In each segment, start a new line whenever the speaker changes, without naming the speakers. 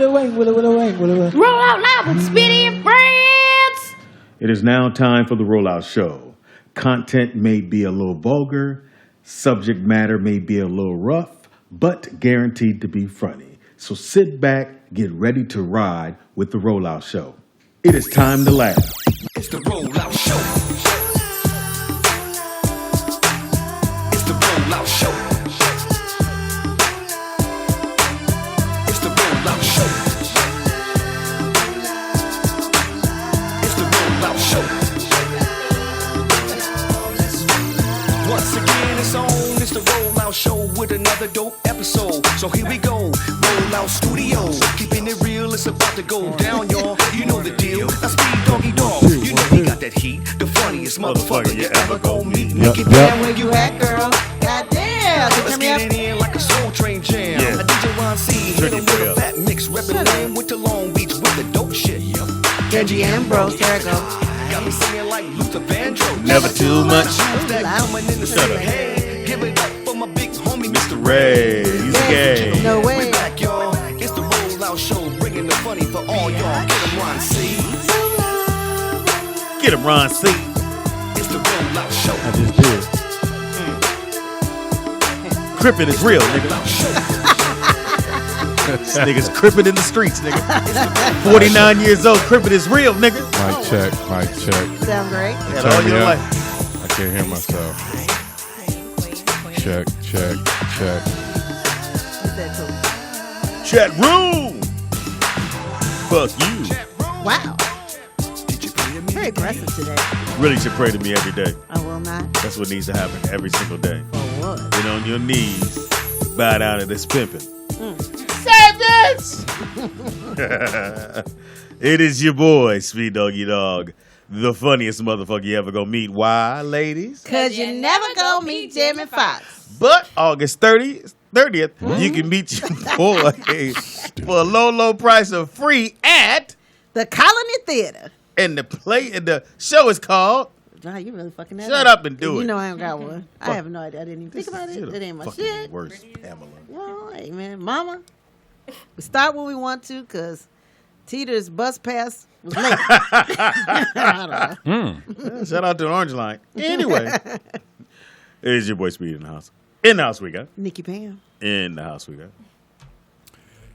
Roll out loud with Speedy and Friends.
It is now time for the Rollout Show. Content may be a little vulgar, subject matter may be a little rough, but guaranteed to be funny. So sit back, get ready to ride with the Rollout Show. It is time to laugh.
It's the Rollout Show. It's the Rollout Show. It's the Rollout Show. It's the Rollout Show. Once again, it's on. It's the Rollout Show with another dope episode. So here we go. Rollout Studios. Keeping it real, it's about to go down, y'all. You know the deal. That's Speed Doggy Dog. You know he got that heat. The funniest motherfucker you ever gon' meet. Make it down where you at, girl. Goddamn. Let's get it in like a soul train jam. A DJ Ron C. Hit him with a fat mix. Reppin' lane with the Long Beach with the dope shit.
Reggie Ambrose, there it goes.
Got me singing like Luther Vandross.
Never too much.
Shut up. Hey, give it up for my big homie, Mr.
Ray, he's gay.
No way.
We back, y'all. It's the Rollout Show, bringing the funny for all y'all. Get 'em, Ron C.
Get him, Ron C.
It's the Rollout Show.
I just did.
Crippin' is real, nigga. This nigga's crippin' in the streets, nigga. 49 years old, crippin' is real, nigga.
Mic check, mic check.
Sound great.
Had all your life.
I can't hear myself. Check, check, check.
What's that too?
Chat room. Fuck you.
Wow. Very aggressive today.
Really should pray to me every day.
I will not.
That's what needs to happen every single day.
For what?
Get on your knees, bow down to this pimping. It is your boy, Speed Doggy Dog, the funniest motherfucker you ever gonna meet. Why, ladies?
Cause you never go meet Jamie Foxx.
But August 30th, you can meet your boy for a low price of free at
The Colony Theater.
and the show is called.
John, you really fucking that
Shut up and do it.
You know I ain't got one. I have no idea. I didn't even think about it.
You're the
It ain't my
fucking
shit.
Worst, Pamela.
Well, hey, man. Mama, we start when we want to because Teeter's bus pass was late. I don't know.
Shout out to the Orange Line. Anyway, it is your boy Speed in the house. In the house we got.
Nikki Pam.
In the house we got.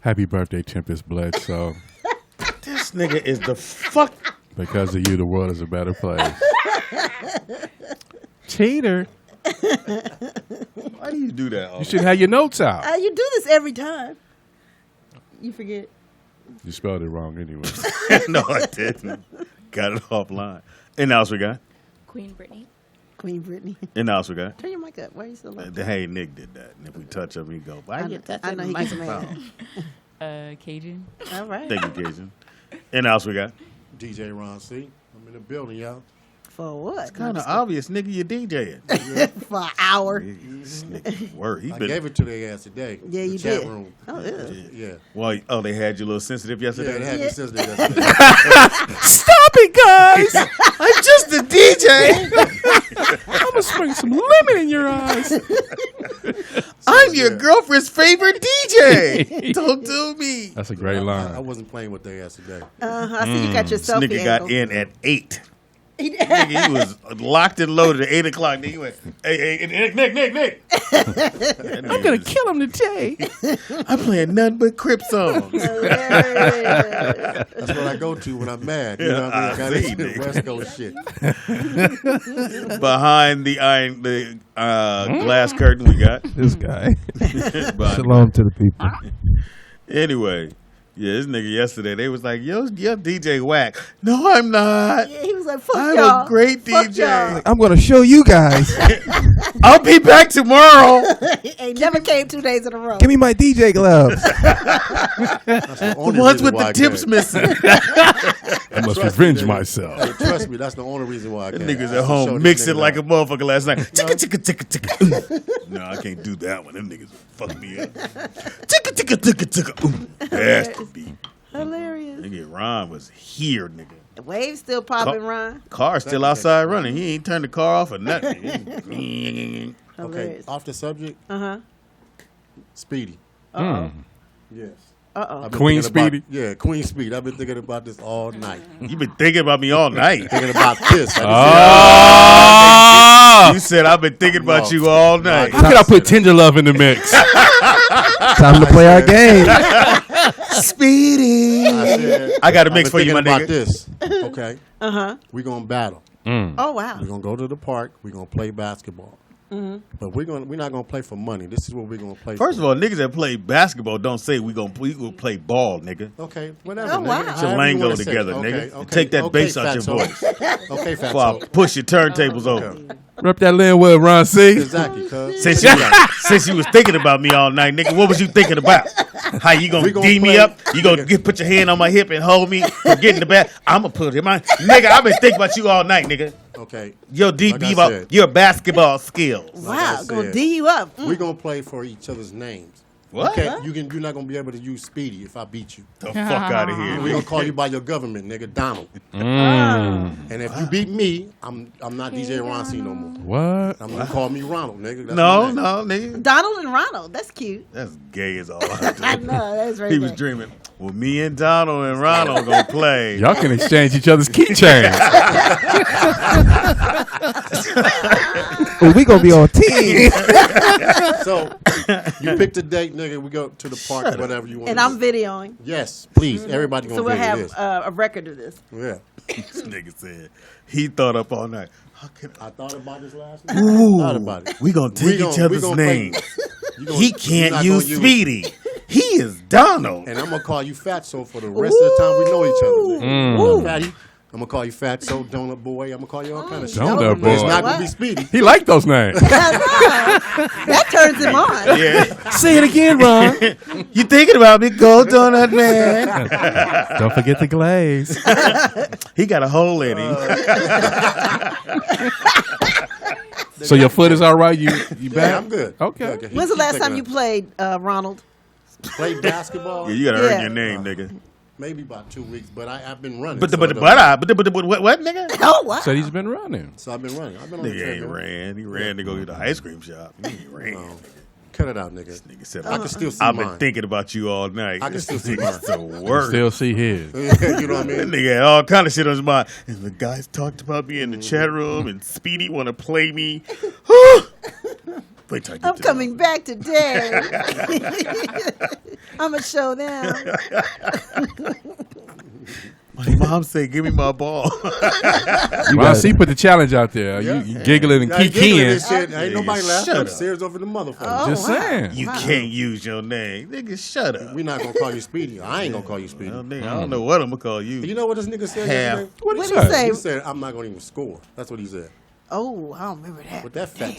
Happy birthday, Tempest Bledsoe.
This nigga is the fuck.
Because of you, the world is a better place. Cheater.
Why do you do that?
You should have your notes out.
You do this every time. You forget.
You spelled it wrong anyway.
No, I didn't. Got it offline. In the house we got.
Queen Brittany.
Queen Brittany.
In the house we got.
Turn your mic up. Why are you so low?
Hey, Nick did that. And if we touch him, he go, why you touching
I know
the
he gets
microphone?
mad.
Cajun.
All right.
Thank you, Cajun. In the house we got.
DJ Ron C. I'm in the building, y'all.
For what?
Kind of obvious, nigga, you DJing.
For an hour.
This nigga word. He
I
been.
gave it to their ass today.
Yeah,
The
you
chat
did.
room.
Oh, ew.
Yeah.
Well, oh, they had you a little sensitive
Yeah,
yesterday.
it had
Yeah.
me sensitive yesterday.
Stop it, guys! I'm just a DJ.
I'm going to spring some lemon in your eyes.
I'm your girlfriend's favorite DJ. Talk to me.
That's a great
I
line.
wasn't playing with their ass today.
I see you got your
This
selfie
nigga got
angle.
in at 8. Nigga, he was locked and loaded at 8 o'clock. Then he went, hey, Nick.
I'm going to kill him today.
I'm playing nothing but Crip songs.
That's what I go to when I'm mad. You know what I mean? I got
I see,
into the
nigga.
West Coast shit.
Behind the glass curtain we got.
This guy.
But
Shalom to the people.
anyway, yeah, this nigga yesterday, they was like, yo, DJ whack. No, I'm not.
Yeah, he was like, fuck
I'm
y'all.
a great
Fuck
DJ.
y'all.
I'm going to show you guys.
I'll be back tomorrow.
He never came 2 days in a row.
Give me my DJ gloves.
That's the
The
only
ones
reason
with
why
the
I
tips
came.
missing.
I must revenge myself.
Hey, trust me, that's the only reason why I
The
came.
niggas
Just
at
to
home
show these
mixing
niggas
like a
out.
motherfucker last night. Ticka. No, I can't do that one. Them niggas fuck me up. Ticka. That's the beat.
Hilarious.
Nigga, Ron was here, nigga.
The wave's still popping, Ron.
Car still outside running. He ain't turned the car off or nothing.
Okay,
Hilarious.
off the subject,
Uh-huh.
Speedy.
Uh-oh.
Yes.
Uh-oh.
Queen Speedy?
Yeah, Queen Speed. I've been thinking about this all night.
You been thinking about me all night.
Thinking about this.
You said I've been thinking about you all night.
How can I put Tender Love in the mix?
Time to play our game.
Speedy. I got a mix for you, my
about
nigga.
this. Okay. We're gonna battle.
Oh wow.
We're gonna go to the park. We're gonna play basketball. But we're not gonna play for money. This is what we're gonna play.
First of all, niggas that play basketball don't say we gonna play ball, nigga.
Okay, whatever.
Oh, wow.
Nigga.
Get your
However you
lingo
wanna say it.
together,
Okay,
nigga.
okay,
Take that bass out your
Fatso.
voice.
Okay,
Before I
Fatso.
push your turntables over.
Rep that Linwood, Ron C.
Exactly, cuz.
Since you was thinking about me all night, nigga, what was you thinking about? How you gonna
We gonna
D me
play-
up? You gonna put your hand on my hip and hold me from getting the bat? I'ma put him on. Nigga, I've been thinking about you all night, nigga.
Okay.
Your
Like I
ball,
said.
your basketball skills.
Wow,
I
gonna
said,
D you up.
We're gonna play for each other's names.
What?
Okay, you're not gonna be able to use Speedy if I beat you.
The fuck out of here.
We're gonna call you by your government, nigga, Donald.
Mm.
And if you beat me, I'm not DJ Ron C no more.
What?
I'm gonna call me Ronald, nigga. That's
No,
my name.
nigga.
Donald and Ronald. That's cute.
That's gay as all.
I know. That's right.
He was dreaming. Well, me and Donald and Ronald gonna play.
Y'all can exchange each other's keychains.
Well, we gonna be on team.
So you pick the date, nigga. We go to the park, whatever you want.
And I'm videoing.
Yes, please. Everybody gonna
So we'll
video
have
this.
a record of this.
Yeah,
This nigga said he thought up all night. How can
I thought about this last night.
Ooh,
I thought about it.
we gonna take each other's
gonna play-
names.
you gonna-
He
you're
can't
not
use
gonna
Speedy. He is Donald.
And I'm gonna call you Fatso for the rest of the time we know each other. Nigga. Fatty, I'm gonna call you Fatso, Donut Boy. I'm gonna call you all kind of shit.
Donut
But it's
Boy.
not
What?
gonna be Speedy.
He liked those names.
That turns him on.
Yeah.
Say it again, Ron.
You thinking about me, Gold Donut Man?
Don't forget the glaze.
He got a hole in him.
So your foot is all right? You
Yeah,
back?
I'm good.
Okay.
He-
When's the
he
last
taking
time you
a-
played, Ronald?
played basketball?
Yeah, you gotta
Yeah.
earn your name, nigga.
Maybe about 2 weeks, but I've been running.
But
so
what, nigga?
Oh wow.
Said he's been running.
So I've been running. I've been on the
Nigga ain't
treadmill.
ran. He ran to go get the ice cream shop. He ain't ran.
No. Cut it out, nigga.
Nigga said,
I can still see
I've
mine.
been thinking about you all night.
I can still see
This nigga's
mine.
the worst.
Still see his.
You know what I
That
mean?
nigga had all kind of shit on his mind. And the guys talked about me in the chat room, and Speedy want to play me. Wait till I get
I'm
to
coming back today. I'm gonna show them.
My mom said, "Give me my ball."
Ron C put the challenge out there. You giggling and
Yeah, you giggling and
kikiing.
shit. Ain't nobody
Nigga,
laughing.
shut
I'm
up.
serious over the motherfucker.
Oh,
Just
wow.
saying.
You can't use your name, nigga. Shut up.
We're not gonna call you Speedy. I ain't gonna call you Speedy.
Well, nigga, I don't know what I'm gonna call you.
You know what this nigga said?
Half.
yesterday?
What
What
did
did
he
he
say?
say?
He said, "I'm not gonna even score." That's what he said.
Oh, I don't remember that.
But that fat
Thank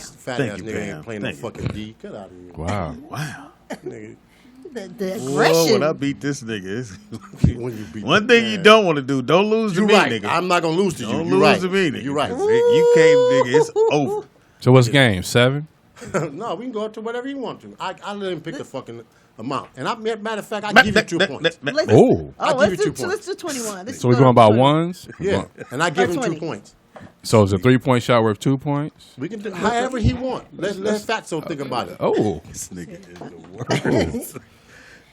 ass
you,
nigga
Bam.
ain't playing
Thank
no
you.
fucking D. Get out of here,
Wow.
Wow.
nigga.
The
Whoa,
aggression.
when I beat this nigga,
When you beat
one
the
thing
man.
you don't want to do, don't lose to
You
me,
right.
nigga.
I'm not gonna lose to you.
Don't
You
lose
right.
to me, nigga.
You right.
You came, nigga. It's over.
So what's game? 7?
No, we can go up to whatever you want to. I let him pick the fucking amount. And matter of fact, I
Ma-
give you 2 points.
Let's,
Oh.
I'll give
let's
you
do
2
let's
points.
do 21. This
So
is
we're going by
20.
ones?
Yeah, and I give him
20.
2 points.
So it's a 3-point shot worth 2 points?
We can do however he want. Let Fatso think about it.
Oh.
This nigga is the worst.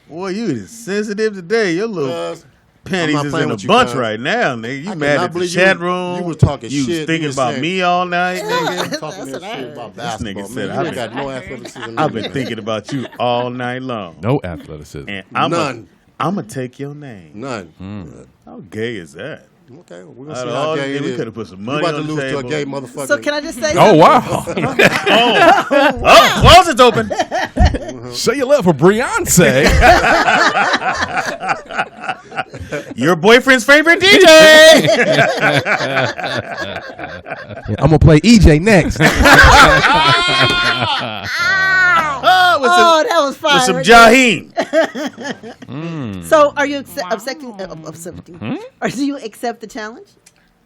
Boy, you is sensitive today. Your little
I'm
panties
not
is
playing
in a
with you,
bunch
cuz.
right now, nigga. You
I
mad
cannot
at the
believe
chat
you-
room.
you was talking
You was
shit. You
thinking
was
about
saying-
me all night, nigga.
Talking that shit about basketball.
nigga said,
Man,
I've
you ain't
been-
got no athleticism.
I've been thinking about you all night long.
No athleticism.
And
None.
I'm going to take your name.
None.
How gay is that?
Okay, we're gonna
Out
see
of
how
all
gay
the-
it
we
is.
coulda put some
We
money
about
on
to
the
lose to a
table.
gay motherfucker.
So can I just say?
Oh, wow.
Oh, closet's open.
Show your love for Beyonce.
Your boyfriend's favorite DJ.
I'm gonna play EJ next.
With
Oh, that was fire.
some
right there.
Jaheim.
So, are you accepting? Or do you accept the challenge?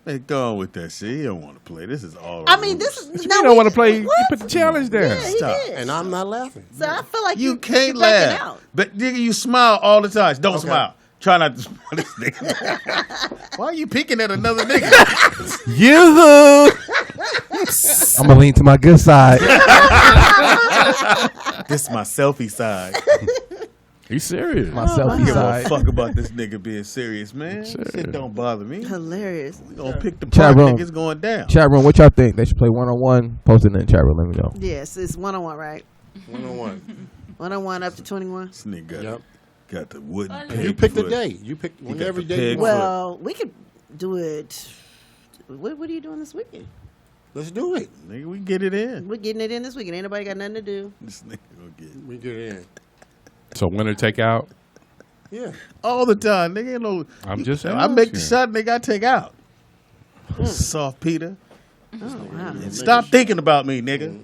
Hey, go on with that shit. He don't want to play. This is all.
I mean, this is.
You don't want to play. You put the challenge there.
Yeah, he
Stop.
did.
And I'm not laughing.
So I feel like
You
you're
can't
backing
laugh.
out.
But nigga, you smile all the time. Don't
Okay.
smile. Try not to smile at this nigga. Why are you picking at another nigga?
You.
I'm gonna lean to my good side.
This is my selfie side.
He's serious.
My
I don't
selfie
give
side.
a fuck about this nigga being serious, man. Shit don't bother me.
Hilarious.
We gonna pick the
Chat
part
room.
niggas going down.
Chat room, what y'all think? They should play 1-on-1? Post it in the chat room. Let me know.
Yes, it's 1-on-1, right?
1-on-1.
1-on-1 up to 21.
This nigga
Yep.
got the wooden
You
peg
You pick the
foot.
day. You pick
got
whenever
the
day
peg
you want.
Well, we could do it. What are you doing this weekend?
Let's do it.
Nigga, we get it in.
We're getting it in this weekend. Ain't nobody got nothing to do.
This nigga gonna get it.
We get it in.
So winner take out.
Yeah.
All the time. Nigga ain't no.
I'm just
I make the
asking.
shot, nigga, I take out. Soft Peter.
Oh, wow.
And stop thinking about me, nigga.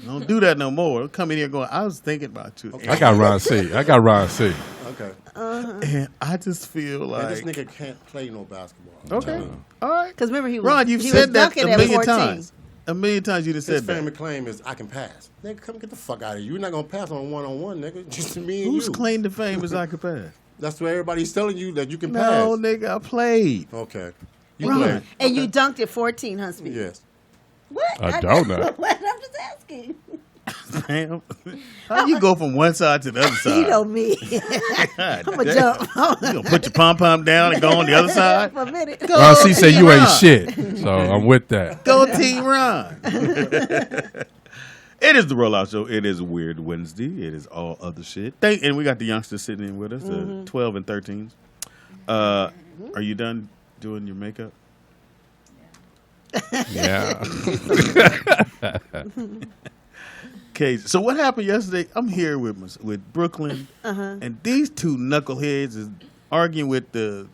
Don't do that no more. Don't come in here going, I was thinking about you.
I got Ron C.
Okay.
And I just feel
And
like.
this nigga can't play no basketball.
Okay. All right.
Because remember, he was,
Ron, you've
he
said
was
that
dunking
a
at
million
14.
times. A million times you just
His
said that.
family claim is I can pass. Nigga, come get the fuck out of here. You're not gonna pass on 1-on-1, nigga. Just me and
Whose
you.
claim to fame is I could pass?
That's what everybody's telling you that you can
No,
pass.
nigga, I played.
Okay. You
Ron.
played.
And you dunked at 14, huh, Speed?
Yes.
What?
A donut.
What? I'm just asking.
Damn. How you go from one side to the other side?
You know me.
God
I'm going to
damn.
jump.
You gonna put your pom-pom down and go on the other side?
For a minute.
Go
Ron C said you ain't
Ron.
shit. So I'm with that.
Go Team Ron. It is the Rollout Show. It is Weird Wednesday. It is all other shit. And we got the youngsters sitting in with us, the 12 and 13s. Are you done doing your makeup?
Yeah.
Okay, so what happened yesterday? I'm here with Brooklyn, and these two knuckleheads is arguing with the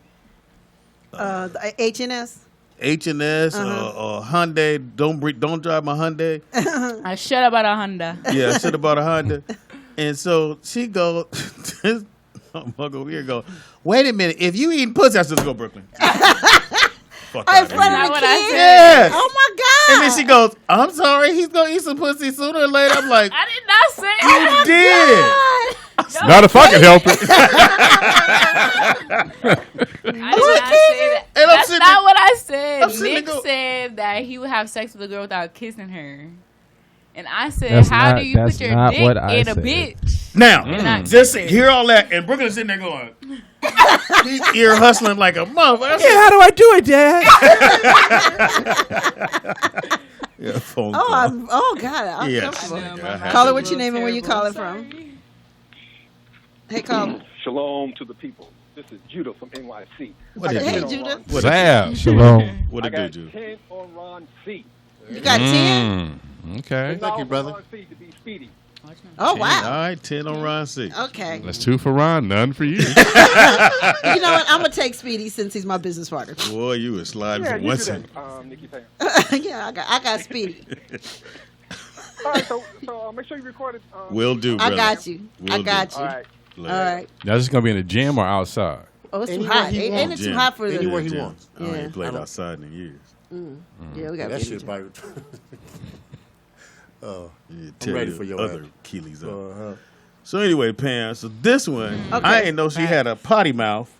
The H&S.
H&S or Hyundai. Don't drive my Hyundai.
I shut about a Honda.
Yeah, I should have bought a Honda. And so she goes, this motherfucker over here go, wait a minute, if you eating pussy, I said, let's go Brooklyn. Fuck
Oh, in
out
front
here.
of the
what I
kids?
said.
Yes.
Oh, my God.
And then she goes, I'm sorry, he's going to eat some pussy sooner or later. I'm like,
I did not say
you did.
God.
Not if I can help it.
I did not say that.
And I'm
That's
sitting
not
there-
what I said.
I'm sitting
Nick
there go-
said that he would have sex with a girl without kissing her. And I said,
That's
how
not-
do you
that's
put your
not
dick
what I
in a
said.
bitch?
Now,
Not
just
kissing.
hear all that. And Brooklyn's sitting there going, he's ear hustling like a motherfucker.
How do I do it, Dad?
Yeah, phone
Oh,
call.
oh, God. I'm
Yeah.
comfortable.
I had
Caller,
to-
what's your name and where you calling from? Hey, caller.
Shalom to the people. This is Judah from NYC.
What
I
it
got
do?
Hey,
10 on
Judah.
Ron C.
What
Zab.
Shalom.
What
I
it
got
do, Jude?
10 on Ron C.
You got 10?
Okay.
Thank you, brother.
Ron C to be speedy.
Oh,
All
wow.
right, 10 on Ron C.
Okay.
That's 2 for Ron, none for you.
You know what? I'm going to take Speedy since he's my business partner.
Boy, you was sliding
Yeah,
from
you
one
do
side.
that, Nikki Payne.
Yeah, I got Speedy.
All right, so make sure you record it.
Will do, brother.
I got you.
Will
I
do.
got you.
All right.
Look.
All right.
Now, this is going to be in the gym or outside?
Oh, it's too
Anywhere
hot.
he
Ain't
wants.
it too hot for the...
Anywhere he
Jim.
wants.
I ain't
Yeah.
played outside in years.
Yeah, we got
That
to
shit bite.
Yeah,
I'm ready for your
other
ass.
Keeley's up.
Uh-huh.
So anyway, Pam, so this one,
Okay.
I didn't know she had a potty mouth.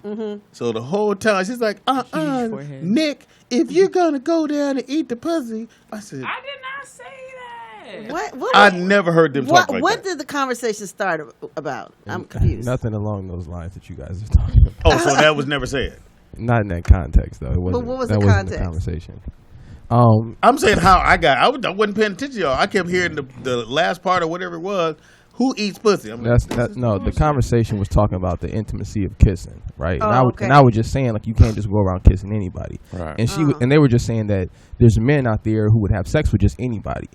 So the whole time, she's like,
forehead.
Nick, if you're going to go down and eat the pussy. I said,
I did not say that.
What?
I never heard them talk like
what
that.
did the conversation start about? I'm confused.
Nothing along those lines that you guys are talking about.
Oh, so that was never said.
Not in that context, though. It wasn't,
what was
that
the
wasn't
context?
the conversation.
I'm saying how I wasn't paying attention to y'all. I kept hearing the last part or whatever it was. Who eats pussy? I'm like,
The conversation was talking about the intimacy of kissing, right?
Oh,
And I was just saying, like, you can't just go around kissing anybody.
Right.
And and they were just saying that there's men out there who would have sex with just anybody.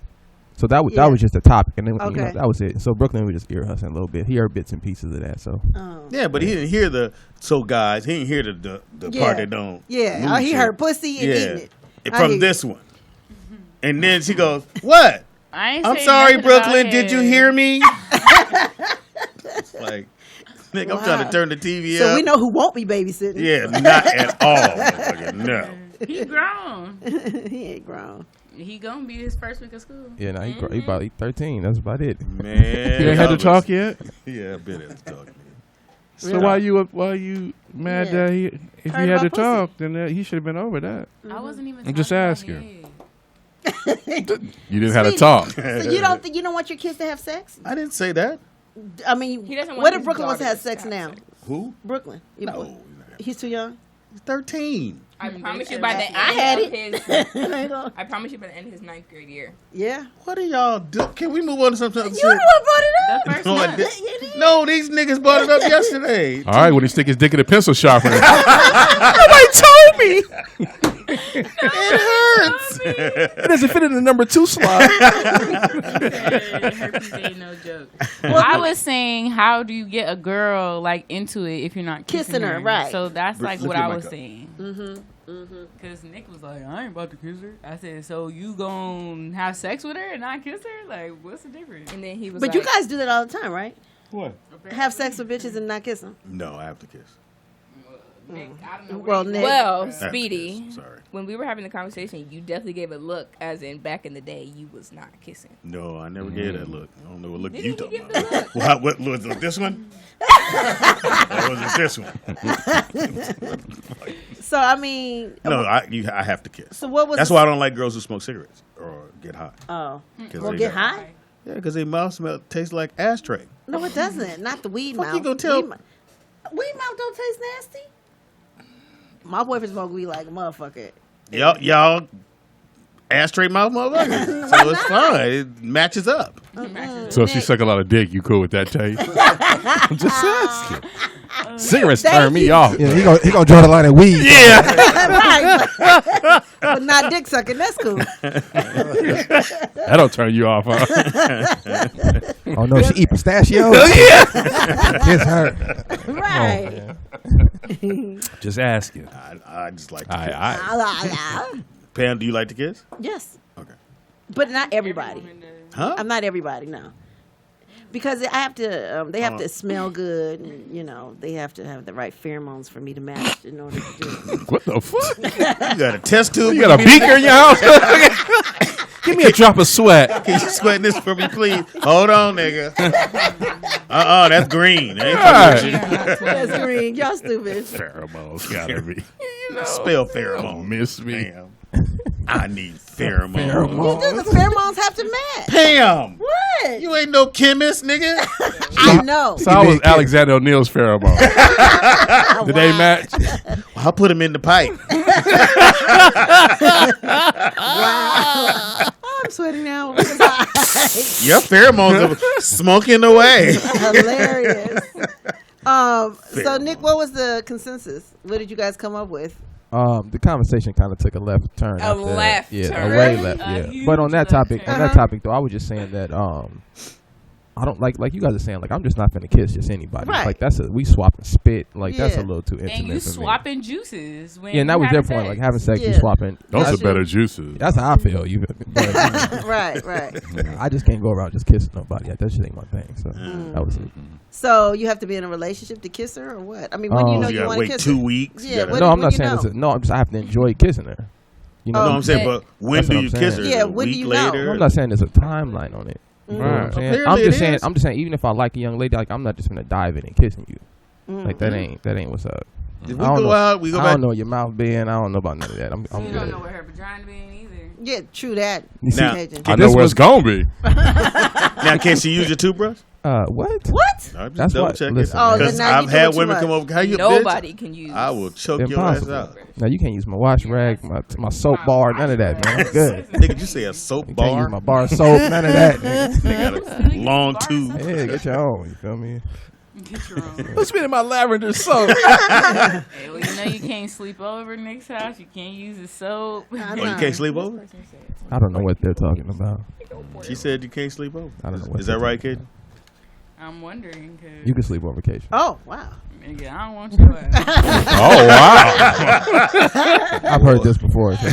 So that
Yeah.
was just the topic, and then
Okay.
that was it. So Brooklyn was just ear hustling a little bit. He heard bits and pieces of that. So
yeah, but he didn't hear guys, he didn't hear the
Yeah.
part that don't.
Yeah,
move
he
shit.
heard pussy and eating it. I hear
From
you.
this one. And then she goes, what?
I ain't
I'm
say
sorry,
nothing about
Brooklyn. Did you
it.
hear me? It's like, nigga, I'm trying to turn the TV
So
up.
we know who won't be babysitting.
Yeah, not at all. Motherfucker, no.
He grown.
He ain't grown.
He gonna be his first week of school.
yeah, now he about 13. That's about it.
Man.
You ain't had to talk yet?
Yeah, I've been had to talk. Man.
So why you mad
Yeah.
that if he
Heard
had to
about pussy.
talk, then he should have been over that.
I wasn't even.
I'm just
talking about
asking.
it.
You didn't have to
Sweetie.
talk.
So you don't want your kids to have sex?
I didn't say that.
I mean,
He doesn't want
what if
his
Brooklyn wants to
daughter
have sex
to
now?
have sex.
Who?
Brooklyn.
No.
He's too young.
He's 13.
I promise you by the end
I had
of
it.
his. I promise you by the end of his 9th grade year.
Yeah.
What are y'all doing? Can we move on to something else?
You the one brought it up.
The first
No, I
month.
didn't. No, these niggas brought it up yesterday.
All right, when he stick his dick in the pencil sharpener.
Nobody told me.
It hurts.
It doesn't fit in the number 2 slot.
Herpes ain't no joke. Well, I was saying, how do you get a girl like into it if you're not kissing her?
Right.
So that's like
Lift
what
your
I
mic
was
up.
saying. Because Nick was like, I ain't about to kiss her. I said, so you gon' have sex with her and not kiss her? Like, what's the difference?
And then he was
But
like,
you guys do that all the time, right?
What?
Have sex with bitches and not kiss them.
No, I have to kiss.
Nick, I don't know where
Well,
you-
Nick.
well,
I have to
Speedy,
kiss. Sorry.
when we were having the conversation, you definitely gave a look, as in back in the day, you was not kissing.
No, I never gave that look. I don't know what look
Didn't
you
he
talking
give the
about. What was it? This one? Or was it this one?
So I mean,
No, I have to kiss.
so what was?
That's why I don't like girls who smoke cigarettes or get high.
Oh,
'Cause
well,
they
get
got-
high.
Yeah, because their mouth smell tastes like ashtray.
No, it doesn't. Not the weed
Fuck
mouth.
you gonna tell-
Weed mouth don't taste nasty. My boyfriend smoke weed like a motherfucker.
Y'all ashtray mouth motherfuckers. So it's fine. It matches up.
So if she suck a lot of dick, you cool with that taste? I'm just asking. Cigarettes turn me off.
Yeah, he gonna draw the line at weed.
Yeah.
Right. But not dick sucking. That's cool.
That don't turn you off, huh?
Oh no, she eat pistachios. Kiss her.
Right.
Just asking.
I just like to kiss.
I.
Pam, do you like to kiss?
Yes,
Okay.
but not everybody.
Huh?
I'm not everybody. No. Because I have to, they have to smell good, and they have to have the right pheromones for me to match in order to do it.
What the fuck?
You got a test tube?
You got a beaker in your house? Give me a drop of sweat.
Can you sweat this for me, please? Hold on, nigga. That's green. I ain't
Right.
fucking with you.
That's green. Y'all stupid.
Pheromones gotta be.
Spell
Don't
pheromone.
miss me.
Damn. I need pheromone.
What do the pheromones have to match?
Pam!
What?
You ain't no chemist, nigga.
I know.
So I was Alexander O'Neal's pheromone. Did they match?
I'll put him in the pipe.
Wow. I'm sweating now.
Your pheromones are smoking away.
Hilarious. So Nick, what was the consensus? What did you guys come up with?
The conversation kind of took a left turn. after that.
left
Yeah,
turn.
a way
Really?
left.
A
Yeah.
huge
But on that
left
topic,
turn.
though, I was just saying that I don't like you guys are saying, like, I'm just not gonna kiss just anybody.
Right.
Like we swap and spit. Like that's a
Yeah.
little too intimate
And you
for me.
swapping juices when
Yeah, and that
you
was their
having
point.
sex.
Like having sex, you
Yeah.
swapping.
Those
That's
are better juices.
That's how I feel. But,
Right.
I just can't go around just kissing nobody. Like, that shit ain't my thing. So that was it.
So you have to be in a relationship to kiss her, or what? I mean, when do you know
You
you
gotta
want to
wait
kiss
2
her?
weeks. You
Yeah,
gotta-
what-
No, I'm
when
not
you
saying
know?
this. No, I have to enjoy kissing her. You know,
No, I'm saying, but when
That's
do
what
you
I'm
kiss
saying.
her?
Yeah,
A
when do
week
you know?
later?
I'm not saying there's a timeline on it. You know what I'm saying?
Clearly
I'm
it
just saying.
is.
I'm just saying. Even if I like a young lady, like I'm not just gonna dive in and kissing you. Like that ain't what's up.
If we
I don't
go
know.
out, we go
I
back.
don't know your mouth being. I don't know about none of that. I'm
You
good.
don't know where her vagina been either.
Yeah, true that.
You see-
Now-
Cajun.
I
This
know where
was-
it's gonna be.
Now, can she use your toothbrush?
What?
What?
I'm just
That's
double
what-
checking.
listen,
Oh,
Because
then now you
I've
doing
had
too
women
much.
come over. How you,
Nobody
bitch?
can use.
I will choke your ass
Impossible.
out.
Now you can't use my wash rag, my soap bar, none of that, man. I'm good.
Nigga, you say a soap
You can't use
bar?
my bar soap, none of that. nigga.
They got a long tube.
Yeah, get your own. You feel me?
Get your own.
What's been in my lavender soap?
Hey, well, you know you can't sleep over Nick's house. You can't use his soap.
Oh, you can't sleep over?
I don't know what they're talking about.
She said you can't sleep over.
I don't know what
Is that
they're
right,
talking
kid?
I'm wondering because
You can sleep on vacation.
Oh, wow.
nigga, I don't want your ass.
Oh wow!
I've heard this before. So
Oh,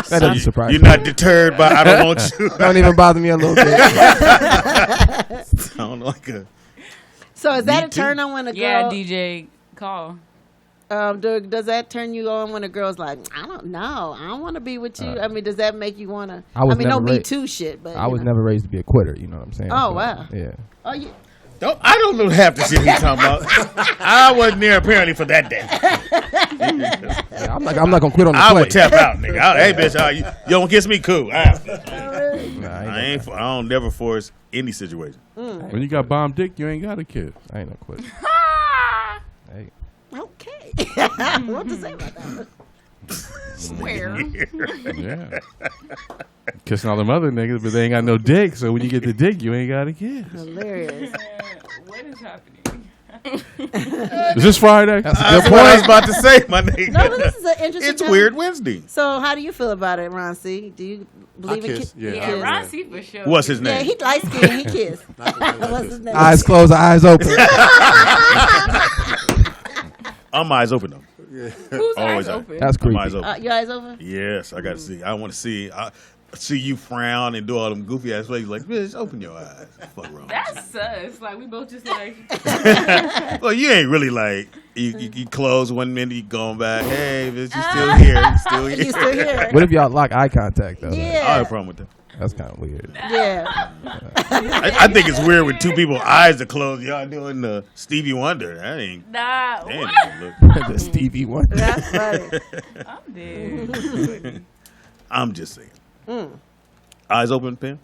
that doesn't surprise
You're
me.
not deterred by I don't want you.
Don't even bother me a little bit.
I don't know, like a.
So is that
Me
a turn
too.
on when a
Yeah,
girl?
DJ, call.
Does that turn you on when a girl's like, I don't know, I don't want to be with you? I mean, does that make you want to?
I was
mean, no
never
Me
ra-
Too shit, but
I was never raised to be a quitter. You know what I'm saying?
Oh, wow.
Yeah.
Oh, you.
I don't know half the shit he's talking about. I wasn't there apparently for that day.
Yeah, I'm not gonna quit on the
I
play.
would tap out, nigga. Hey, bitch, you don't kiss me? Cool.
Nah, I ain't
I don't never force any situation.
When you got bomb dick, you ain't got a kiss.
I ain't no quitter. Hey.
Okay. What to say about that?
Swear.
Yeah. Kissing all them other niggas, but they ain't got no dick. So when you get the dick, you ain't got a kiss.
Hilarious.
What is happening?
Is this Friday?
That's what I was about to say, my nigga.
No, but this is an interesting.
It's Weird Wednesday.
So, how do you feel about it, Ron C? Do you believe in kiss?
Yeah, Ron C for sure.
What's his name?
Yeah, he light skinned. He kissed. What's his name?
Eyes closed, eyes open.
I'm eyes open though.
Who's
Always
eyes open?
That's creepy.
I'm eyes open.
Your eyes open?
Yes, I got to see. I want to see. See you frown and do all them goofy ass ways. Like, bitch, open your eyes. Fuck wrong.
That's sus. Like we both just like.
Well, you ain't really like you close 1 minute, you going back. Hey, bitch, you still here? You still here?
You still here?
What if y'all lock eye contact though?
I
Yeah.
have a problem with that.
That's kind of weird.
Yeah.
I think it's weird when two people's eyes are closed. Y'all doing the Stevie Wonder. That ain't.
Nah.
That ain't
What?
even look.
The Stevie Wonder.
That's funny.
I'm dead.
I'm just saying. Eyes open, Pam.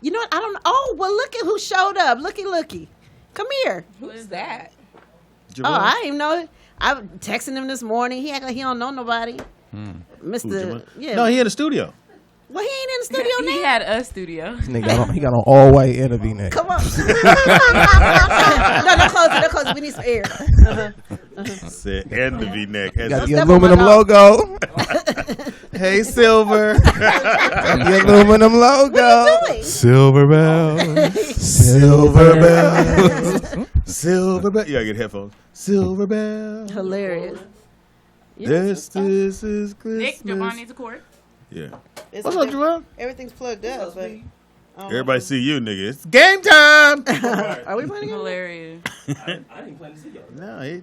You know what? I don't know. Oh, well, look at who showed up. Looky. Come here.
Who's that?
Oh, I didn't even know it. I was texting him this morning. He act like he don't know nobody. Mr. Yeah.
No, he in the studio.
Well, he ain't in the studio now.
He had a studio.
This nigga he got on all white and a V-neck.
Come on. No, don't close it. We need some air.
Said and the V-neck.
Got the
Step on
aluminum
my
logo.
Hey, Silver.
The aluminum logo.
What are you doing?
Silver bell.
Silver bell.
Silver Bell. You gotta get headphones. Silver Bell.
Hilarious.
This is Christmas.
Nick, Javon needs a cord.
Yeah.
It's
What's up,
okay.
Javon?
Everything's plugged up. But
Everybody see you, nigga. It's game time.
Are we playing again?
Hilarious.
No,
I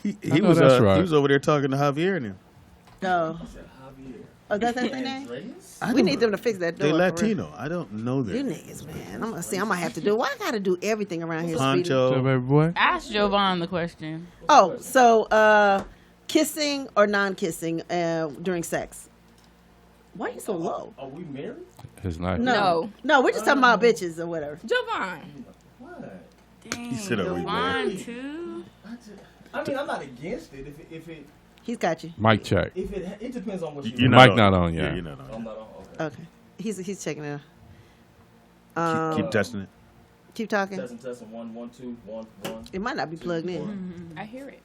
he
know
was
that's right.
he was over there talking to Javier and him.
No. Oh, that's their name? We need them to fix that door.
They
for real.
Latino. I don't know
You
them.
niggas, man. I'm gonna have to do. Why I gotta do everything around here, Speedy?
So,
Poncho.
baby boy.
Ask Jovan the question.
Oh, so kissing or non-kissing during sex? Why are you so low?
Are we married?
His knife.
No, we're just talking about bitches or whatever.
Jovan.
What?
Dang,
He said, "Are we
Jovan
married?"
too.
I mean, I'm not against it. If it
He's got you.
Mic check.
it depends on what you.
Your mic not on yet.
Yeah, you're not on.
I'm not on. Okay.
Okay, he's checking it out.
Keep testing it.
Keep talking.
Testing 1 1 2 1 1.
It might not be plugged in.
I hear it.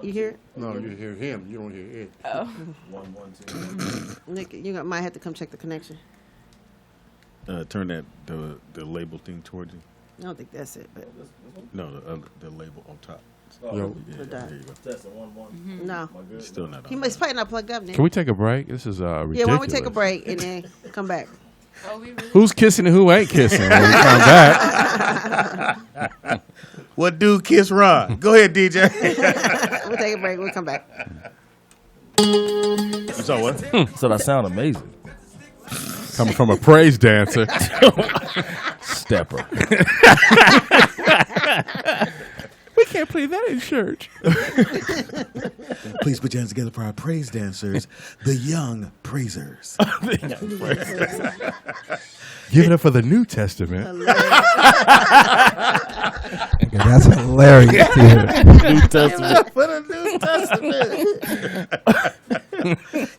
You hear it?
No, you hear him. You don't hear it.
Oh.
1 1 2.
Nick, might have to come check the connection.
Turn that the label thing towards you.
I don't think that's it, but
No, the label on top.
Yo.
Yeah,
The dot.
there you go.
Testing 1 1.
No.
Am I good?
Still not
He
on.
must probably not plugged up, Nick.
Can we take a break? This is ridiculous.
Yeah, why don't we take a break and then come back?
Oh, we really?
Who's kissing and who ain't kissing when we come back?
What dude kiss Ron? Go ahead, DJ.
We'll take a break. We'll come back.
You saw what?
So that sound amazing.
Coming from a praise dancer.
Stepper.
We can't play that in church.
Please put your hands together for our praise dancers, the young praisers.
Give it up for the New Testament.
Okay, that's hilarious.
New Testament.
For the New Testament.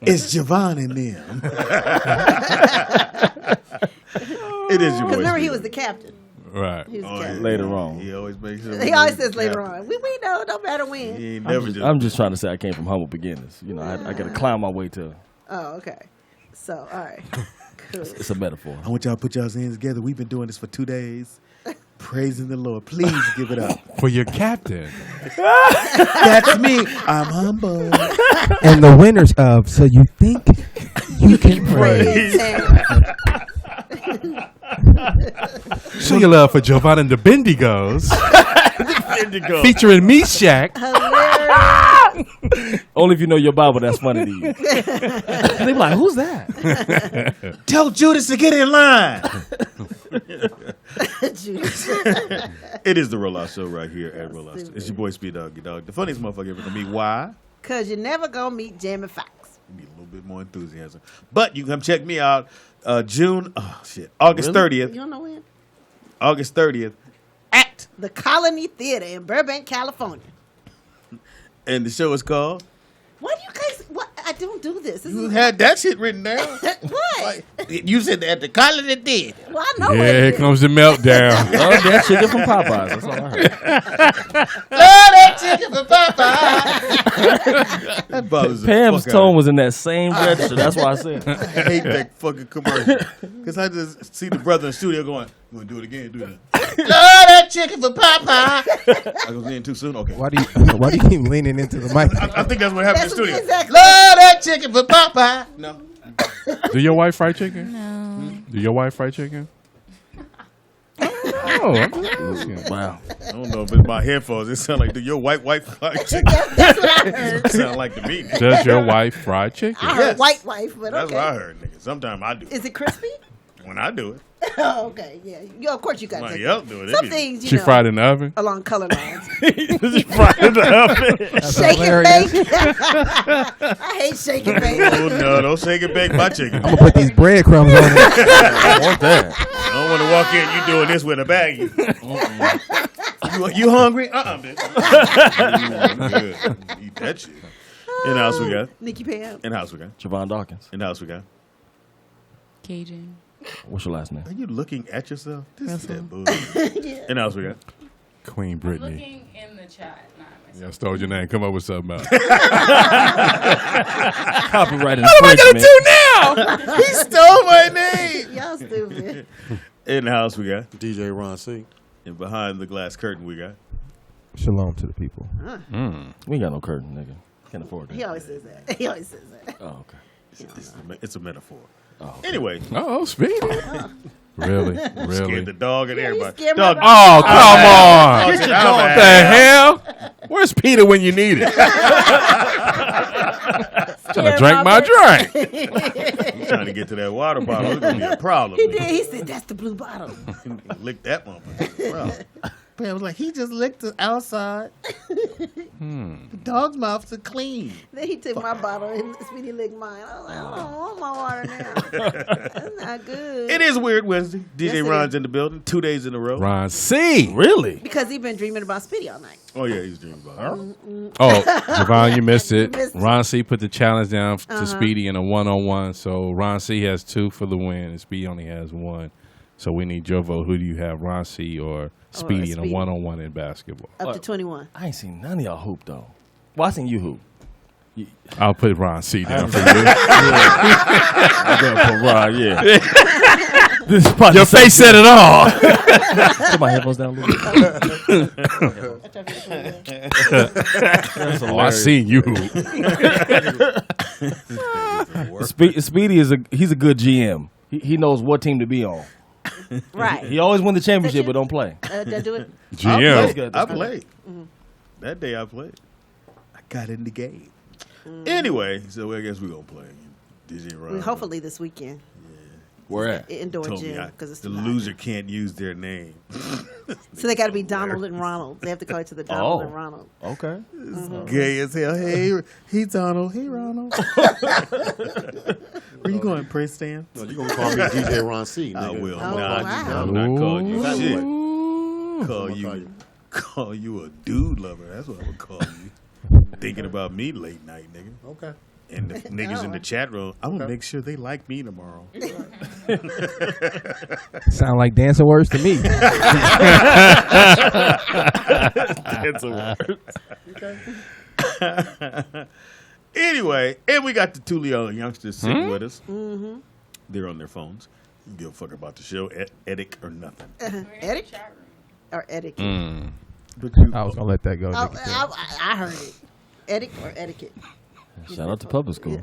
It's Javon and them. It is your
Because
boy.
remember, he was the captain.
Right.
He was the
Oh,
captain.
Later on.
He always makes sure.
He always says later on. We know, no matter when.
He ain't never just.
I'm just trying to say I came from humble beginnings. You know, I got to climb my way to.
Oh, okay. So, all right. Cool.
It's a metaphor.
I want y'all to put y'all's hands together. We've been doing this for 2 days. Praising the Lord. Please give it up.
For your captain.
That's me. I'm humble.
And the winners of So You Think You Can Pray.
Show your love for Jovan and the Bendigos. Featuring Me Shack.
Only if you know your Bible, that's funny to you. They be like, who's that?
Tell Judas to get in line. It is the Rollout Show right here at Rollout. It's your boy Speed Doggy Dog. The funniest motherfucker ever gonna be. Why?
Because you're never going to meet Jamie Foxx.
Be a little bit more enthusiasm. But you can come check me out August 30th.
You don't know when?
August 30th at
the Colony Theater in Burbank, California.
And the show is called?
Why do you guys? What? I don't do this.
You had that shit written down.
What?
You said at the Colony Theater.
Well, I know
Yeah, here comes the meltdown.
Oh, that chicken from Popeyes. That's all I heard.
Love that chicken from Popeyes. That bothers the
Pam's
fuck
tone
out
was in that same register. That's why I said
I hate that fucking commercial. Because I just see the brother in the studio going, you want to do it again? Do that. Love that chicken for Popeye. I was in too soon? Okay.
Why do you keep leaning into the mic?
I think that's what happened in the studio.
Exactly.
Love that chicken for Popeye. No.
Do your wife fry chicken? No. Do your wife fry chicken? Oh, I'm just asking.
wow.
I don't know if it's my headphones. It sounds like your white fry chicken.
That's what I heard.
It sounds like to me.
Does your wife fry chicken?
I heard white wife, but
That's
okay.
what I heard, nigga. Sometimes I do.
Is it crispy?
When I do it.
Oh, okay, yeah. Of course you got
Somebody
to.
else do it.
Some things, you
She
know,
fried in the oven?
along color lines.
She fried in the oven.
Shake and bake. I hate shake and bake.
Oh, no. Don't shake and bake my chicken.
I'm gonna put these breadcrumbs on it.
I want that.
I don't want to walk in. You doing this with a bag. You hungry? Bitch. Good. Eat that shit. In the house we got.
Nikki Pam.
In the house we got.
Javon Dawkins.
In the house we got.
Cajun.
What's your last name?
Are you looking at yourself? This is that bullshit.
Yeah.
In the house we got.
Queen Brittany.
Looking in the chat.
Yeah, I stole your name. Come up with something else.
Copyright
What am I going to do now?
He stole my name.
Y'all stupid.
In the house we got.
DJ Ron C.
And behind the glass curtain we got.
Shalom to the people.
We ain't got no curtain, nigga. Can't afford
He
that.
always says that. He always says that.
Oh, okay.
It's a metaphor.
Oh, okay.
Anyway.
Oh, speedy. Really?
Scared the dog and everybody.
scared my
Dog.
dog.
Oh, come on.
Get your
What
dog.
the hell? Where's Peter when you need it? Trying to drink my drink.
I'm trying to get to that water bottle. It's going to be a problem.
He did. He said, that's the blue bottle.
Lick that motherfucker. Pam was like, he just licked the outside. The dog's mouths are clean.
Then he took my bottle and Speedy licked mine. I was like, I don't want my water now. That's not good.
It is Weird Wednesday. DJ
Yes, it
Ron's
is.
in the building 2 days in a row.
Ron C.
Really?
Because he's been dreaming about Speedy all night.
Oh, yeah, he's dreaming about her.
Oh, Javon, you missed it.
Missed it.
Ron C put the challenge down to Speedy in a one-on-one. So Ron C has 2 for the win, and Speedy only has 1. So we need your vote. Who do you have, Ron C or Speedy in a
Speedy.
one-on-one in basketball?
Up to 21.
I ain't seen none of y'all hoop, though. Well, I seen you hoop.
I'll put Ron C down for you.
I'm going for Ron, yeah. This is probably
Your face said it all.
Put my headphones down a little bit.
Oh, I seen you.
Speedy he's a good GM. He knows what team to be on.
Right.
He always win the championship, but don't play.
Did I do it?
GM.
I played. That day I played. I got in the game. Anyway, so I guess we're going to play. DJ Ron.
Hopefully this weekend.
Where at?
Indoor
told me
gym. Because it's
the
too hot.
loser can't use their name.
So they got to be Donald and Ronald. They have to go to the Donald and Ronald.
Okay.
Gay as hell. Hey, he Donald. Hey, Ronald. Where you going, Princeton?
No, you're going to call me DJ Ron C.
I
Nigga.
will
Oh,
not.
wow.
I'm not calling you
Ooh.
shit.
What
Call
I'm
you,
gonna
call you a dude lover. That's what I would call you. Thinking about me late night, nigga.
Okay.
And the niggas in the chat room, I'm going to make sure they like me tomorrow.
Sound like dancing words to me.
That's a word. Anyway, and we got the 2 young youngsters sitting with us. Mm-hmm. They're on their phones. You give a fuck about the show, etic or nothing.
Etiquette? Or etiquette?
But you,
I was gonna let that go.
Oh,
Nikki Pam.
I heard it. Etiquette or etiquette?
Shout out to public school.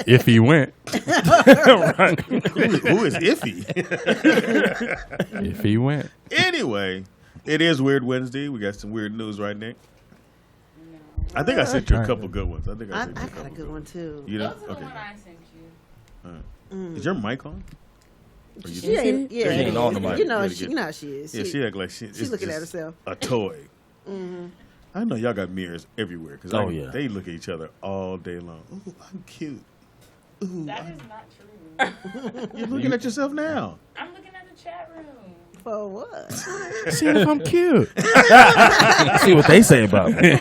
If he went.
who is iffy?
If he went.
Anyway, it is Weird Wednesday. We got some weird news, right, Nick? I think I sent you a couple good ones. I think I
I
sent you a
got a
couple.
good one too.
You know?
Those are the
Okay.
one I sent you.
Is your mic on? Or you
She ain't, yeah,
She ain't on the mic.
you know,
Gotta
she,
get-
you know how she is.
Yeah, she act like she's
looking at herself.
a toy. I know y'all got mirrors everywhere because they look at each other all day long. Ooh, I'm cute. Ooh,
That is not true.
You're looking at yourself now.
I'm looking at the chat room.
For what?
Seeing if I'm cute. See what they say about me.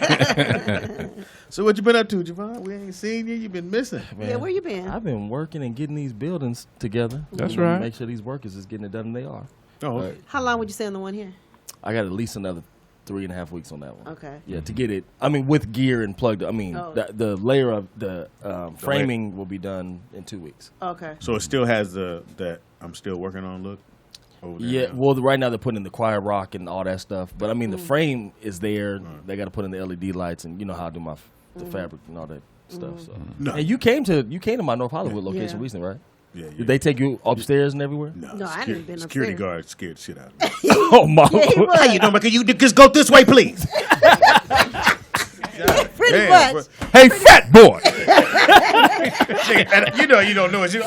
So what you been up to, Javon? We ain't seen you. You been missing.
Man,
Yeah, where you been?
I've been working and getting these buildings together.
That's
You know,
right.
Make sure these workers is getting it done, and they are.
Oh,
How long would you stay on the one here?
I got at least another 3.5 weeks on that one.
Okay.
Yeah, to get it. I mean, with gear and plugged. I mean, the layer of the framing will be done in 2 weeks.
Okay.
so it still has that I'm still working on look. Over there
Yeah,
now.
well, right now they're putting in the choir rock and all that stuff. But I mean, the frame is there. They got to put in the LED lights, and you know how I do the fabric and all that stuff. So,
No.
and you came to my North Hollywood location
Yeah.
recently, right?
Yeah, yeah.
Did they take you upstairs and everywhere?
No, I didn't been
Security
upstairs.
guard scared the shit out of me.
Oh my!
Yeah, he was.
How you doing? Can you just go this way, please?
Pretty
Damn,
much.
Hey, fat boy.
And you know you don't know it. You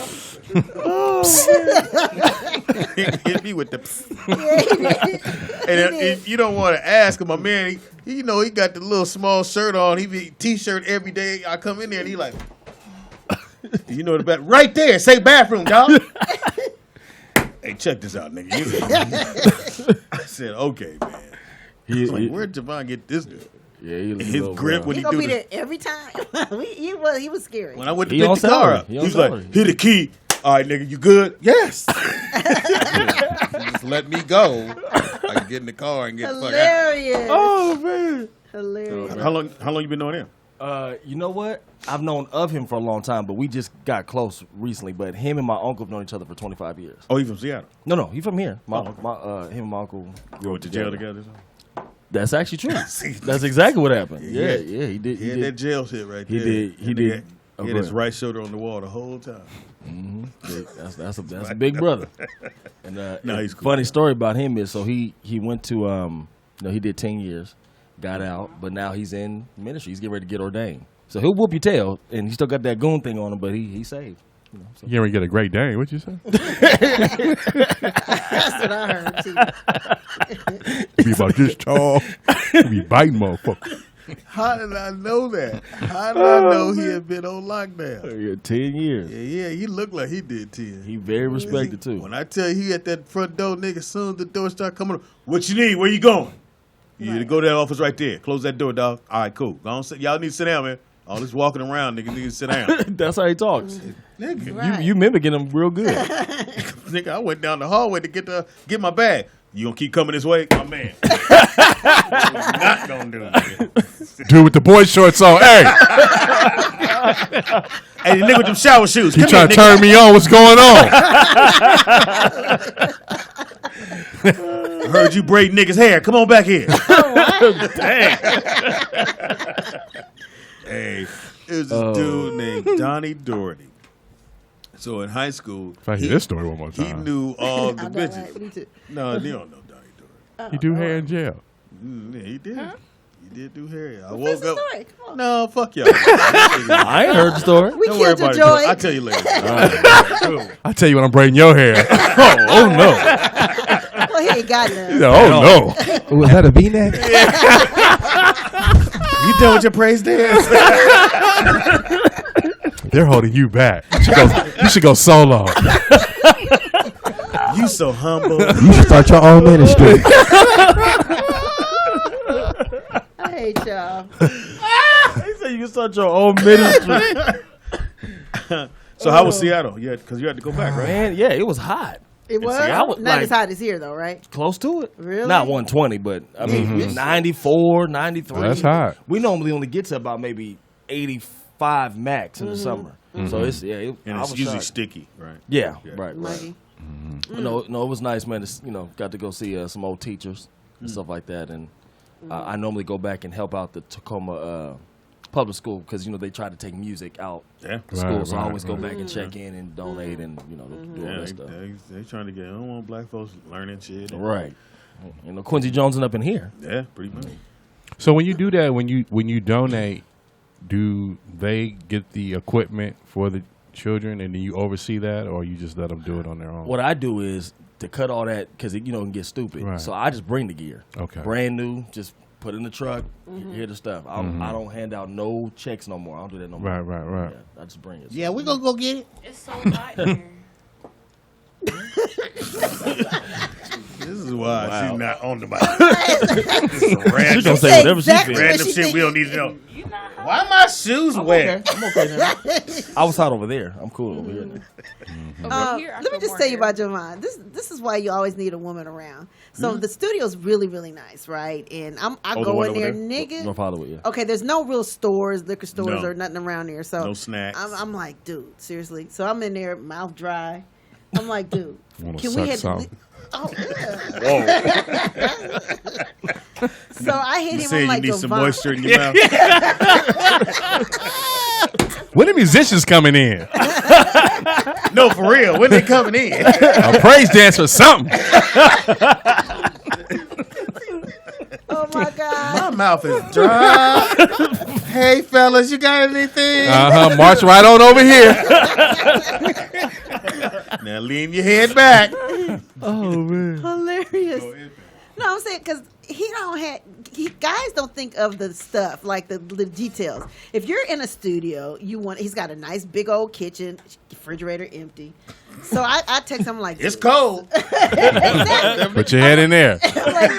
hit me with the. And you don't want to ask him, my man. He got the little small shirt on. He be t-shirt every day. I come in there and he like, you know the bath right there. Say bathroom, dog. Hey, check this out, nigga. I said, okay, man. I was like, where'd Javon get this dude?
Yeah, he
His grip when
He
he
gonna
do
be
this.
there every time. he was scary.
When I went to
He
pick
on
the car
salary.
up,
He on
he's like,
salary.
"Here the key. All right, nigga, you good? Yes." Just let me go. I can get in the car and get the fuck out.
Hilarious.
Oh man.
Hilarious.
How long you been knowing him?
You know what? I've known of him for a long time, but we just got close recently. But him and my uncle have known each other for 25 years.
Oh, he from Seattle.
No, he from here. Him and my uncle
Go to jail together.
That's actually true. That's exactly what happened. Yeah, he did.
He had that jail shit right
He
there.
did. He did.
He had his right shoulder on the wall the whole time.
Mm-hmm. That's a big brother. And
No, he's cool.
funny story about him is he went to he did 10 years, got out, but now he's in ministry. He's getting ready to get ordained. So he'll whoop your tail, and he still got that goon thing on him, but he saved. You know, so.
You ever get a Great Dane? What you say?
That's what I heard too.
Be about this tall. Be biting motherfucker.
How did I know that? How did I know he had been on lockdown?
Yeah, 10 years.
Yeah, he looked like he did 10.
He very respected too.
When I tell you he at that front door, nigga, as soon as the door start coming up, what you need? Where you going? You need to go to that office right there. Close that door, dog. All right, cool. Go on, y'all need to sit down, man. All this walking around, nigga, need to sit down.
That's how he talks.
Nigga,
Right.
You mimicking him real good.
nigga, I went down the hallway to get my bag. You gonna keep coming this way? My man. Not gonna do it. Nigga.
Dude with the boy shorts on. Hey,
Hey, the nigga with them shower shoes.
you
Come
trying to
here,
turn me on? What's going on?
nigga. I heard you braid niggas' hair. Come on back here. Hey, there's this dude named Donnie Doherty. So in high school,
If I hear this story one more
he
time,
knew all the
I know,
bitches.
right? Me too.
No, you don't know Donnie Doherty.
he do hair in jail.
Yeah, he did. He did do hair. I
What's
woke
the
up.
story? Come on.
No, fuck y'all.
I ain't heard the story.
We
Don't worry
killed your
about it.
joy.
I'll tell you later.
I tell you when I'm braiding your hair.
Oh no.
Well, he ain't got none.
Oh no.
Was that a V-neck?
You done with your praise dance?
They're holding you back. You should go solo.
You so humble.
You should start your own ministry.
I hate y'all.
He said you can start your own ministry.
So how was Seattle? Yeah, because you had to go back, right?
Man, yeah, it was hot.
It was
see, I was
not
like-
as hot as here, though, right?
Close to it.
Really?
Not 120, but I mean 94, 93.
That's hot.
We normally only get to about maybe 85 max in the summer. So it's
And
I
it's
was
usually
shocked.
sticky, right?
Yeah,
Yeah.
right.
Muggy.
No, it was nice, man. It's, got to go see some old teachers and stuff like that. And I normally go back and help out the Tacoma public school because they try to take music out
Yeah.
the school.
Right,
So I
right,
always go
right.
back and check in and donate and do all
Yeah,
that stuff.
they trying to get. I don't want black folks learning shit.
Right. Quincy Jones up in here.
Yeah, pretty much.
So when you do that, when you donate, do they get the equipment for the children and then you oversee that, or you just let them do it on their own?
What I do is to cut all that because it can get stupid.
Right.
So I just bring the gear.
Okay.
Brand new, just put it in the truck. Here the stuff. I don't hand out no checks no more. I don't do that no more.
Right.
Yeah, I just bring it.
Yeah, we're gonna go get it.
It's so hot here.
This is why she's not on the mic.
She gonna say whatever she feels.
Random shit we don't need to know. Why are my shoes wet?
I'm okay now. I was hot over there. I'm cool over here.
Let me just tell you about Javon. This is why you always need a woman around. So the studio's really, really nice, right? And I go in there, nigga.
North Hollywood, yeah.
Okay, there's no real stores, liquor stores,
No.
or nothing around there. So
No snacks.
I'm like, dude, seriously. So I'm in there, mouth dry. I'm like, dude,
Wanna
can
suck
we have?
some?
Oh, yeah. So I hit
You
him.
said
I'm like,
you need some
Javon.
moisture in your mouth.
When the musicians coming in?
No, for real. When they coming in?
A praise dance or something.
Oh my God.
My mouth is dry. Hey, fellas, you got anything?
March right on over here.
Now lean your head back.
Oh man.
Hilarious. No, I'm saying because guys don't think of the stuff like the details. If you're in a studio, he's got a nice big old kitchen, refrigerator empty. So I text him like,
It's cold.
Exactly.
Put your head in there.
I'm like,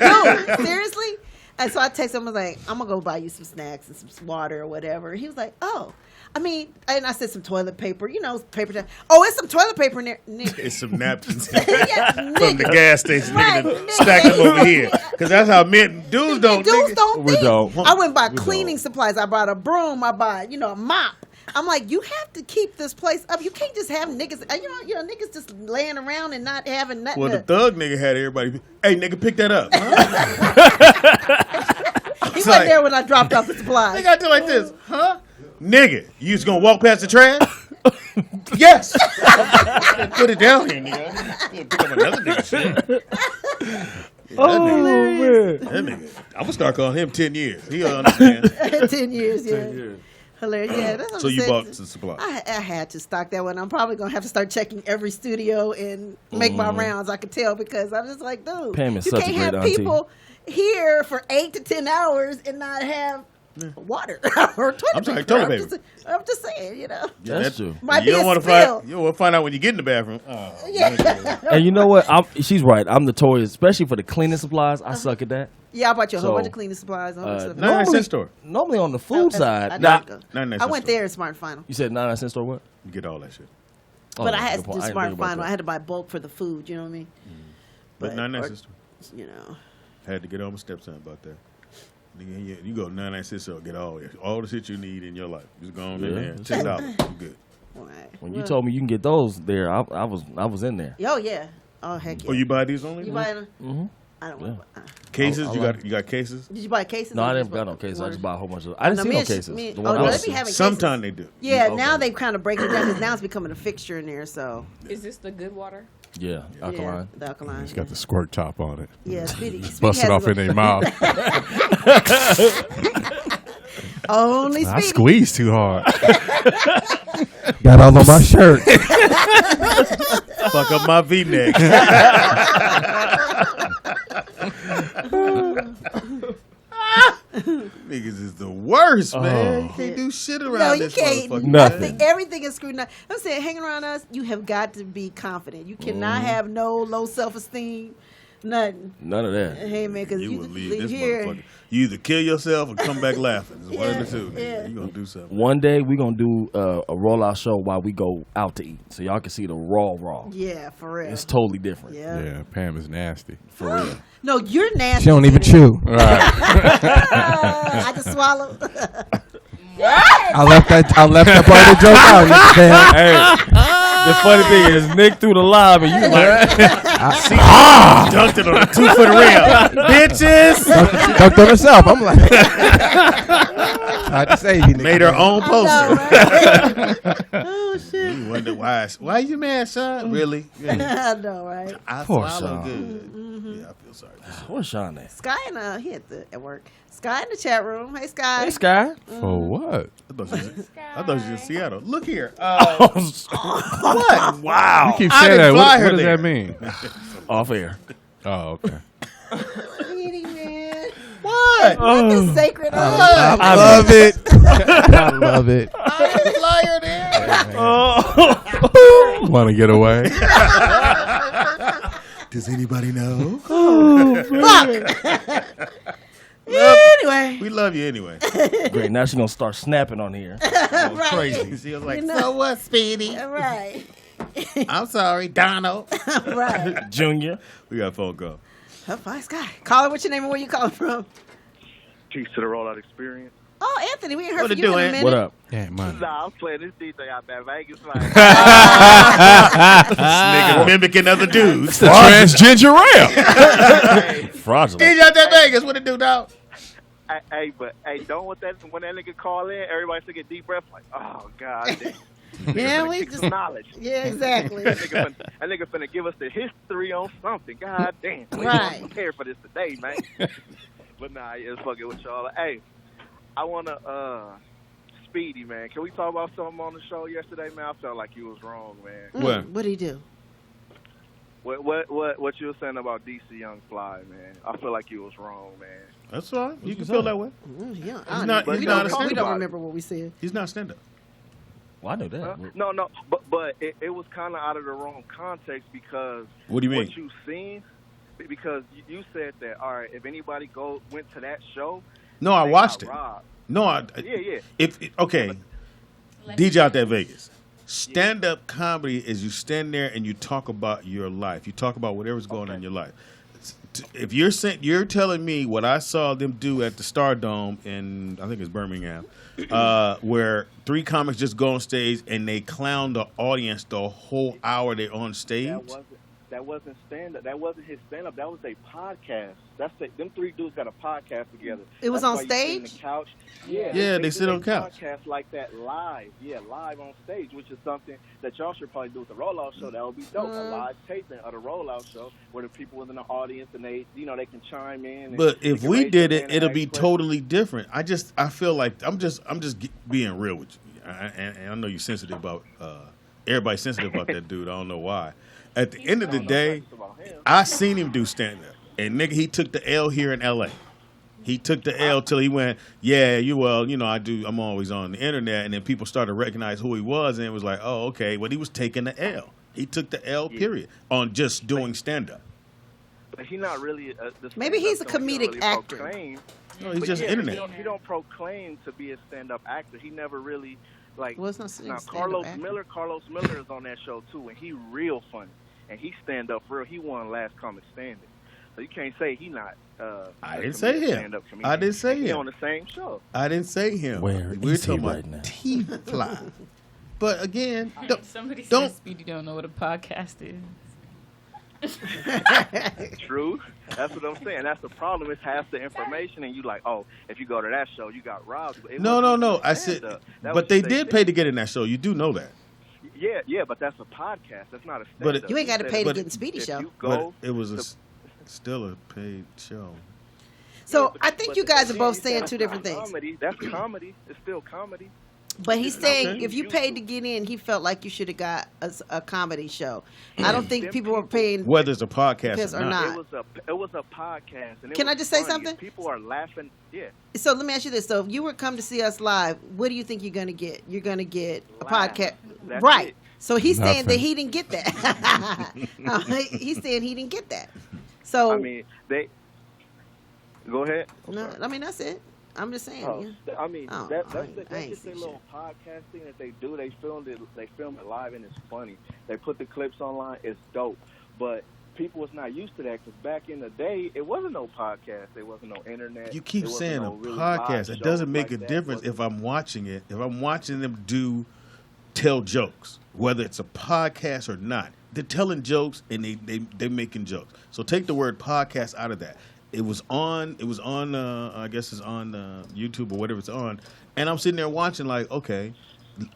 dude, seriously? And so I text him, I was like, I'm gonna go buy you some snacks and some water or whatever. And he was like, oh. I mean, and I said some toilet paper, paper towel. Oh, it's some toilet paper in there. Nigga.
It's some napkins
Yeah,
from the gas station.
Right,
Nigga,
nigga.
stack them over here. Because that's how dudes don't.
Dudes
nigga.
don't think.
don't.
I went and bought
We
cleaning supplies. I bought a broom. I bought, a mop. I'm like, you have to keep this place up. You can't just have niggas, niggas just laying around and not having nothing.
Well, the
to,
thug nigga had everybody. Hey, nigga, pick that up.
he wasn't there when I dropped off the supplies.
They got to do like this, huh? Nigga, you just gonna walk past the trash? Yes. Put it down here, nigga. Pick up another nigga shit.
Man.
That nigga. I'm gonna start calling him 10 years. He'll understand.
10 years, yeah. Hilarious. Yeah, that's what
So
I'm
you
saying.
bought some supplies.
I had to stock that one. I'm probably going to have to start checking every studio and make my rounds. I could tell because I'm just like, dude,
Pam is
you
such a
can't
great
have
auntie.
people here for 8 to 10 hours and not have water or toilet
I'm sorry,
paper.
toilet paper.
I'm just saying,
That's true.
Might
you
be
don't
a
want to
spill.
find. You don't want to find out when you get in the bathroom. Oh,
Yeah.
And you know what? She's right. I'm notorious, especially for the cleaning supplies. I suck at that.
Yeah, I bought you a whole
So,
bunch of cleaning supplies.
$99 store.
Normally on the food side.
I
Now,
didn't go.
99
I
cent
went
store.
there at Smart and Final.
you said 99 cent store what?
You get all that shit.
But
Oh,
I had
good
to
point.
do
I didn't
Smart
think
and
about
Final.
that.
I had to buy bulk for the food, you know what I mean?
But 99 cent store.
You know.
Had to get on my stepson about that. Nigga, you go 99 cent store, get all the shit you need in your life. Just go on in there. $10. You good.
All right.
When you told me you can get those there, I was in there.
Oh, yeah. Oh, heck yeah.
Oh, you buy these only?
You buy them?
Mm-hmm.
I don't want to buy.
Cases?
I
You
like-
got cases?
Did you buy cases?
No,
or
I
you
didn't
just
buy
bought
no cases. I
orders?
just bought a whole bunch of. I didn't see no cases. The one
no,
I
they
was
be having cases.
Sometimes they do.
Yeah,
Okay.
now they kind of break it down because now it's becoming a fixture in there. So
Is this the good water?
Yeah, alkaline.
Yeah, the alkaline.
It's got the squirt top on it.
Yeah, Speedy.
Bust it off in their mouth.
Only
I
Speedy.
squeezed too hard.
Got all on my shirt.
Fuck up my V-neck. Niggas is the worst, man. You can't do shit around
No, you
this
can't.
motherfucker.
Nothing. Everything is screwed up. I'm saying, hanging around us, you have got to be confident. You cannot have no low self-esteem, nothing.
None of that.
Hey, man, because
You
you
would
just
leave
leave
this
here.
motherfucker. You either kill yourself or come back laughing. It's one of the two.
Yeah.
You gonna do something.
One day we gonna do a rollout show while we go out to eat, so y'all can see the raw.
Yeah, for real.
It's totally different.
Yeah.
Yeah, Pam is nasty.
For real.
No, you're nasty.
She don't even chew.
Right.
I just swallowed.
I left that part of the joke out. Damn.
Hey, the funny thing is Nick threw the lob and you like
Dunked it on a 2-foot rim. Bitches.
Dunked on herself. I'm like, tried to save you.
Made her own
I
poster.
know, right? Oh, shit.
You wonder why you mad, son? Really? Yeah.
I know, right?
I
Poor
swallow
Sean.
good. Yeah, I feel sorry.
where's Sean at?
Sky he at work. Sky in the chat room. Hey, Sky.
Hey Sky.
For what?
I thought she was in Seattle. Look here.
What? Wow.
You keep
I
saying
didn't
that.
fly
What
her
does
there.
that mean?
Off air.
Oh, okay.
Kitty, man.
What? what?
What is sacred?
I love it.
I love it.
Flyer there.
Want to get away?
Does anybody know?
Anyway.
We love you anyway.
Great. Now she's gonna start snapping on here.
Right.
Crazy. She was like,
You know.
so what, Speedy?
Right.
I'm sorry, Donald.
Right.
Junior.
We got a phone call.
Oh, nice guy. Caller, what's your name and where you calling from?
Peace to the rollout experience.
Oh, Anthony, we ain't heard
What
from
it
you
do,
in a
Ant?
minute.
What up?
Yeah, man.
Nah, I'm playing this DJ out there in Vegas.
Nigga mimicking other dudes.
The transgender rap.
Fraudulent.
DJ out there Vegas. What it do, dog?
Hey, don't want that when that nigga call in, everybody take a deep breath like, oh God damn.
Yeah, we just
knowledge.
Yeah, exactly.
that nigga finna give us the history on something. God damn. We
Right.
ain't prepared for this today, man. But nah, it's fucking with y'all. Hey, I wanna Speedy, man. Can we talk about something on the show yesterday, man? I felt like you was wrong, man.
What?
What'd he do?
What you were saying about DC Young Fly, man? I feel like you was wrong, man.
That's all right. You can feel that way.
Yeah,
He's not a
we
stand-up.
don't remember what we said.
He's not stand-up.
Well, I know that.
No, but it was kind of out of the wrong context because
What do you mean?
what you seen, because you said that, all right, if anybody went to that show,
No, I
they
watched
got
it.
robbed.
No,
Yeah.
Okay, DJ out there Vegas. Stand-up comedy is you stand there and you talk about your life. You talk about whatever's going on in your life. If you're telling me what I saw them do at the Stardome in, I think it's Birmingham, where 3 comics just go on stage and they clown the audience the whole hour they're on stage.
That wasn't stand-up. That wasn't his stand-up. That was a podcast. Them 3 dudes got a podcast together.
It was
That's
on
why you sit on
stage?
the couch.
Yeah, they sit on the couch.
Podcast like that live. Yeah, live on stage, which is something that y'all should probably do with the Rollout Show. That would be dope. A live taping of the Rollout Show where the people in the audience and they can chime in. And
But if
they can
we
raise
did
their
it,
hand
it'll
and
be
ask questions.
totally different. I feel like I'm just being real with you. And I know you're sensitive about everybody's sensitive about that dude. I don't know why. At the end of the day, I seen him do stand up, and nigga, he took the L here in L.A. He took the L till he went, I'm always on the internet, and then people started to recognize who he was, and it was like, oh, okay, but he was taking the L. He took the L, period, on just doing stand up.
But he's not really.
Maybe he's a
stand-up,
comedic
really
actor.
proclaim.
No, he's
But
just internet.
He don't proclaim to be a stand-up actor. He never really like.
Well, it's not
now
stand-up
Carlos
actor.
Miller is on that show too, and he real funny, and he stand up real. He won Last Comic Standing, so you can't say he not.
I didn't say him.
stand-up comedian.
I didn't say
He
him.
on the same show.
I didn't say him.
Where
We're
is he
talking
right
about
now?
T-Fly. But again,
Somebody
don't-
said Speedy don't know what a podcast is.
True. That's what I'm saying. That's the problem. It's half the information, and you like, oh, if you go to that show, you got robbed. But it
No.
wasn't
I said,
stand-up. That
but
was
they
just
did pay to get in that show. You do know that.
Yeah, but that's a podcast. That's not a stand-up.
But it-
You ain't got to pay to
But
get in Speedy
if
show.
you
But
go,
it was still a paid show.
So
but-
I think
but
you guys are
again,
both
you
saying
said
2 different things.
Comedy. That's comedy. It's still comedy.
But he's saying
Okay.
if you paid to get in, he felt like you should have got a comedy show. I don't think people were paying.
Whether it's a podcast
Yes
or
or
not.
not.
It was a podcast. And it
Can
was
I just say
funny.
something?
People are laughing. Yeah.
So let me ask you this: so if you were come to see us live, what do you think you're going to get? You're going to get a
Laugh.
podcast,
That's
right?
it.
So he's saying that
Nothing.
he didn't get that. He's saying he didn't get that. So
I mean, they. Go ahead.
no, I mean that's it. I'm just saying.
Oh,
yeah.
I mean,
Oh,
that's
I ain't
just
seen
their
shit.
little podcast thing that they do. They film it live, and it's funny. They put the clips online. It's dope. But people was not used to that because back in the day, it wasn't no podcast. There wasn't no internet.
You keep
there wasn't
saying
no
a
really live
podcast. It
shows
doesn't make
like
a
that.
difference if I'm watching it. If I'm watching them tell jokes, whether it's a podcast or not, they're telling jokes and they're making jokes. So take the word podcast out of that. It was on. I guess it's on YouTube or whatever it's on. And I'm sitting there watching, like, okay,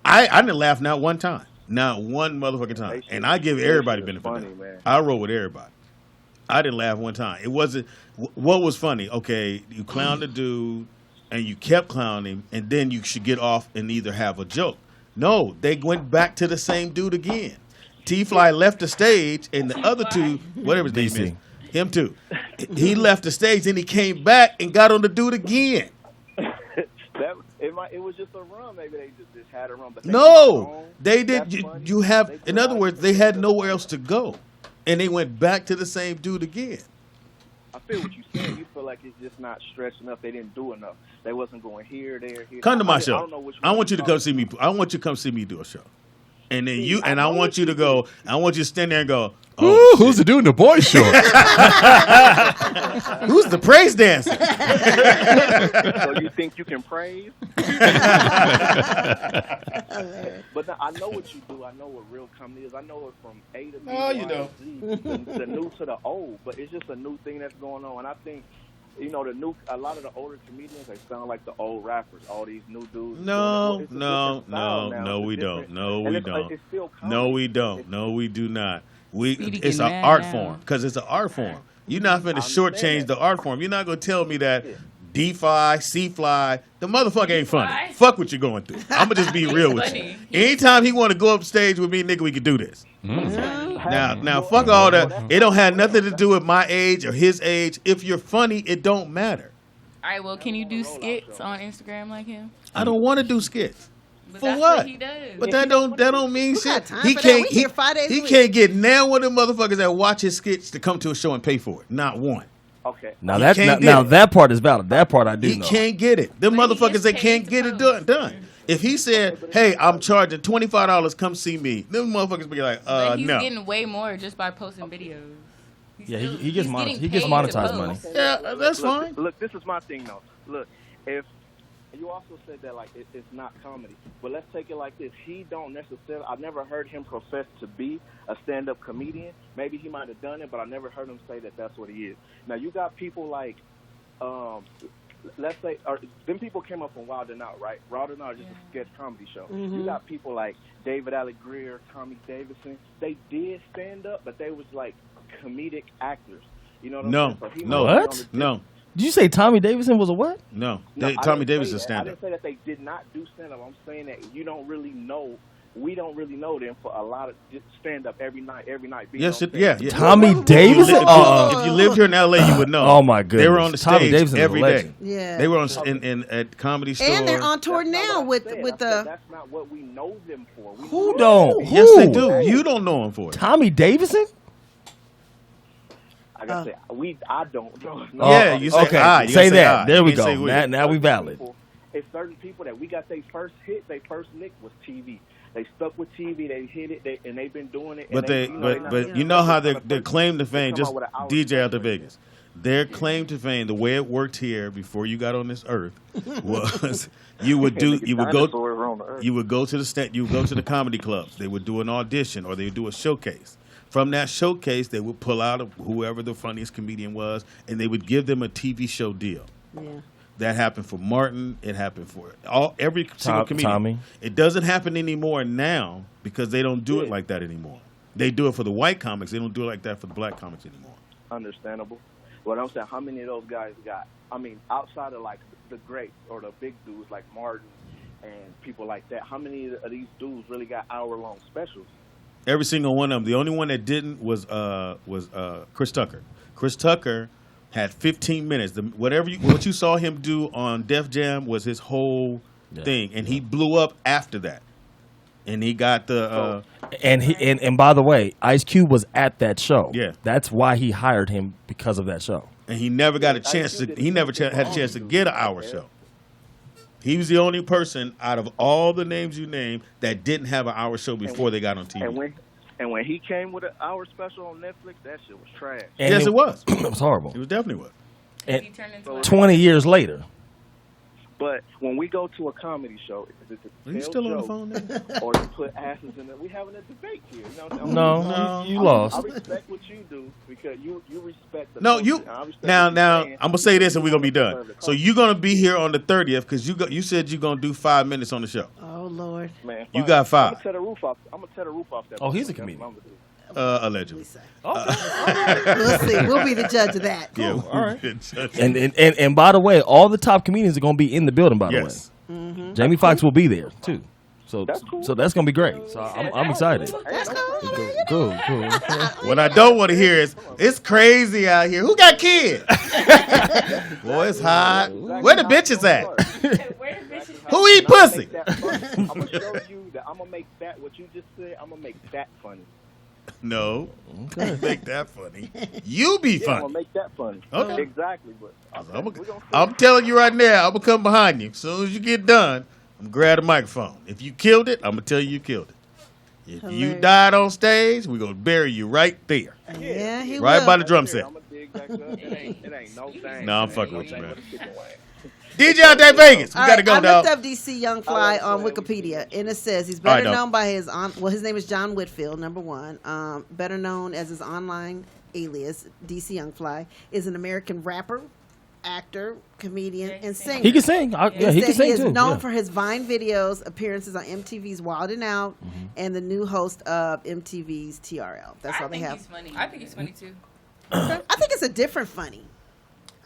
I didn't laugh not one time, not one motherfucking time. And I give everybody benefit of
funny,
that.
man.
I roll with everybody. I didn't laugh one time. It wasn't. What was funny? Okay, you clowned the dude, and you kept clowning him, and then you should get off and either have a joke. No, they went back to the same dude again. T-Fly left the stage, and the other two, whatever his name is, him too. He left the stage, and he came back and got on the dude again.
It was just a run. Maybe they just had a run. But
they did. You have, in other words, they had nowhere else to go, and they went back to the same dude again.
I feel what you're saying. You feel like it's just not stretched enough. They didn't do enough. They wasn't going here, there, here.
Come to my show. I want you to come see me. I want you to come see me do a show, and then I want you to go. I want you to stand there and go.
Oh, who's the dude in the boys show?
Who's the praise dancer?
So you think you can praise? But now, I know what you do. I know what real comedy is. I know it from A to B.
Oh, you know.
The new to the old. But it's just a new thing that's going on. And I think, a lot of the older comedians, they sound like the old rappers. All these new dudes.
No, we don't. No, we don't. No, we do not. It's an art form because it's an art form. You're not going to shortchange the art form. You're not going to tell me that D-Fly, C-Fly, the motherfucker ain't funny. Fuck what you're going through. I'm going to just be real with you. Anytime he want to go up stage with me, nigga, we can do this. Now, fuck all that. It don't have nothing to do with my age or his age. If you're funny, it don't matter.
All right, well, can you do skits on Instagram like him?
I don't want to do skits.
But
For
that's
what?
what he does.
But that don't mean shit.
He can't
get now one of them motherfuckers that watch his skits to come to a show and pay for it. Not one.
Okay.
Now that part is valid. That part I do know.
He can't get it. Them motherfuckers, they can't get it done. If he said, "Hey, I'm charging $25, come see me," them motherfuckers be like,
but he's
no.
getting way more just by posting videos.
He gets monetized money.
Yeah, that's fine.
Look, this is my thing though. Look, if you also said that like it's not comedy, but let's take it like this. He don't necessarily. I've never heard him profess to be a stand-up comedian. Maybe he might have done it, but I never heard him say that that's what he is. Now you got people like, let's say, them people came up from Wild 'N Out, right? Wild 'N Out is just a sketch comedy show. You got people like David Alec Greer, Tommy Davidson. They did stand up, but they was like comedic actors. You know what I'm saying? So
No.
Did you say Tommy Davidson was a what?
No, Tommy Davidson stand up.
I didn't say that they did not do stand up. I'm saying that you don't really know. We don't really know them for a lot of stand up every night.
Yes, yeah.
Tommy Davidson.
If you lived here in LA, you would know.
Oh my goodness,
they were on the
Tommy
stage
Davidson
every day.
Yeah,
they were at Comedy Store,
and they're on tour now with the.
That's not what we know them for.
Who don't?
Yes, they do. You don't know them for it.
Tommy Davidson.
Like I said, I don't know.
Yeah, you say
okay.
You
say that.
I.
There we go. Now we valid.
It's certain people that we got their first hit, their first lick was TV. They stuck with TV. They hit it, and they've been doing it.
But you know how their claim to fame, just DJ out to Vegas. Their claim to fame, the way it worked here before you got on this earth, was you would go to the comedy clubs. They would do an audition or they would do a showcase. From that showcase, they would pull out whoever the funniest comedian was, and they would give them a TV show deal.
Yeah.
That happened for Martin. It happened for every single comedian.
Tommy.
It doesn't happen anymore now because they don't do it like that anymore. They do it for the white comics. They don't do it like that for the black comics anymore.
Understandable. What I'm saying, how many of those guys got? I mean, outside of like the greats or the big dudes like Martin and people like that, how many of these dudes really got hour-long specials?
Every single one of them. The only one that didn't was Chris Tucker. Chris Tucker had 15 minutes. What you saw him do on Def Jam was his whole thing, and he blew up after that. And he got the
and by the way, Ice Cube was at that show.
Yeah,
that's why he hired him because of that show.
And he never got a chance to. He never had a chance to get an hour show. He was the only person out of all the names you named that didn't have an hour show before they got on TV.
And when he came with an hour special on Netflix, that shit was trash.
And yes, it was.
It was horrible.
It was definitely was.
And 20 years later.
But when we go to a comedy show, is it
Are you still on the phone now?
Or you put asses in it? We having a debate here. You know what I'm saying?
No, you lost.
I respect what you do because you respect the.
No, you. Now, I'm gonna say this and we're gonna be done. So you're gonna be here on the 30th because you said you're gonna do 5 minutes on the show.
Oh Lord,
man,
you got 5.
I'm gonna tear the roof off. That.
Oh, he's a comedian.
Allegedly.
Okay. We'll see. We'll be the judge of that.
Cool. Yeah,
all right. And by the way, all the top comedians are going to be in the building. By the way,
Mm-hmm.
Jamie Foxx will be there too. So
That's cool.
so that's gonna be great. So I'm excited.
That's cool.
Cool.
What I don't want to hear is, it's crazy out here. Who got kids? Boy, it's hot. Where the bitches at? Who eat pussy?
I'm gonna show you that I'm gonna make that what you just said. I'm gonna make that funny.
No. Make that funny. You be
Yeah, I'm
funny.
gonna make that funny.
Okay.
Exactly, but
I'm telling you right now, I'm going to come behind you. As soon as you get done, I'm going to grab the microphone. If you killed it, I'm going to tell you you killed it. If you died on stage, we're going to bury you right there.
Yeah, he
Right
will.
by the drum set.
I'm gonna dig back up. It ain't no thing.
No, I'm fucking with you, man. DJ out there in Vegas. We
All
got to
right,
go,
I
dog.
looked up DC Young Fly on Wikipedia, and it says he's better known by his his name is John Whitfield, number one. Better known as his online alias, DC Young Fly, is an American rapper, actor, comedian, and singer.
He can sing. He can sing
He is
too.
known for his Vine videos, appearances on MTV's Wild 'N Out, and the new host of MTV's TRL. That's all they have.
He's funny. I think he's funny too.
I think it's a different funny.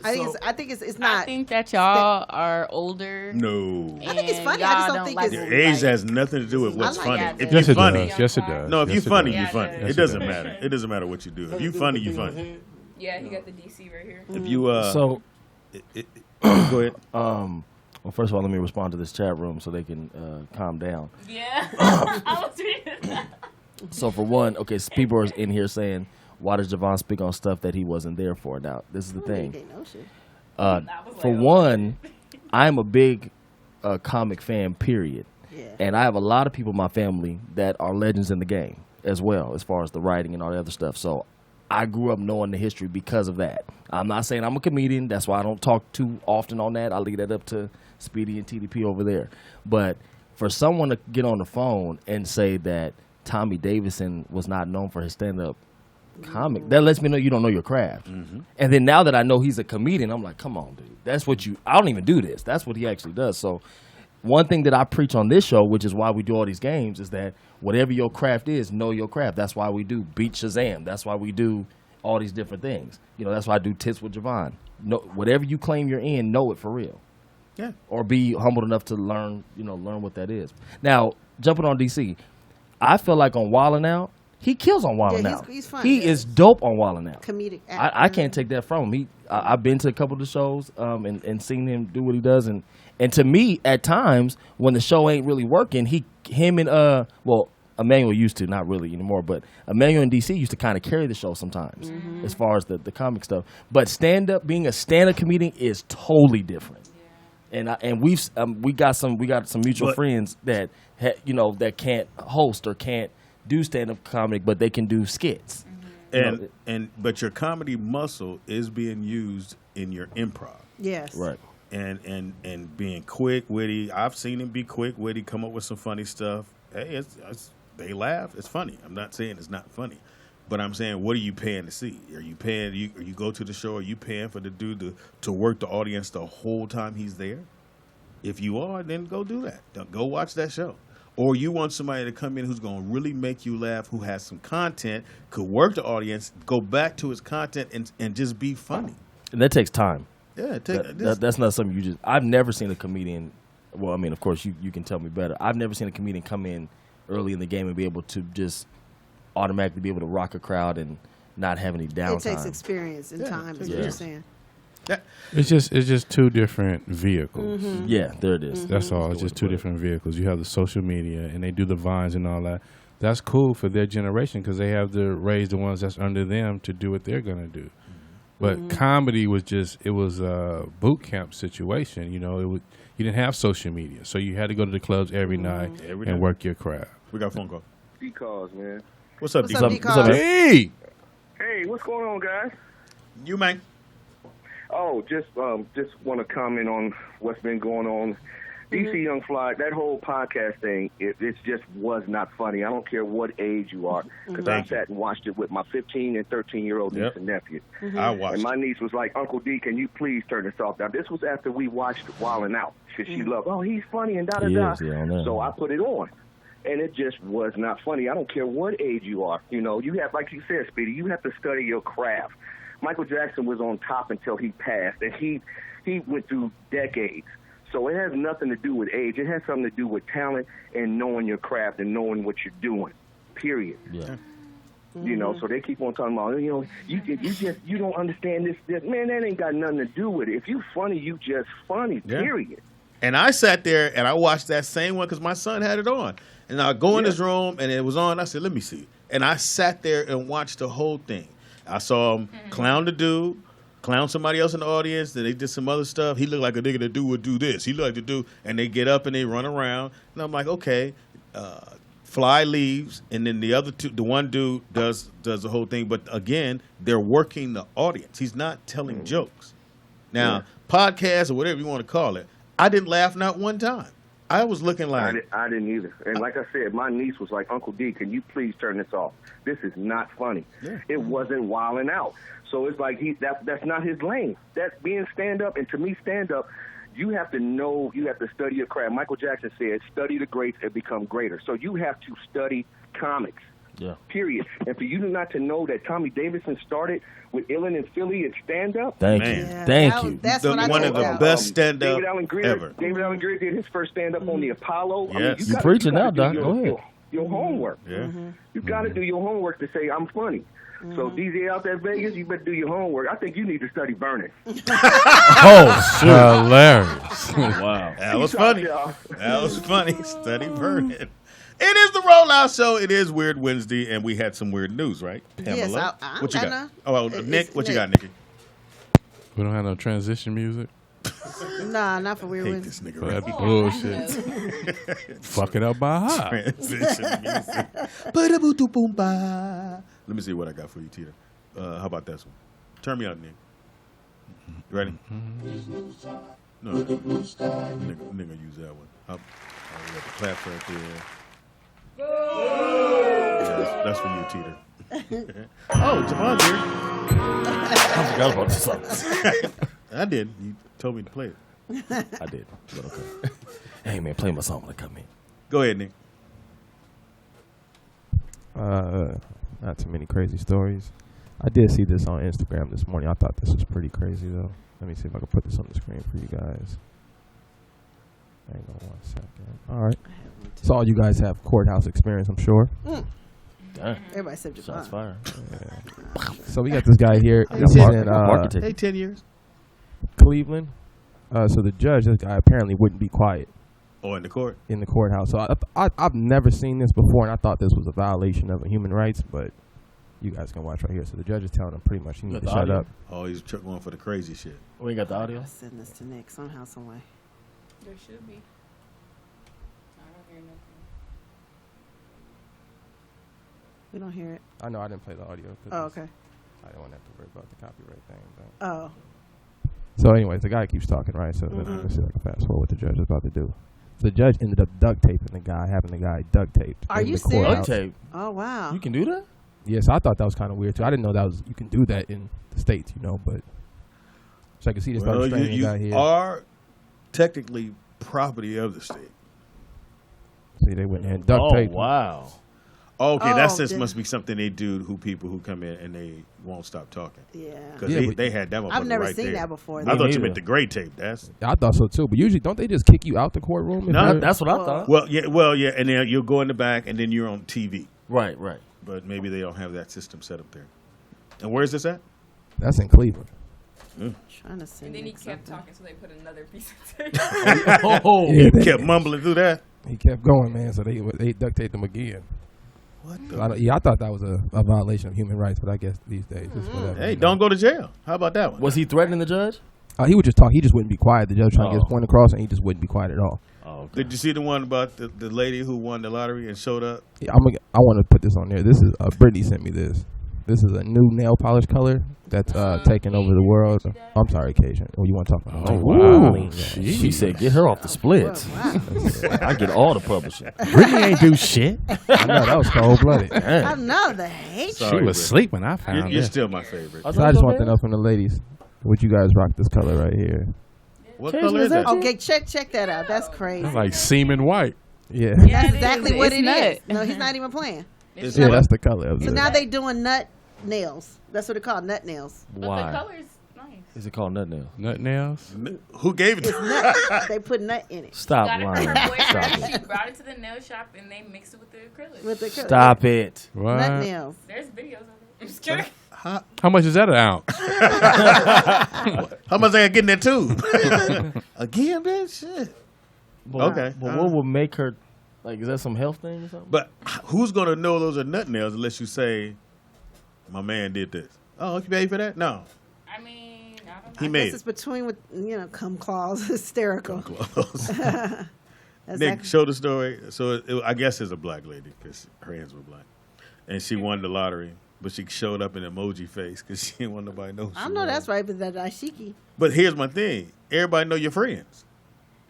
I think it's not.
I think that y'all are older.
No.
I think it's funny. I just don't think it's.
Your age has nothing to do with what's funny. If
Yes,
you're
it
funny,
does. Yes, it does.
No, if
Yes,
you're
it
funny,
does.
you're funny.
Yes,
It
it
doesn't
does.
matter. It doesn't matter what you do. If you're funny, you're funny.
Yeah, he got the DC right here.
If you
So
go ahead.
Well, first of all, let me respond to this chat room so they can calm down.
Yeah, I was reading that.
So for one, okay, so people are in here saying, "Why does Javon speak on stuff that he wasn't there for?" Now, this is the thing. For one, I'm a big comic fan. Period.
Yeah.
And I have a lot of people in my family that are legends in the game as well, as far as the writing and all the other stuff. So I grew up knowing the history because of that. I'm not saying I'm a comedian. That's why I don't talk too often on that. I leave that up to Speedy and TDP over there. But for someone to get on the phone and say that Tommy Davidson was not known for his stand-up comic, that lets me know you don't know your craft. And then now that I know he's a comedian, I'm like, come on, dude. That's what I don't even do this. That's what he actually does. So one thing that I preach on this show, which is why we do all these games, is that whatever your craft is, know your craft. That's why we do Beat Shazam. That's why we do all these different things. You know, that's why I do Tits with Javon. No, whatever you claim you're in, know it for real.
Yeah.
Or be humble enough to learn what that is. Now, jumping on DC, I feel like on Wildin' Out, he kills on Wildin' Out.
He's funny.
He is dope on Wildin' Out.
Comedic
I can't take that from him. I've been to a couple of the shows and seen him do what he does. And to me, at times, when the show ain't really working, him and Emmanuel used to, not really anymore, but Emmanuel and DC used to kind of carry the show sometimes as far as the comic stuff. But being a stand-up comedian is totally different. Yeah. And we got some mutual friends that that can't host or can't do stand-up comedy, but they can do skits.
But your comedy muscle is being used in your improv.
Yes.
Right.
And being quick, witty. I've seen him be quick, witty, come up with some funny stuff. Hey, they laugh. It's funny. I'm not saying it's not funny, but I'm saying, what are you paying to see? Are you paying? You go to the show? Are you paying for the dude to work the audience the whole time he's there? If you are, then go do that. Go watch that show. Or you want somebody to come in who's going to really make you laugh, who has some content, could work the audience, go back to his content, and just be funny.
And that takes time.
Yeah,
that's not something I've never seen a comedian. Well, I mean, of course, you can tell me better. I've never seen a comedian come in early in the game and be able to just automatically be able to rock a crowd and not have any downtime.
It takes experience and time, is what you're saying.
It's just two different vehicles.
Yeah, there it is.
That's all. It's just two different vehicles. You have the social media, and they do the Vines and all that. That's cool for their generation because they have to raise the ones that's under them to do what they're gonna do. But comedy was was a boot camp situation. You didn't have social media, so you had to go to the clubs every night and work your craft.
We got a phone call.
D-Cause, man.
What's up,
D-Cause?
What's up, man?
Hey,
What's going on, guys?
You, man.
Oh, just want to comment on what's been going on. DC Young Fly, that whole podcast thing, it just was not funny. I don't care what age you are, because I sat and watched it with my 15 and 13-year-old niece and nephew.
I watched.
And my niece was like, Uncle D, can you please turn this off? Now, this was after we watched Wildin' Out, because she loved, he's funny and da-da-da. So I put it on. And it just was not funny. I don't care what age you are. You have, like you said, Speedy, you have to study your craft. Michael Jackson was on top until he passed, and he went through decades. So it has nothing to do with age. It has something to do with talent and knowing your craft and knowing what you're doing. Period.
Yeah.
You know, so they keep on talking about, you know, you don't understand this. Man, that ain't got nothing to do with it. If you funny, you just funny. Period.
And I sat there and I watched that same one because my son had it on. And I go in his room and it was on. I said, let me see. And I sat there and watched the whole thing. I saw him clown the dude, clown somebody else in the audience. Then they did some other stuff. He looked like a nigga that dude would do this. He looked like the dude. And they get up and they run around. And I'm like, okay. Fly leaves, and then the one dude does the whole thing. But again, they're working the audience. He's not telling jokes. Now, podcast or whatever you want to call it, I didn't laugh not one time. I was looking like
I didn't either. And like I said, my niece was like, Uncle D, can you please turn this off? This is not funny. Yeah. It wasn't wilding out. So it's like that's not his lane. That's being stand up, and to me, stand up. You have to know, you have to study your craft. Michael Jackson said, study the greats and become greater. So you have to study comics, period. And for you not to know that Tommy Davidson started with Illin and Philly and stand-up.
Thank you. Thank you.
That's what I
one of the best stand-up ever.
David Allen Greer did his first stand-up on the Apollo.
Yes.
I mean,
You're preaching now, Doc. Go ahead.
Your homework.
Yeah.
You got to do your homework to say, I'm funny. So DJ out there in Vegas, you better do your homework. I think you need to study burning.
Oh, shit. Hilarious.
Wow.
That was funny. That was funny. Study burning. It is the Rollout Show. It is Weird Wednesday, and we had some weird news, right? Pamela.
Yes,
what you got?
know.
Oh, Nick, what you got, Nicky?
We don't have no transition music.
Nah, not for Weird
Hate
Wednesday.
this nigga.
So
Right?
that'd be bullshit. Fuck it up by high.
Transition music. Ba-da-boo-doo-boom-ba. Let me see what I got for you, Tita. How about this one? Turn me out, Nick. You ready? No. Nigga use that one. We got the claps right there. Yeah, that's for you, Tita. Oh, Javon's here.
I forgot about this song.
I did. You told me to play it.
I did. But okay. Hey, man, play my song when I come in.
Go ahead, Nick.
Not too many crazy stories. I did see this on Instagram this morning. I thought this was pretty crazy, though. Let me see if I can put this on the screen for you guys. Hang on 1 second. All right. So all you guys have courthouse experience, I'm sure.
Damn.
Everybody said
Shots fired.
Yeah. So we got this guy here. He's in
Hey, 10 years.
Cleveland. So the judge, this guy apparently wouldn't be quiet.
Oh, in the court?
In the courthouse. So I've never seen this before, and I thought this was a violation of human rights, but you guys can watch right here. So the judge is telling him pretty much he needs to shut up.
Oh, he's going for the crazy shit.
We ain't got the audio?
I'll send this to Nick somehow, some way.
There should be. I don't hear nothing.
We don't hear it.
I know I didn't play the audio.
Oh, okay.
I don't want to have to worry about the copyright thing. But.
Oh.
So anyways, the guy keeps talking, right? So let's see if I can fast forward what the judge is about to do. The judge ended up duct taping the guy, having the guy duct taped.
Are you
serious?
Duct tape?
Oh, wow.
You can do that?
Yes, I thought that was kind of weird too. I didn't know that was you can do that in the States, but so I can see this restraining guy here.
You are technically property of the state.
See, they went and duct taped.
Oh, wow.
Okay, that sense must be something they do who people who come in and they won't stop talking.
Yeah.
Because they had that one.
I've never
right
seen
there.
that before.
I thought you meant the gray tape.
I thought so too. But usually, don't they just kick you out the courtroom?
No, that's what I thought.
Well, yeah, and then you'll go in the back and then you're on TV.
Right.
But maybe they don't have that system set up there. And where's this at?
That's in Cleveland.
Trying to see.
And then he kept talking, so they put another piece of tape.
He kept mumbling through that.
He kept going, man. So they duct taped him again.
What?
I thought that was a violation of human rights, but I guess these days it's whatever.
Hey, don't go to jail. How about that one?
Was he threatening the judge?
He would just talk. He just wouldn't be quiet. The judge trying to get his point across, and he just wouldn't be quiet at all.
Oh, okay.
Did you see the one about the lady who won the lottery and showed up?
Yeah, I want to put this on there. This is Brittany sent me this. This is a new nail polish color that's taking over the world. I'm sorry, Cajun. What you want to talk about?
Oh, wow. She said, get her off the splits. I get all the publishing.
Brittany ain't do shit.
I know, that was cold-blooded.
I know, the hate.
She was asleep when I found
You're
it.
still my favorite.
So I just want to know from the ladies, would you guys rock this color right here?
What color is that?
Okay, check that out. That's crazy.
It's like semen white.
Yeah.
That's exactly what it
nut.
is. No, he's not even playing.
Yeah, that's the color of
So
it.
now they doing nut nails. That's what they call nut nails.
But
Why?
the color's nice.
Is it called nut nails?
Nut nails?
Who gave it to
It's nut. They put nut in it.
Stop
Got it from
lying.
her
Stop
boyfriend. She
it.
brought it to the nail shop and they mixed it with the acrylic.
With the acrylic.
Stop it.
What?
Nut nails.
There's videos of it. I'm just kidding.
How much is that an ounce?
How much I got getting that tube? Again, bitch? Shit.
But,
Okay.
But what would make her, like, is that some health thing or something?
But who's going to know those are nut nails unless you say, my man did this? Oh, you paid for that? No.
I mean, I don't know.
He
I
made
guess it's between with cum claws. Hysterical.
clothes.
That's
Nick,
actually-
show the story. So I guess it's a black lady because her hands were black. And she won the lottery. But she showed up in emoji face because she didn't want nobody to know who
I
she
know
was.
that's right, but that dashiki.
But here's my thing. Everybody know your friends.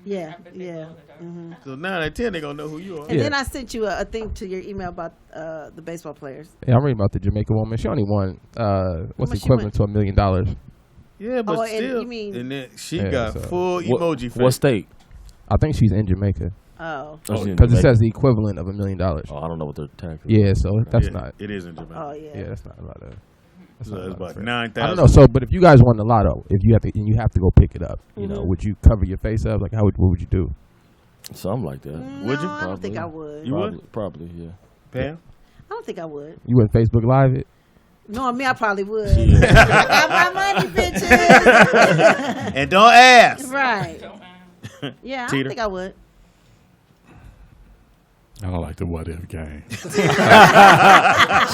Yeah, yeah. Mm-hmm.
So 9 out of 10, they're going to know who you are.
And then I sent you a thing to your email about the baseball players.
Yeah, I'm reading about the Jamaican woman. She only won what's
much she
equivalent to $1 million.
Yeah, but
Oh, and
still.
you mean-
and then she
Yeah,
got
so-
full emoji face.
What state?
I think she's in Jamaica
Oh.
Or she in
because it
Jamaica?
says the equivalent of $1 million.
Oh, I don't know what their tax is.
Yeah, so that's
Yeah,
not.
It is in Jamaica.
Oh, yeah.
Yeah, that's not a lot of. That's
So
not a
it's
lot
about
of
9,000.
I don't know. So, but if you guys won the lotto, if you have to, and you have to go pick it up, you know,
Mhm.
would you cover your face up? Like, what would you do?
Something like that.
No,
Would you?
I don't think I would.
You would?
Probably, yeah.
Pam?
I don't think I would.
You wouldn't Facebook Live it?
No, I mean, I probably would. I got my money, bitches.
And don't ask.
Right. Yeah, I
Teeter?
don't think I would.
I don't like the what if game.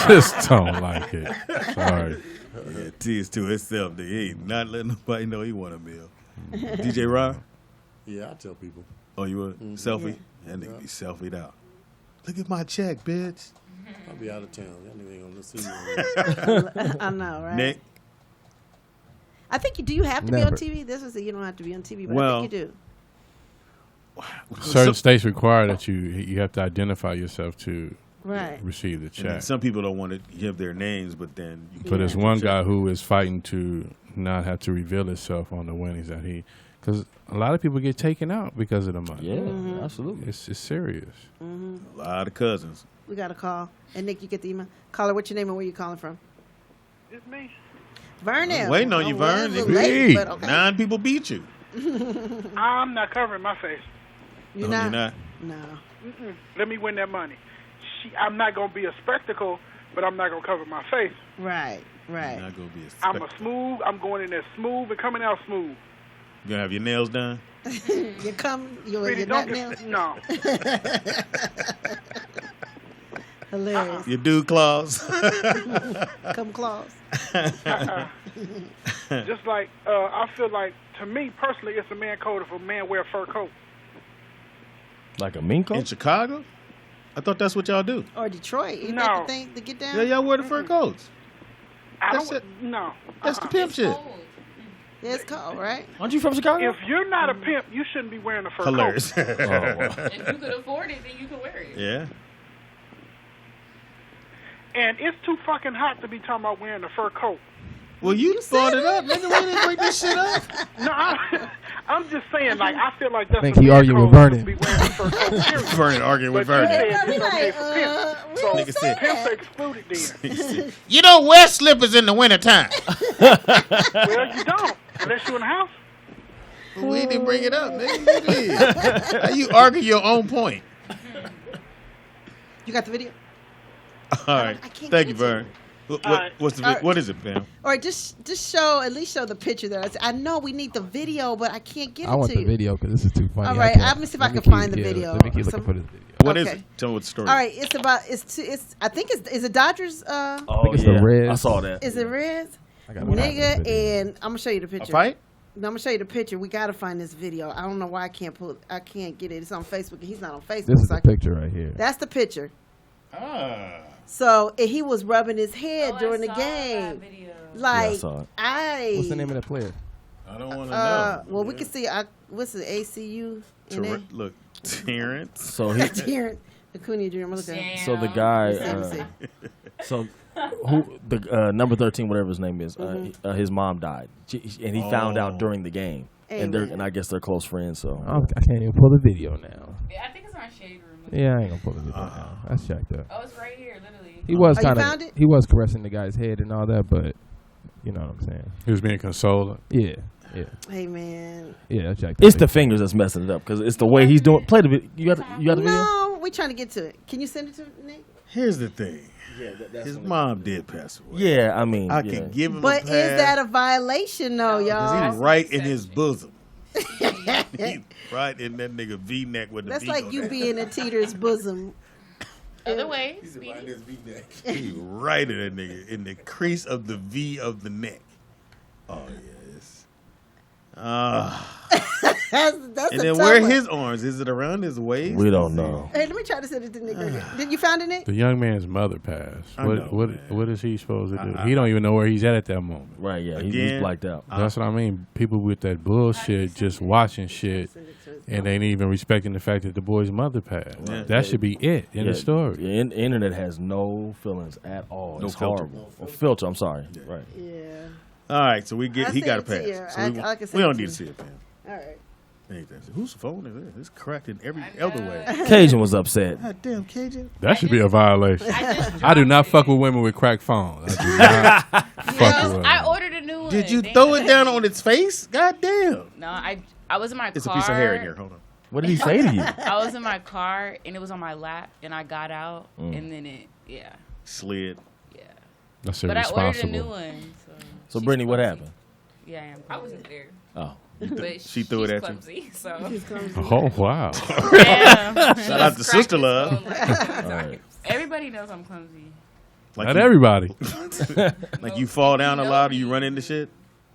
Just don't like it. Sorry.
Yeah, T is to himself. He ain't not letting nobody know he want a meal. DJ Rob?
Yeah, I tell people.
Oh, you would? Selfie? That nigga be selfied out. Look at my check, bitch.
I'll be out of town. Y'all nigga ain't gonna see me.
I know, right?
Nick?
I think do you have to be on
Never.
TV? This is you don't have to be on TV, but
Well,
I think you do.
Certain states require that you have to identify yourself to
Right.
receive the
And then
check.
some people don't want to give their names, but then you
But there's
can't
one
check.
guy who is fighting to not have to reveal himself on the winnings that because a lot of people get taken out because of the money.
Yeah,
Mm-hmm.
absolutely.
It's serious.
A lot of cousins.
We got a call. And Nick, you get the email. Caller, what's your name and where you calling from?
It's me.
Vernon.
Waiting on you,
Oh, well,
Vern.
a little late, but okay.
9 people beat you.
I'm not covering my face.
You're
No,
not?
you're not.
No.
Mm-mm. Let me win that money. I'm not gonna be a spectacle, but I'm not gonna cover my face.
Right. Right.
Not gonna be a
I'm
spectacle.
smooth. I'm going in there smooth and coming out smooth.
You gonna have your nails done?
You come. You're
Sweetie,
nut
don't
nails.
get, no.
Hilarious.
Your dude claws.
Come claws.
Just like I feel like, to me personally, it's a man code if a man wear a fur coat.
Like a mink
In
coat?
Chicago? I thought that's what y'all do.
Or Detroit. You
No.
got the thing to get down?
Yeah, y'all wear the fur coats.
I
That's
don't.
it.
No.
That's the pimp shit.
Yeah, it's cold, right?
Aren't you from Chicago?
If you're not a pimp, you shouldn't be wearing a fur
Hilarious.
coat.
Oh, wow.
If you could afford it, then you could wear it.
Yeah.
And it's too fucking hot to be talking about wearing a fur coat.
Well, you brought it up, nigga. We didn't break this shit up.
No, I'm just saying, like, I feel like that's
think
a
he
man
arguing with
code to
Vernon.
be wearing a fur coat, period.
Vernon arguing with
But you
Vernon.
said
We
it's okay
like,
for pimps.
we
So
Nigga said-
pimps are excluded then.
You don't wear slippers in the wintertime.
Well, you don't, unless you're in the house.
We didn't bring it up, nigga. You did. How you argue your own point?
You got the video?
All right.
I can't
Thank you,
get it.
Vern. What,
All right.
what's the,
All right.
what is it, fam?
Or just show, at least show the picture there. I know we need the video, but I can't get it
I want
to
the
you.
video because this is too funny.
All
I
right,
can't-
I'm gonna see if I
let me
can find
keep-
the
yeah,
video.
Let me keep
Some-
looking for this video.
What is
Okay.
it? Tell me what the story
All right, it's about it's I think is it Dodgers?
Oh,
think it's the
yeah.
Reds.
I saw that.
Is it Reds?
I gotta find this
Nigga,
video.
and I'm gonna show you the
A
picture.
fight?
No, I'm gonna show you the picture. We gotta find this video. I don't know why I can't get it. It's on Facebook. He's not on Facebook.
This is
so
the
I can-
picture right here.
That's the picture.
Ah.
So and he was rubbing his head
Oh,
during
I
the
saw that
game.
video.
Like
saw it.
What's the name of that player?
I don't want to know.
well, we can see. What's the ACU in there?
Look, Terrence.
So he,
Terrence Acuna Jr. I'm looking at him.
so the guy,
Let me see.
so who the number 13, whatever his name is,
Mm-hmm.
his mom died, and he found out during the game, and
Amen.
I guess they're close friends. So
I can't even pull the video now.
Yeah, I think it's on Shade Room.
Yeah, I ain't gonna pull the video now. That's checked up.
Oh, it's right here, literally.
He was
Oh, you
kind
found
of
it?
he was caressing the guy's head and all that, but You know what I'm saying?
He was being consoled.
Yeah. Yeah.
Hey man.
Yeah, that's Jack.
It's the fingers that's messing it up because it's the way he's doing. Play the video. You got the video?
No, we trying to get to it. Can you send it to Nick?
Here's the thing.
Yeah,
his mom did pass away.
Yeah, I mean,
I can give him
But
a pass.
is that a violation though, y'all?
He's right in his bosom. He's right in that nigga V-neck with the
That's
V
like
on
you
it.
being in Teeter's bosom.
Other way.
He's right in his V-neck. He's right in that nigga, in the crease of the V of the neck. Oh, yes.
That's
And
a
then
tough
where are
one.
his arms? Is it around his waist?
We don't know.
Hey, let me try to send it to Nick. Did you find it, Nick?
The young man's mother passed.
I know,
What is he supposed to do? He don't even know where he's at that moment.
Right, yeah. He's
Again,
blacked out.
That's what I mean. People with that bullshit just watching shit and they ain't even respecting the fact that the boy's mother passed.
Yeah.
That should be it in the story.
The internet has no feelings at all.
No
It's
filter.
horrible. Filter, I'm sorry. Right.
Yeah.
All right, so he got a
send it to
pass.
you.
So
I can
we
send
don't
it
need
to
to see it, man.
All right.
Whose phone is this? It's cracked in every other way.
Cajun was upset.
God damn, Cajun.
That should be a violation. I do not fuck with women with cracked phones. I do not fuck with women.
I ordered a new one.
Did you throw it down on its face? God damn.
No, I was in my
It's
car.
a piece of hair in here. Hold on.
What did he say to you?
I was in my car and it was on my lap and I got out and then
Slid.
Yeah.
That's
But I ordered a
irresponsible.
new one.
So, Brittany, what happened?
Yeah, I wasn't there.
Oh.
But
She threw it at you.
clumsy, so.
Oh, wow.
Yeah.
Shout out to Sister Love.
Everybody knows I'm clumsy.
Like
Not
you-
everybody.
Like you fall down a lot or you run into shit?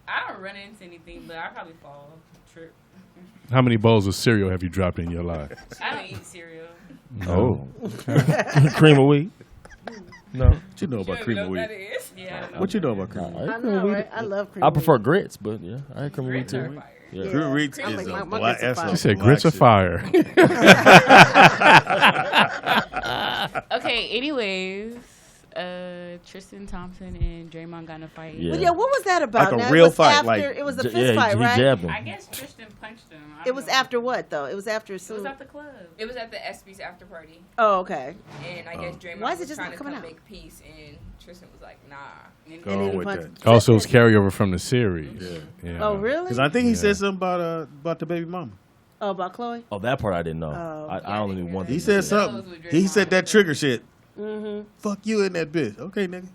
I don't run into anything, but I probably fall, trip.
How many bowls of cereal have you dropped in your life?
I don't eat cereal.
Oh. Cream of wheat? No.
What you know about cream of wheat?
Yeah.
What you know about cream of wheat?
I know, right? I love cream.
I prefer grits, but yeah, I had cream of wheat
Grits are
too.
fire.
Yeah.
Cream of wheat
I'm
is
like,
a
my
black.
grits are
That's
She
a
said grits are
black
fire.
Okay, anyways, Tristan Thompson and Draymond got in a fight.
Yeah.
But yeah, what was that about?
Like a
Now,
real
it was
fight,
after,
like-
it was a fist
Yeah,
fight,
he
right?
jabbed him.
I guess Tristan punched him. I
It
don't
was
know.
after what though? It was after
It
soon.
was at the club.
It was at the ESPYs after party,
Oh, okay.
and I guess Draymond
Why is it
was
just
trying
not
to
coming
come
out?
make peace, and Tristan was like, "Nah."
And
Go
And then
on
he
with
punched-
that.
Also, it's carryover from the series. Yeah.
Oh, really?
Because I think he said something about the baby mama.
Oh, about Chloe?
Oh, that part I didn't know.
Oh.
I only knew one thing.
He said something. He said that trigger shit.
Mm-hmm.
Fuck you in that bitch. Okay, nigga.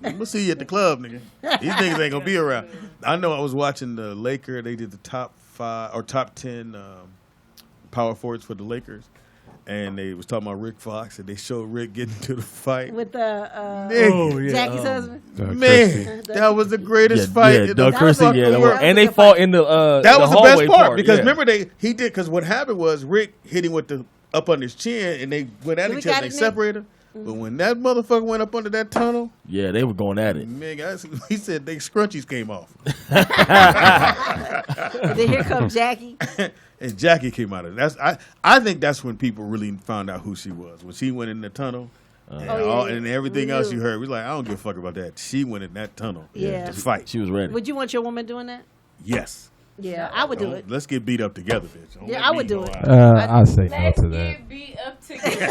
I'm gonna see you at the club, nigga. These niggas ain't gonna be around. I know I was watching the Lakers. They did the top 5 or top 10 power forwards for the Lakers. And they was talking about Rick Fox, and they showed Rick getting to the fight.
With the
Nigga.
Jackie's husband?
Man, that was the greatest fight in the
Doug Christie,
fucking
yeah,
world.
and they fought in the
That was the
hallway
best part because
yeah.
remember he did because what happened was Rick hit him with the up on his chin and they went at
We
each other.
got
They
it, Nick?
separated. But when that motherfucker went up under that tunnel,
Yeah, they were going at it.
man, he said they scrunchies came off.
And then here comes Jackie.
And Jackie came out of it. I think that's when people really found out who she was. When she went in the tunnel and everything else you heard, we like, I don't give a fuck about that. She went in that tunnel
Yeah.
to fight.
She was ready.
Would you want your woman doing that?
Yes.
Yeah, I would do it.
Let's get beat up together, bitch. Don't
Yeah,
let
I
me
would do
go
it.
out.
I'll say no
Let's
to that.
get beat up together.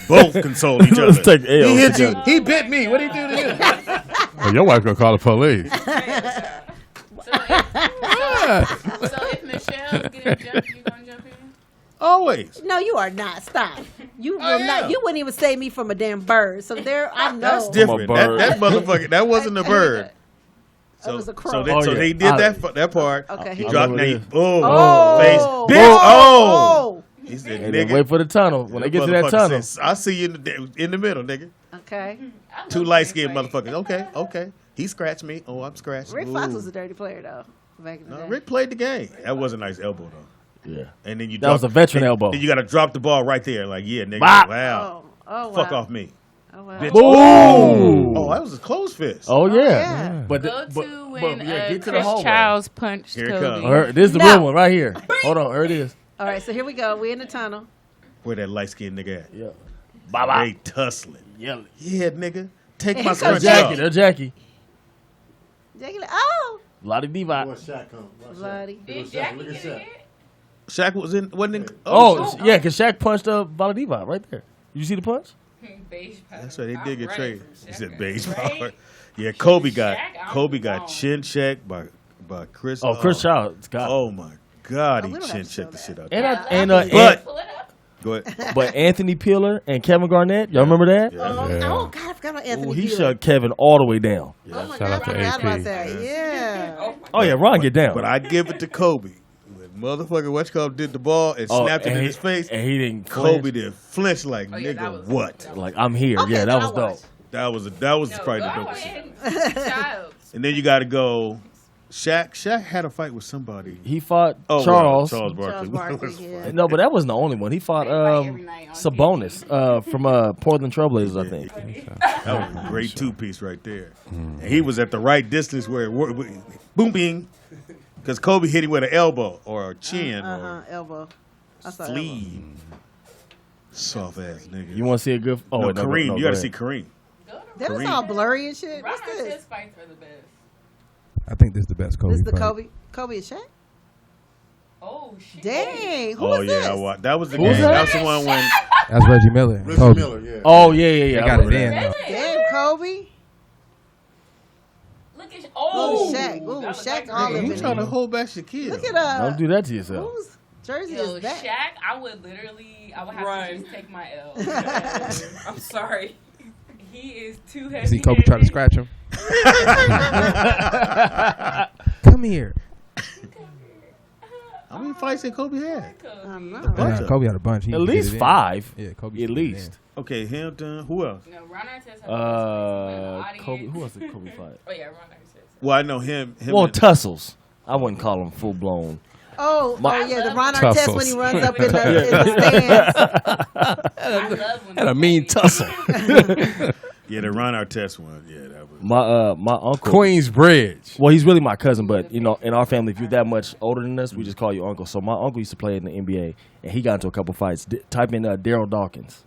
Both console each other.
Let's take L's
He hit you.
together.
He bit me. What did he do to you?
Oh, your wife gonna call the police.
So if Michelle's getting jumped, you gonna jump in?
Always.
No, you are not. Stop. You will
am.
not. You wouldn't even save me from a damn bird. So there, I know.
That's different.
bird.
That motherfucker. That wasn't a bird.
That was a crow.
So they,
Oh,
so
yeah.
they did that part.
Okay,
He
he-
dropped
I
now.
remember
Oh, face.
Oh.
Bitch. Oh.
Oh.
He said,
And then
nigga.
wait for the tunnel. When they get to that
Motherfucker
tunnel,
says, I see you in the middle, nigga.
Okay.
Two light skinned motherfuckers. Okay. He scratched me. Oh, I'm scratched.
Rick Fox
Ooh.
was a dirty player though. Back in the
No,
day.
Rick played the game. That was a nice elbow though.
yeah.
And then you
That was a veteran elbow.
Then you got to drop the ball right there. Like, yeah, nigga.
Bop.
Wow.
Oh, wow.
Fuck off me.
Oh, wow.
Bitch.
Boom.
Oh, that was a closed fist.
Oh yeah.
yeah.
But
Go to when
get to the
Chris
hallway.
Childs punched
Here it
Kobe.
comes.
This is the
No.
real one right here. Hold on, here it is.
All right, so here we go. We in the tunnel.
Where that light skinned nigga at?
Yeah.
They tussling.
Yeah.
Yeah, nigga. Take
And
my
here comes
scrunchie
Jackie,
off.
they're Jackie.
Jackie, like, oh,
Lottie Diva.
Shaq come.
bloody.
Did Jackie get a hit?
Shaq wasn't in.
Oh, yeah, because Shaq punched Diva right there. You see the punch?
Beige powder.
That's right. They did get
I'm
traded.
running from
He said
Shaq.
beige
Right?
power. Yeah, Kobe
Shaq,
got chin checked by Chris.
Oh, Chris Childs. God.
Oh my God,
Oh,
he
we don't
chin
have to show
checked the
that.
shit out.
And
there. Go ahead.
but Anthony Peeler and Kevin Garnett, y'all remember that?
Yeah.
Oh God, I forgot about Anthony.
Ooh, he
Peeler.
shut Kevin all the way down.
Oh my
Shout
God,
out to
I forgot
AP.
about that. Yeah.
Oh yeah, Ron get down.
But I give it to Kobe. When motherfucker Westcott did the ball and snapped it in his face,
and he didn't.
Kobe didn't flinch like
Oh, yeah,
nigga.
that was-
What?
Like I'm here.
Okay,
yeah, that
then
was
I'll
dope.
watch.
That was probably the dopest shit. And then you got to go. Shaq had a fight with somebody.
He fought
Charles
Charles.
Charles Barkley.
Charles Barkley, yeah.
No, but that wasn't the only one. He fought
every night on
Sabonis from Portland Trailblazers, I think.
That was a great two-piece right there. And he was at the right distance where it worked. Boom, bing. Because Kobe hit him with an elbow or a chin or
elbow. I saw
sleeve. Soft ass nigga.
You want to see a good? Oh,
no,
no,
Kareem.
no,
You
go
got to see
ahead.
Kareem.
That was
Kareem.
all blurry and shit.
Ron
What's this?
Artest fights are the best.
I think this is the best Kobe
This is the
fight.
Kobe and Shaq.
Oh shit.
Dang. Who
Oh
was
yeah,
this?
I watched. That was the
Who
game.
was that?
That's the one when
That's Reggie Miller.
Reggie
Kobe.
Miller, yeah.
Oh yeah.
They
I
got it
remember
in.
that.
though.
Damn, Kobe.
Look at
Oh, Shaq. Ooh,
that was
Shaq
like
all
great.
of
you
it.
trying to hold back Shaquille.
Look at
Don't do that to yourself.
whose jersey
Yo,
is that?
Shaq, I would have
Run.
to just take my L. I'm sorry. He is too heavy.
See Kobe try to scratch him. Come here.
How many fights did Kobe had?
I don't know.
Bunch of-
Kobe had a bunch. He
At
did
least
it in.
5.
Yeah, Kobe.
At
did it in.
least.
Okay, Hampton. Who else?
No, Ron Artest had
Kobe. Who else did Kobe fight?
Oh yeah, Ron Artest.
Well, I know him.
Well,
and-
tussles. I wouldn't call him full blown.
Oh, yeah, the Ron
Tussles.
Artest when he runs up in the stands.
I love when
Had a
they
mean
fight.
tussle.
yeah, the Ron Artest one. Yeah, that was.
My uncle.
Queensbridge.
Well, he's really my cousin, but you know, in our family, if you're that much older than us, we just call you uncle. So my uncle used to play in the NBA, and he got into a couple fights. Type in Daryl Dawkins.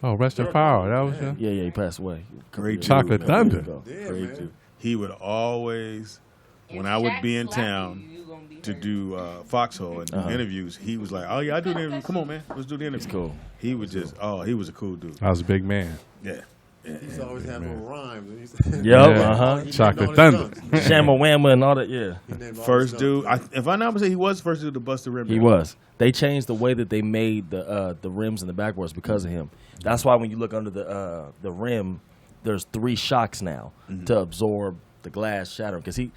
Oh, rest in power. That was
Yeah, he passed away.
Great
Chocolate
dude,
Thunder.
Yeah,
Great
man.
dude. He would always, when
If
I would
Shaq
be in
slapped
town
you gonna be
to
hurt.
do Foxhole and do interviews, he was like, "Oh yeah, I do the interview. Come on, man, let's do the interview."
It's cool.
He was just, he was a cool dude.
I was a big man.
Yeah.
He used to always have little rhymes.
Yep,
Yeah.
He
Chocolate
named all his
Thunder.
guns.
Shamma Whamma and all that. Yeah,
He named all
First
his
dude,
guns.
if I'm not mistaken, he was the first dude to bust the rim.
he
down.
was. They changed the way that they made the rims and the backboards because of him. That's why when you look under the rim, there's 3 shocks now to absorb the glass shattering. Because he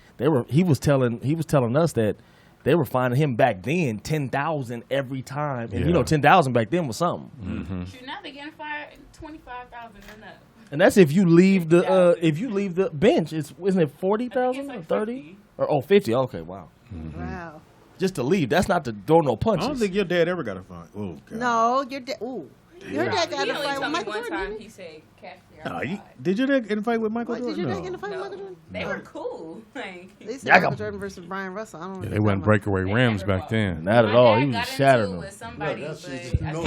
was telling us that they were finding him back then 10,000 every time, and
Yeah.
10,000 back then was something.
Shoot, now they getting fired 25,000 and up.
And that's if you leave the bench. Isn't it 40,000 or 30 or 50? Okay, wow.
Wow.
Just to leave. That's not to throw no
I
punches.
don't think your dad ever got a fine. Oh God.
No, your dad. Ooh, your dad got
He
in a
only
fight
told
with
me
Michael
one
Jordan.
time
Didn't
he said, "Catch me
Nah,
outside."
did your dad get in a fight with Michael
Did your
Jordan?
dad get in a fight with
No,
Michael Jordan?
they were cool. Like,
They said
Yeah, I
Michael
got-
Jordan versus Brian Russell. I don't know. what
They
you're
wouldn't
talking
break away rims back then.
Not at
my
all.
dad
He was
got
just shattering
into it
them.
with somebody,
Look, that's
but
just
I
no-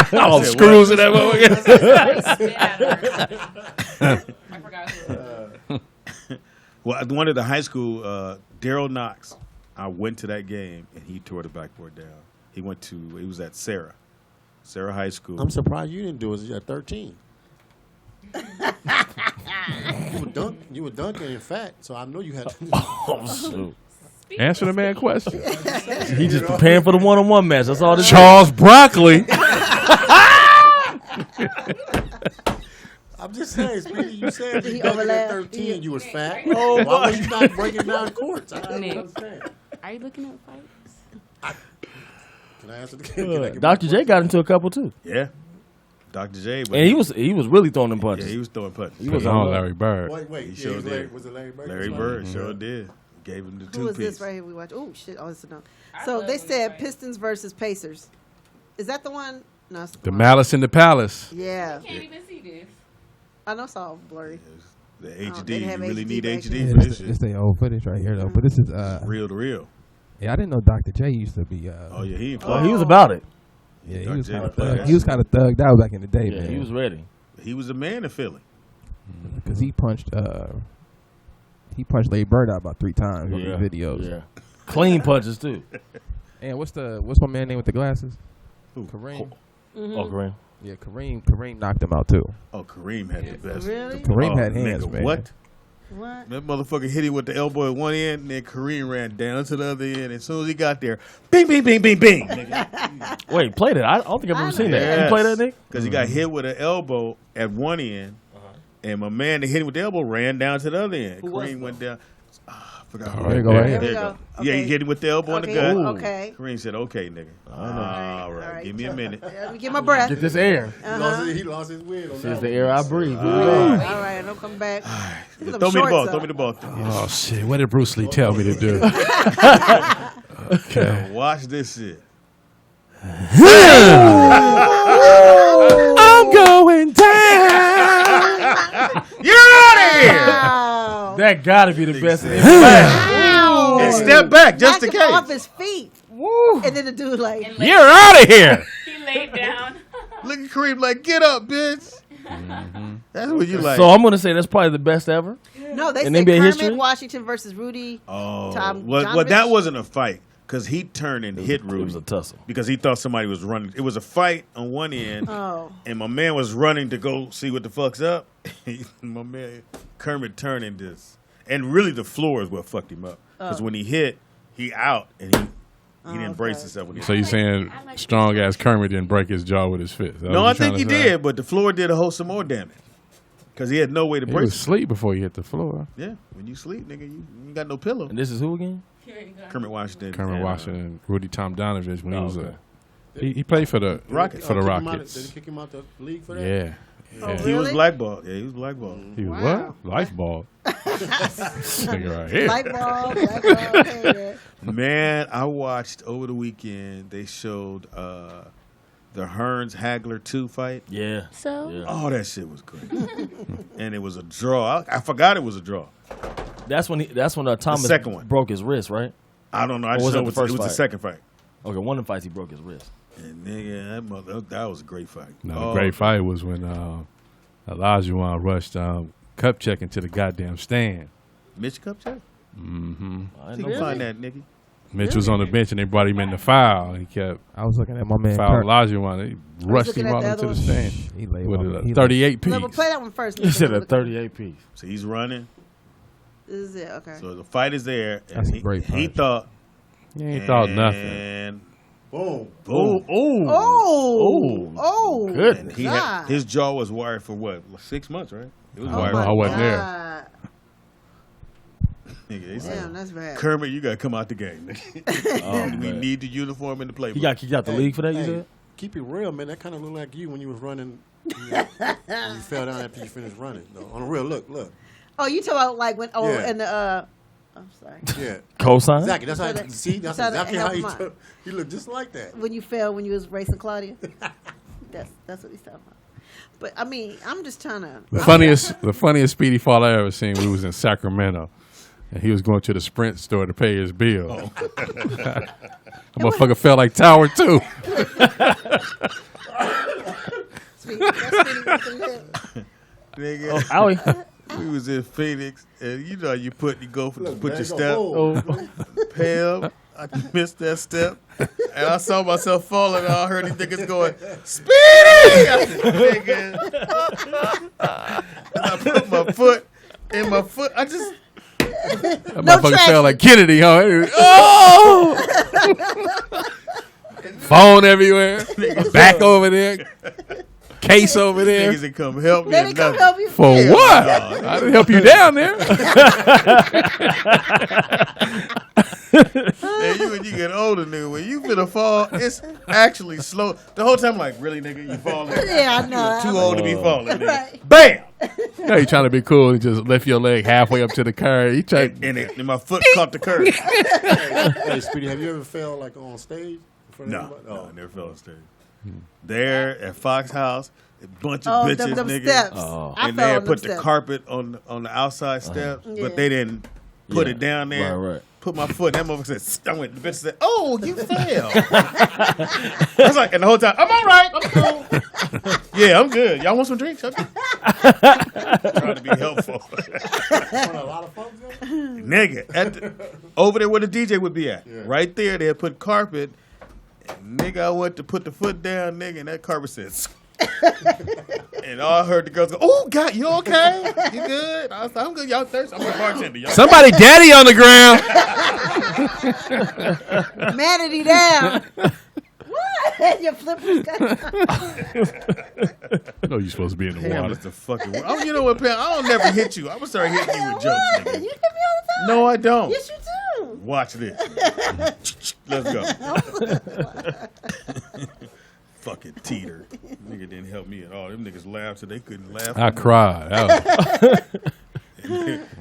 think
All
said
screws in that motherfucker.
somebody spit at her. I forgot who it was.
Well, at one of the high school, Daryl Knox, I went to that game and he tore the backboard down. He was at Sarah High School.
I'm surprised you didn't do it at 13. You were dunking in fat, so I know you had to.
Oh, shoot.
Answer the man question.
He just preparing for the one-on-one match. That's all this is.
Charles Broccoli.
I'm just saying, Speedy, you said
He
you dunking at
overlapped.
13, you was fat.
Oh,
Why was you not breaking down courts? I don't
Nick.
understand.
Are you looking at fights?
Can I answer the question?
Dr. J got into a couple too,
Yeah, Dr. J. But
and he was really throwing them
yeah,
punches.
he was throwing punches.
He was
on
on
Larry Bird.
Wait,
He
yeah,
sure did.
Was it Larry Bird?
Larry Bird sure did. Gave him the
Who is
two-piece.
this right here we watch? Oh shit! Oh, this is no.
I
So
love
they
when they
said
fight.
Pistons versus Pacers. Is that the one? No, it's
The
one.
Malice in the Palace.
Yeah,
Can't even see this.
I know it's all blurry.
The
they
HD,
didn't
you
have
really
HD
need
back
HD
then.
for this
It's
shit.
the old footage right here though. But this is
Real to real.
yeah, I didn't know Dr. J used to be
Oh yeah, he ain't
Oh,
playing.
he was about it.
yeah, he
Dr.
was
J
kind of
played that
he was kind of thugged out back in the day,
Yeah,
man.
he was ready.
He was a man in Philly.
Because he punched Larry Bird out about 3 times on
Yeah,
these videos.
yeah. Clean punches too.
And what's my man name with the glasses?
Who?
Kareem.
Oh, Kareem.
Yeah, Kareem knocked him out too.
Oh, Kareem had the best.
Really?
Kareem had hands,
nigga,
man.
What?
What?
That motherfucker hit him with the elbow at one end, and then Kareem ran down to the other end. As soon as he got there, bing, bing, bing, bing, bing. Nigga.
Wait, play that. I don't think I've ever seen that. You play that, Nick?
Because he got hit with an elbow at one end, and my man that hit him with the elbow ran down to the other end. Kareem went down. I forgot.
There you go, right
Here
here.
we go.
Yeah, he hit him with the elbow in the gut.
Okay.
Kareem said, "Okay, nigga. All right. Give me a minute.
Let me get my breath.
Get this air.
He lost his wig on
This
that
is the
one.
air I breathe.
All right, don't come back.
Throw me the ball. Throw me the ball.
Oh shit! What did Bruce Lee tell me to do? Okay.
Watch this shit.
I'm going down.
You're out of here.
Wow.
That gotta be the best.
Wow.
And step back just in
Knocked him off
case.
his feet. Woo. And then the dude like,
You're out of here.
He laid down.
Look at Kareem like, get up, bitch. That's what you like.
So I'm gonna say that's probably the best ever.
no, they
In
said
NBA
Kermit
history?
Washington versus Rudy.
Oh,
Tom
well,
Donovich?
that wasn't a fight because he turned and hit Rudy.
It was a tussle.
Because he thought somebody was running. It was a fight on one end,
Oh.
and my man was running to go see what the fuck's up. My man Kermit turned and this, and really the floor is what fucked him up. Because when he hit, he out, and he didn't brace himself. When he
So you saying strong ass Kermit didn't break his jaw with his fist?
No, I think he did, but the floor did a whole some more damage. Because he had no way to
He
brace
was
himself.
asleep before you hit the floor.
Yeah, when you sleep, nigga, you ain't got no pillow.
And this is who again?
Kermit Washington.
Kermit
and,
Washington, Rudy Tom Donovich when he was
okay.
he played for the
Rockets.
for the
Kick him out-
Rockets.
Did he kick him out the league for that?
Yeah.
Oh,
He was
really?
blackballed. Yeah, he was blackballed.
He was
Wow.
what? Life ball. Nigga right here.
Light bulb, black bulb, hey,
Man, I watched over the weekend. They showed the Hearns Hagler 2 fight.
Yeah.
So
Yeah.
Oh, that shit was great, and it was a draw. I forgot it was a draw.
That's when Thomas
second one.
broke his wrist, right?
I don't know. I
Or
just
was
know
that the first
it was the
fight?
second fight.
Okay, one of the fights he broke his wrist.
And nigga, that was a great fight.
No,
Oh,
the great fight was when Olajuwon rushed Kupchak into the goddamn stand.
Mitch Kupchak.
Mm-hmm.
I
You
know.
can find that, nigga.
Mitch was on the bench and they brought him in the foul. And he kept
I was looking at my man.
foul
Kirk.
Olajuwon. They rushed
looking
him
at
all
the
into
other
the
one.
stand
He laid
with
my-
a
he
38
No, but
piece.
play that one first.
He said a 38 piece.
So he's running.
This is it. Okay.
So the fight is there,
That's
and
a great
he
fight.
thought.
He ain't thought nothing.
And
Boom.
boom.
Oh.
Good.
And he
God.
had, his jaw was wired for what? 6 months, right? It was
Oh
wired.
my
I wasn't there.
God.
Nigga, they said,
Damn, that's bad.
Kermit, you gotta come out the game. Nigga.
Oh,
we
man.
need the uniform in the playbook.
He got kicked out the league for that, you
Hey,
said?
keep it real, man. That kind of looked like you when you was running. You fell down after you finished running. Though. On the real, look.
Oh, you talk about like when? Oh,
Yeah.
and the. I'm sorry.
Yeah.
Cosign?
Exactly. That's how.
So that-
See, that's
so that
exactly how
help
he
him out.
took. He looked just like that.
When you fell when you was racing Claudia. That's what he's talking about. But I mean, I'm just trying to.
The funniest Speedy fall I ever seen. We was in Sacramento, and he was going to the Sprint store to pay his bill. The motherfucker felt like Tower 2.
Nigga,
Owie.
we was in Phoenix, and you know you put your
man,
step.
go,
Pam, I missed that step, and I saw myself falling. And I heard these niggas going, "Speedy!" I said, nigga. And I put my foot in my foot. I just
That motherfucker felt like Kennedy, huh? Oh! Phone everywhere. Back over there. Case over there.
niggas that come help me.
They
or
didn't come
nothing.
help you.
For
Hell
what?
no.
I didn't help you down there.
And when you get older, nigga, when you finna fall, it's actually slow. The whole time, like, really, nigga, you falling?
Yeah, I know.
You're too old to be falling, nigga.
Right.
Bam!
Yeah, you trying to be cool and just lift your leg halfway up to the car. You try.
And my foot caught the curb.
Hey, Speedy, have you ever fell like on stage? In front of
No,
everybody?
no, I never fell on stage. There at Fox House, a bunch
Oh,
of bitches,
them
nigga.
steps.
Oh.
I
And
fell
they
on
had
them
put the
steps.
carpet on the outside steps,
Yeah.
but they didn't put
Yeah.
it down there.
Right.
Put my foot. That motherfucker said, I went. The bitch said, "Oh, you fell." I was like, and the whole time, I'm all right. I'm cool. Yeah, I'm good. Y'all want some drinks? I'm trying to be helpful.
A lot of folks there?
Nigga, over there where the DJ would be at.
Yeah.
Right there, they had put carpet. And nigga, I went to put the foot down, nigga, and that carpet said, And all I heard the girls go, "Oh, God, you okay? You good?" I was like, "I'm good. Y'all thirsty? I'm a bartender. Y'all
Somebody daddy on the ground.
Manatee down. What? Your flippers got
No, you're supposed to be in the
Pam
water.
is the fucking. Oh, you know what, Pam? I don't never hit you. I'm gonna start hitting you with jokes.
What?
Nigga.
You hit me all the time.
No, I don't.
Yes, you do.
Watch this. Let's go. Fucking teeter. Nigga didn't help me at all. Them niggas laughed so they couldn't laugh.
I cried.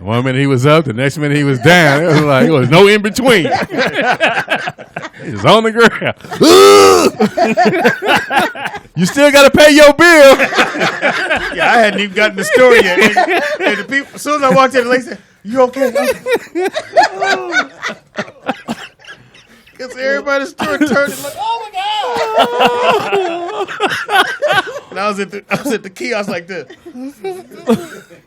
One minute he was up, the next minute he was down. It was like, it was no in between. He was on the ground. You still got to pay your bill.
Yeah, I hadn't even gotten the story yet. And the people, as soon as I walked in, the lady said, "You okay?" Because everybody's turning like, "Oh my God!" And I was at the kiosk like this,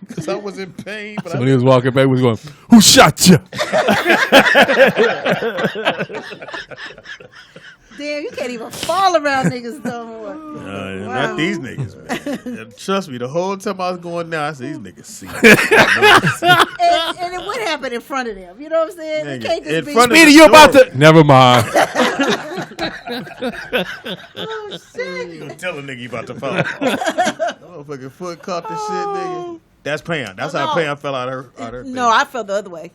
because I was in pain. But
So when he was walking back, he was going, "Who shot you?"
Damn, you can't even fall around niggas no more.
Not these niggas, man. And trust me, the whole time I was going down, I said, "These niggas see."
And it would happen in front of them. You know what I'm saying?
Nigga,
You can't just
in
be.
front of
Speedy, you about to? Never mind.
Oh shit!
You tell a nigga you about to fall. Motherfucking foot caught the shit, nigga. That's Pam. That's how Pam fell out of her
No, I fell the other way.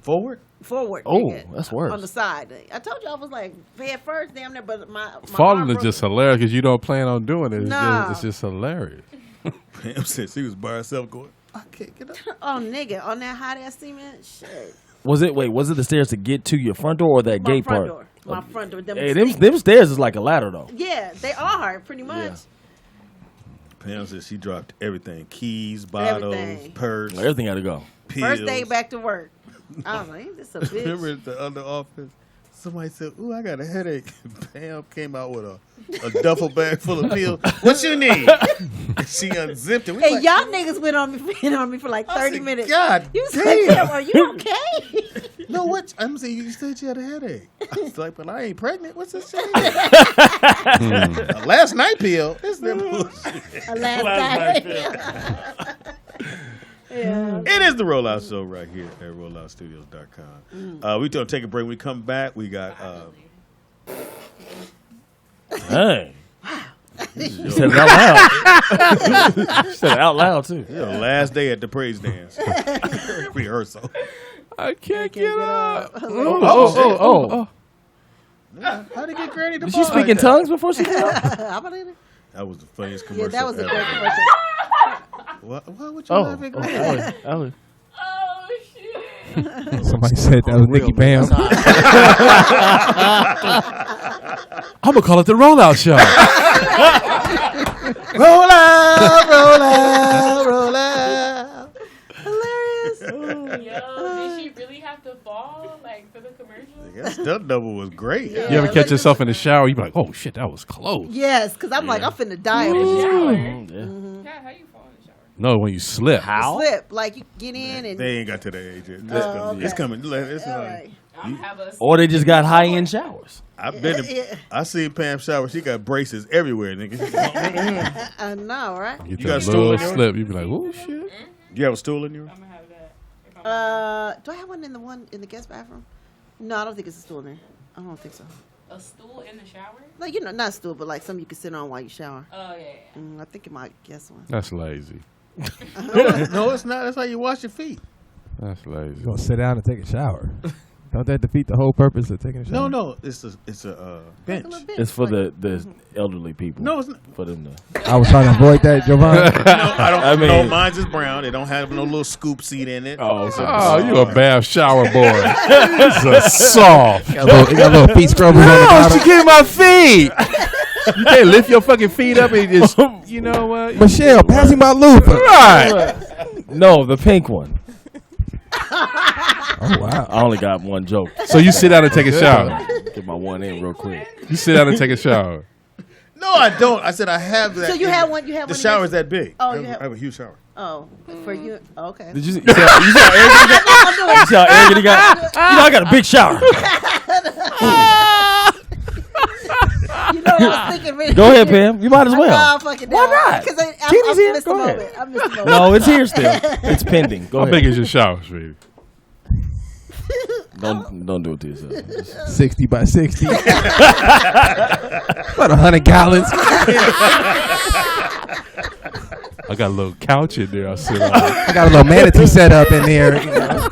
Forward?
Forward.
Oh,
nigga.
that's worse.
On the side. I told you I was like head first, damn near, but my
Falling
arm
is
broke.
just hilarious because you don't plan on doing it.
Nah.
It's just hilarious.
Pam said she was by herself going, "I can't get up."
Oh nigga, on that hot ass cement, shit.
Was it the stairs to get to your front door or that
My
gate
front
part?
door. My front door.
Hey, them stairs is like a ladder though.
Yeah, they are pretty much.
Pam said she dropped everything: keys, bottles,
Everything.
purse,
Everything had to go.
pills.
First day back to work. I was like, ain't this a
Remember
bitch?
at the other office, somebody said, "Ooh, I got a headache." Pam came out with a duffel bag full of pills. What you need? And she unzipped it. We
Hey,
like,
y'all niggas went on me for like 30
said,
minutes.
God
You
damn.
said, "Pam, are you okay?"
No, what? I'm saying you said you had a headache. I was like, "But I ain't pregnant. What's this shit?" A last night pill. It's that bullshit.
A last night. Yeah.
It is the Rollout Show right here at rolloutstudios.com. We're going to take a break. When we come back, we got...
Hey. You said it out loud. You said it out loud, too.
last day at the praise dance. Rehearsal.
I can't get up.
Oh.
How did you get Granny to
Did she speak in tongues before she came out?
How about it?
That was the funniest
Yeah,
commercial
that was a
ever.
great commercial.
Why would you laugh at Granny?
Alan.
Oh shit!
Somebody said that was Nikki Pam.
I'm going to call it the Rollout Show.
Roll out, roll out, roll out.
Hilarious.
Yo, did she really have to fall like for the commercial?
That stunt double was great.
Yeah.
You ever catch yourself in the shower? You be like, "Oh shit, that was close."
Yes, because I'm like, I'm finna die.
In the
Over
shower.
Yeah.
Yeah, how you fall in the shower?
No, when you slip.
How?
Slip. Like, you get in and...
They ain't got to that age yet.
okay.
It's coming. It's
All
coming.
right.
I'm have a
Or they just got high-end showers.
I've been.
Yeah.
I seen Pam shower. She got braces everywhere, nigga.
I know, right?
You
You got a
that
stool
little
in yours?
slip. You be like, "Oh shit."
Do you have a stool in yours?
I'm gonna have that. If
Do I have one in the guest bathroom? No, I don't think it's a stool in there. I don't think so.
a stool in the shower?
No, you know, not a stool, but like something you can sit on while you shower.
Oh yeah.
I think it might guess one.
That's lazy.
No, it's not. That's how you wash your feet.
That's lazy.
You're going to sit down and take a shower. Don't that defeat the whole purpose of taking a shower?
No. It's a bench.
Like a little bench,
It's for
like-
the elderly people.
No, it's not.
For them to...
I was trying to avoid that, Jovan.
No, I don't.
I mean-
no, mine's is brown. It don't have no little scoop seat in it.
Oh, so
Oh, you a bath shower boy. It's a soft.
It got little feet scrubbers on the
No,
bottom.
she getting my feet. You can't lift your fucking feet up and just, you know what?
Michelle, pass me my loofah.
Right.
No, the pink one.
Oh, wow.
I only got one joke.
So you sit down and take a shower.
Get my one in real quick.
You sit down and take a shower.
No, I don't. I said I have that.
So you have one. You have
The
one.
shower's that big.
Oh,
I
you
have,
have-
I have a huge shower.
Oh, for you. Okay.
Did you see how arrogant he got? You see how arrogant he got? You know, I got a big shower.
You know know what I was thinking. Really.
Go ahead, Pam. You might as well.
Why not? Because I missed the moment. I missed the moment.
No, it's here still. It's pending. Go
How
ahead.
big is your shower, sweetie?
Don't do it to yourself.
60 by 60. About 100 gallons.
I got a little couch in there. I sit on.
I got a little manatee set up in there. You know.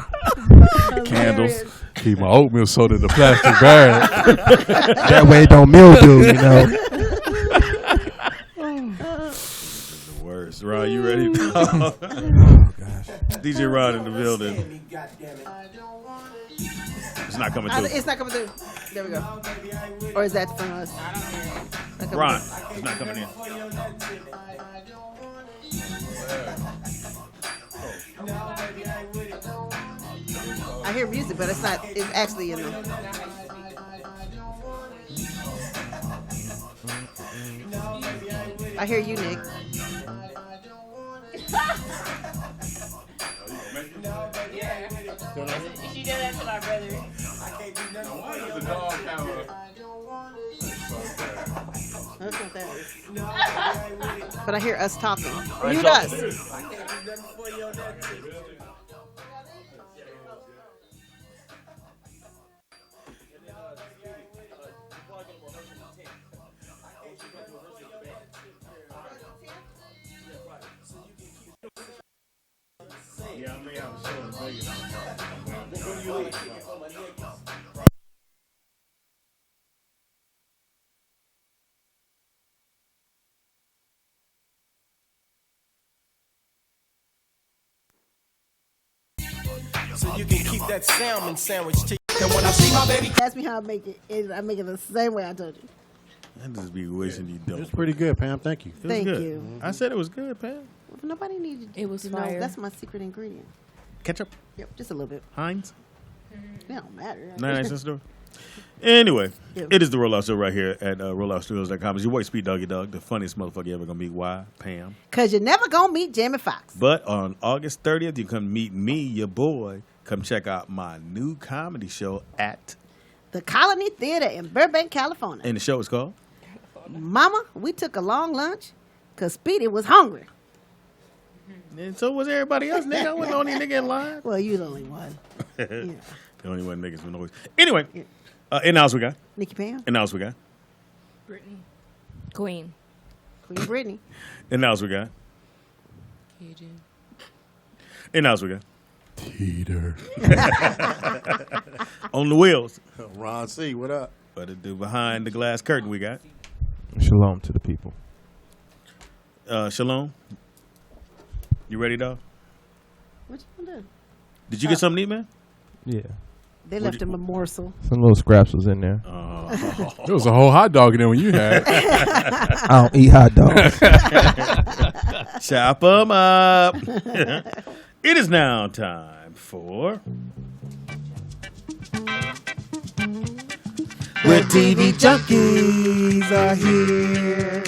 Candles.
Keep my oatmeal soda in the plastic bag.
That way it don't mildew, you know.
The worst. Ron, you ready?
Oh, gosh.
DJ Ron in the building. It's not coming through.
It's not coming through. There we go. Or is that from us?
Ron, it's not coming in.
I hear music, but it's not. It's actually in the. I hear you, Nick.
She did that to my brother.
That's not that. But I hear us talking. Mute us.
So you can keep that salmon sandwich chicken. And when I see my baby,
Ask me how I make it. I make it the same way I told you.
I just be wishing you don't.
It's pretty good, Pam. Thank you.
It was
Thank
good.
you.
I said it was good, Pam.
Well, nobody needed
It was
to know.
fire.
That's my secret ingredient.
Ketchup,
Yep, just a little bit.
Heinz,
It don't matter.
99-cent store. Anyway,
Yeah.
it is the Rollout Show right here at rolloutstudios.com. It's your boy, Speed Doggy Dog, the funniest motherfucker you ever gonna meet. Why? Pam.
Because you're never going to meet Jamie Foxx.
But on August 30th, you come meet me, your boy. Come check out my new comedy show at,
The Colony Theater in Burbank, California.
and the show is called
Mama, we took a long lunch because Speedy was hungry.
And so was everybody else, nigga. I wasn't the only nigga in line.
Well, you the only one. Yeah.
The only one niggas with noise. Anyway, in the house we got.
Nikki Pam,
In the house we got.
Brittany. Queen.
Queen Brittany.
In the house we got.
Cajun.
In the house we got.
Teeter.
On the wheels.
Ron C, what up?
But it do behind the glass curtain we got.
Shalom to the people.
Shalom. You ready, dog?
What you gonna do?
Did you get something to eat, man?
Yeah.
They left him a morsel.
Some little scraps was in there.
There was a whole hot dog in there when you had.
I don't eat hot dogs.
Chop them up. It is now time for... Where TV junkies are here.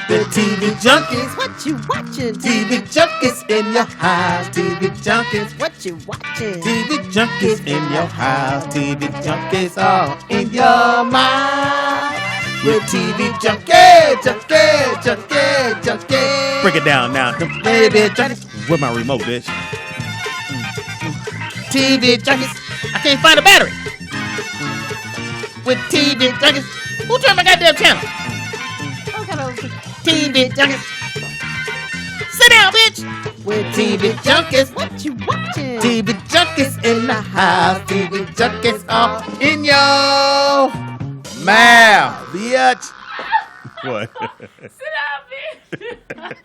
The TV junkies.
What you watching?
TV junkies in your house. TV junkies.
What you watching?
TV junkies in your house. TV junkies all in your mind. We're TV junkies, junkies, junkies, junkies. Break it down now, baby junkies. Where's my remote, bitch? TV junkies. I can't find a battery. With TV junkies. Who turned my goddamn channel? TV junkies. Sit down, bitch. With TV junkies.
What you watching?
TV junkies in the house. TV junkies all in your mouth, bitch. What?
Sit down, bitch.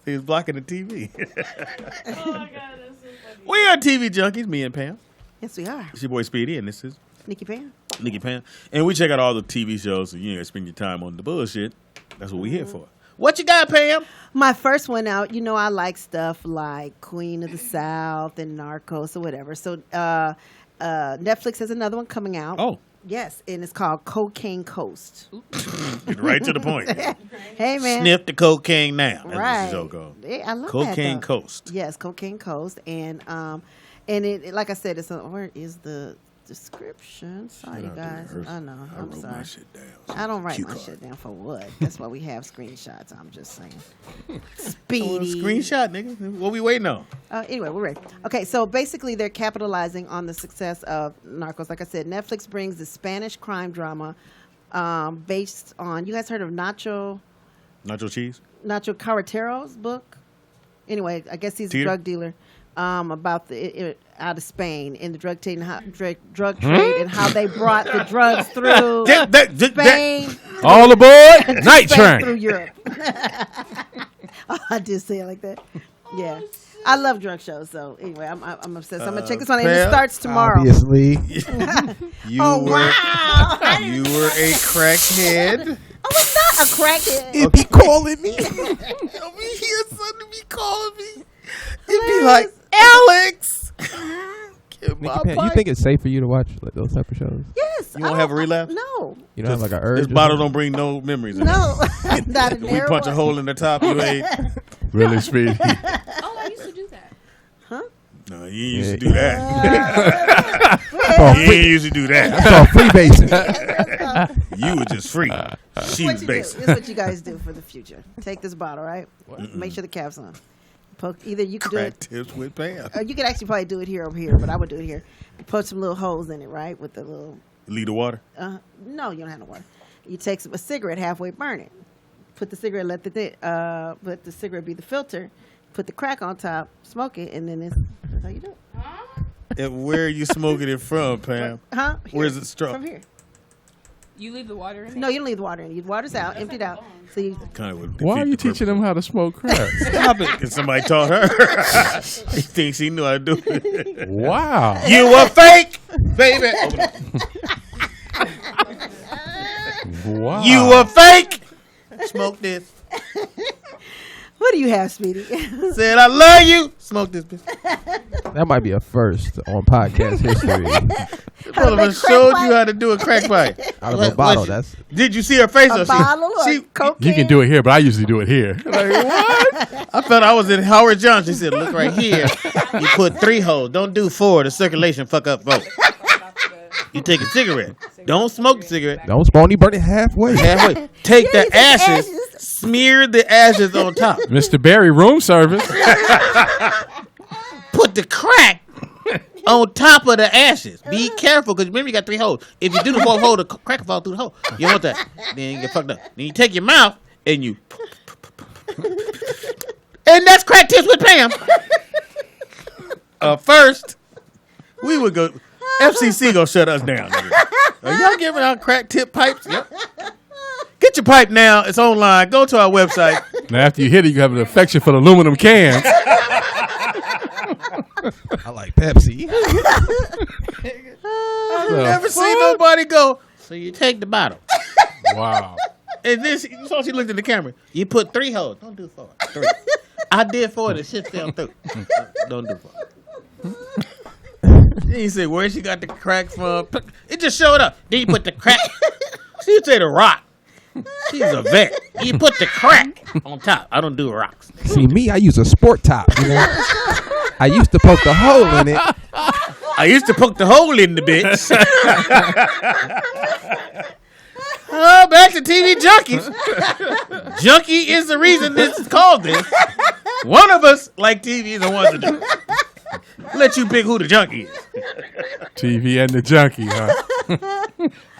He was blocking the TV.
Oh my god, that's so funny.
We are TV junkies, me and Pam.
Yes, we are.
It's your boy Speedy, and this is
Nikki Pam.
Nikki Pam. And we check out all the TV shows so you ain't spend your time on the bullshit. That's what we here for. What you got, Pam?
My first one out, you know I like stuff like Queen of the South and Narcos or whatever. So Netflix has another one coming out.
Oh.
Yes, and it's called Cocaine Coast.
Get right to the point.
Hey, man.
Sniff the cocaine now. That's
Right.
what the show called.
Yeah, I love
Cocaine
that, though.
Coast.
Yes, Cocaine Coast. And it like I said, it's where is the description. Sorry, you guys. I know. I'm
wrote
sorry.
my shit down.
I don't write
Cue
my
card.
shit down for what? That's why we have screenshots. I'm just saying. Speedy.
Screenshot, nigga. What we waiting on?
Anyway, we're ready. Okay, so basically they're capitalizing on the success of Narcos. Like I said, Netflix brings the Spanish crime drama based on, you guys heard of Nacho
Cheese?
Nacho Carretero's book? Anyway, I guess he's a
Teeter?
drug dealer about out of Spain in the drug trade and how they brought the drugs through Spain.
All aboard Night
Spain through
Train.
Europe. Oh, I did say it like that. Yeah. I love drug shows, so anyway, I'm obsessed. I'm gonna check this one, and it
Pam,
starts tomorrow.
Obviously.
You
Oh,
were
wow.
you were a crackhead.
I was not a crackhead.
It be calling me.
Don't be here, son, to be calling me. It'd be like, Alex. Get my
Nikki Pam, you
pipe.
think it's safe for you to watch like those type of shows?
Yes.
You won't have a relapse?
No.
You don't have like an urge?
This
or
bottle
something?
don't bring no memories.
No. Not a
If we punch a hole in the top, you ain't.
Really speedy.
Oh, I used to do that.
No, you ain't used to do that.
Oh,
You ain't used to do that.
That's all freebasing.
You were just free. She was
What you do?
basic.
Here's what you guys do for the future. Take this bottle, right? Make sure the cap's on. Either you could do
Crack
it,
tips with Pam.
or you could actually probably do it here over here, but I would do it here. You put some little holes in it, right, with the little.
Liter water.
No, you don't have no water. You take a cigarette, halfway burn it. Put the cigarette, let the cigarette be the filter. Put the crack on top, smoke it, and then that's how you do it.
And where are you smoking it from, Pam?
Huh? Here.
Where's it struck?
From here.
You leave the water in?
No, you don't leave the water in. The water's out, emptied out. So you
Kind of would
Why are
defeat
you
the
teaching them how to smoke crack?
Stop it. Because somebody taught her. She thinks she knew how to do it.
Wow.
You a fake, baby.
Wow.
You a fake. Smoke this.
What do you have, Speedy?
Said I love you. Smoke this bitch.
That might be a first on podcast history.
One of us showed you how to do a crack pipe.
Out of a bottle. That's
Did you see her face?
A bottle or cocaine?
You can do it here, but I usually do it here.
Like, what? I felt I was in Howard Johnson. She said, look right here. You put 3 holes. Don't do 4. The circulation fuck up vote. You take a cigarette. Don't smoke the cigarette.
don't only burn it halfway.
Halfway. Take the ashes. Smear the ashes on top.
Mr. Barry, room service.
Put the crack on top of the ashes. Be careful, because remember you got 3 holes. If you do the 4th hole, the crack will fall through the hole. You don't want that. Then you get fucked up. Then you take your mouth and you. And that's Crack Tips with Pam. First, we would go. FCC gonna shut us down. Nigga. Are y'all giving out crack tip pipes? Yep. Get your pipe now. It's online. Go to our website.
Now, after you hit it, you have an affection for the aluminum cans.
I like Pepsi.
I've never seen nobody go. So you take the bottle.
Wow.
And then so she looked at the camera. You put 3 holes. Don't do 4. 3. I did 4. The shit fell through. Don't do 4. Then you say, where she got the crack from? It just showed up. Then you put the crack. She said a rock. She's a vet. You put the crack on top. I don't do rocks.
See me, I use a sport top. You know? I used to poke the hole in it.
I used to poke the hole in the bitch. Oh, back to TV junkies. Junkie is the reason this is called this. One of us like TV, the ones that do. Let you pick who the junkie is.
TV and the junkie, huh?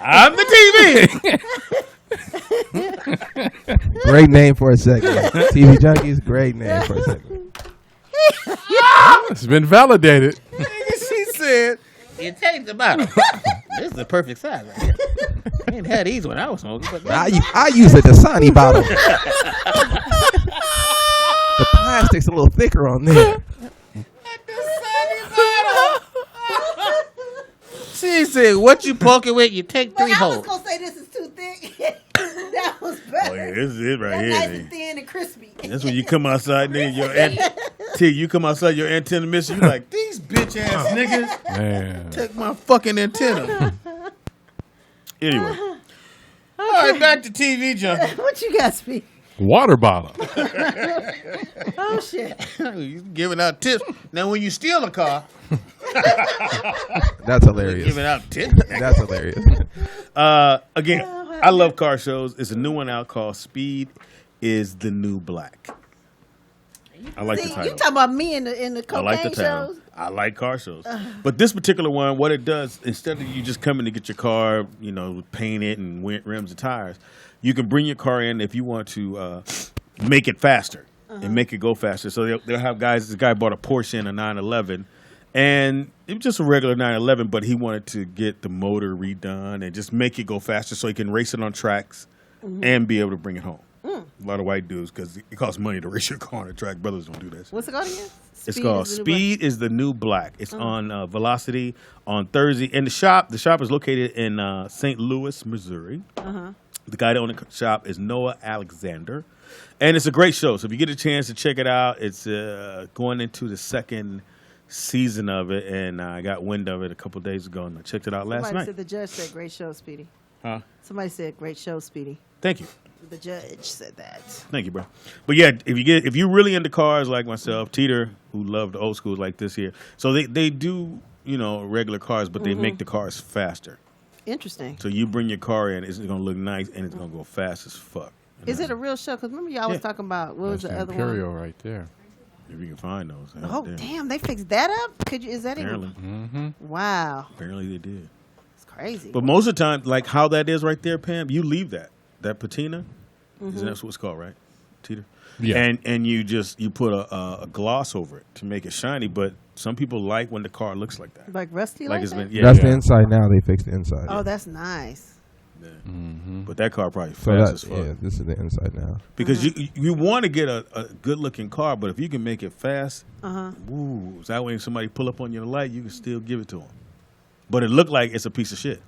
I'm the TV.
Great name for a segment. TV Junkies, great name for a segment.
It's been validated.
She said, you take the bottle. This is the perfect size right here. I ain't had these when I was smoking. But
I use a Dasani bottle. The plastic's a little thicker on there.
She said, what you poking with, you take 3
I
holes.
was gonna say this is too thick. That was better.
Oh, yeah, this is it right
That's
here.
nice
nigga.
and thin and crispy.
That's when you come outside, nigga. You come outside, your antenna missing. You like, these bitch ass niggas
Man.
take my fucking antenna. Anyway. All right, back to TV junkie.
What you got, Speed?
Water bottle.
Oh shit.
You giving out tips. Now, when you steal a car,
That's hilarious.
Giving out tips.
That's hilarious.
Again, I love car shows. It's a new one out called Speed is the New Black. I like the title.
You talking about me in the cocaine
I like the title.
shows?
I like car shows. But this particular one, what it does, instead of you just coming to get your car, paint it and rims and tires, you can bring your car in if you want to make it faster and make it go faster. So they'll have guys. This guy bought a Porsche in a 911, and it was just a regular 911, but he wanted to get the motor redone and just make it go faster so he can race it on tracks and be able to bring it home. A lot of white dudes, because it costs money to race your car on a track. Brothers don't do that shit.
What's it called again?
It's called Speed is the New Black. It's on Velocity on Thursday. And the shop is located in St. Louis, Missouri. The guy that owns the shop is Noah Alexander. And it's a great show. So if you get a chance to check it out, it's going into the second season of it. And I got wind of it a couple days ago, and I checked it out last
Somebody
night.
said the judge said great show, Speedy.
Huh?
Somebody said great show, Speedy.
Thank you.
The judge said that.
Thank you, bro. But yeah, if you're really into cars like myself, Teeter, who loved the old school like this here, so they do regular cars, but they make the cars faster.
Interesting.
So you bring your car in, it's gonna look nice and it's gonna go fast as fuck.
Is it a real show? Because remember y'all was talking about what was the other
Imperial
one?
right there.
If you can find those.
Oh damn, they fixed that up. Is that
Apparently.
even? Wow,
Apparently they did.
it's crazy.
But most of the time, like how that is right there, Pam, you leave that patina. That's what it's called, right? Teeter.
Yeah.
And you put a gloss over it to make it shiny. But some people like when the car looks like that.
Like rusty, like
it's
that?
been
That's the inside now. They fixed the inside.
Oh, that's nice.
Yeah. But that car probably
So
fast as fuck.
yeah, this is the inside now.
Because you want to get a good looking car, but if you can make it fast, so that way if somebody pull up on your light, you can still give it to them. But it looked like it's a piece of shit.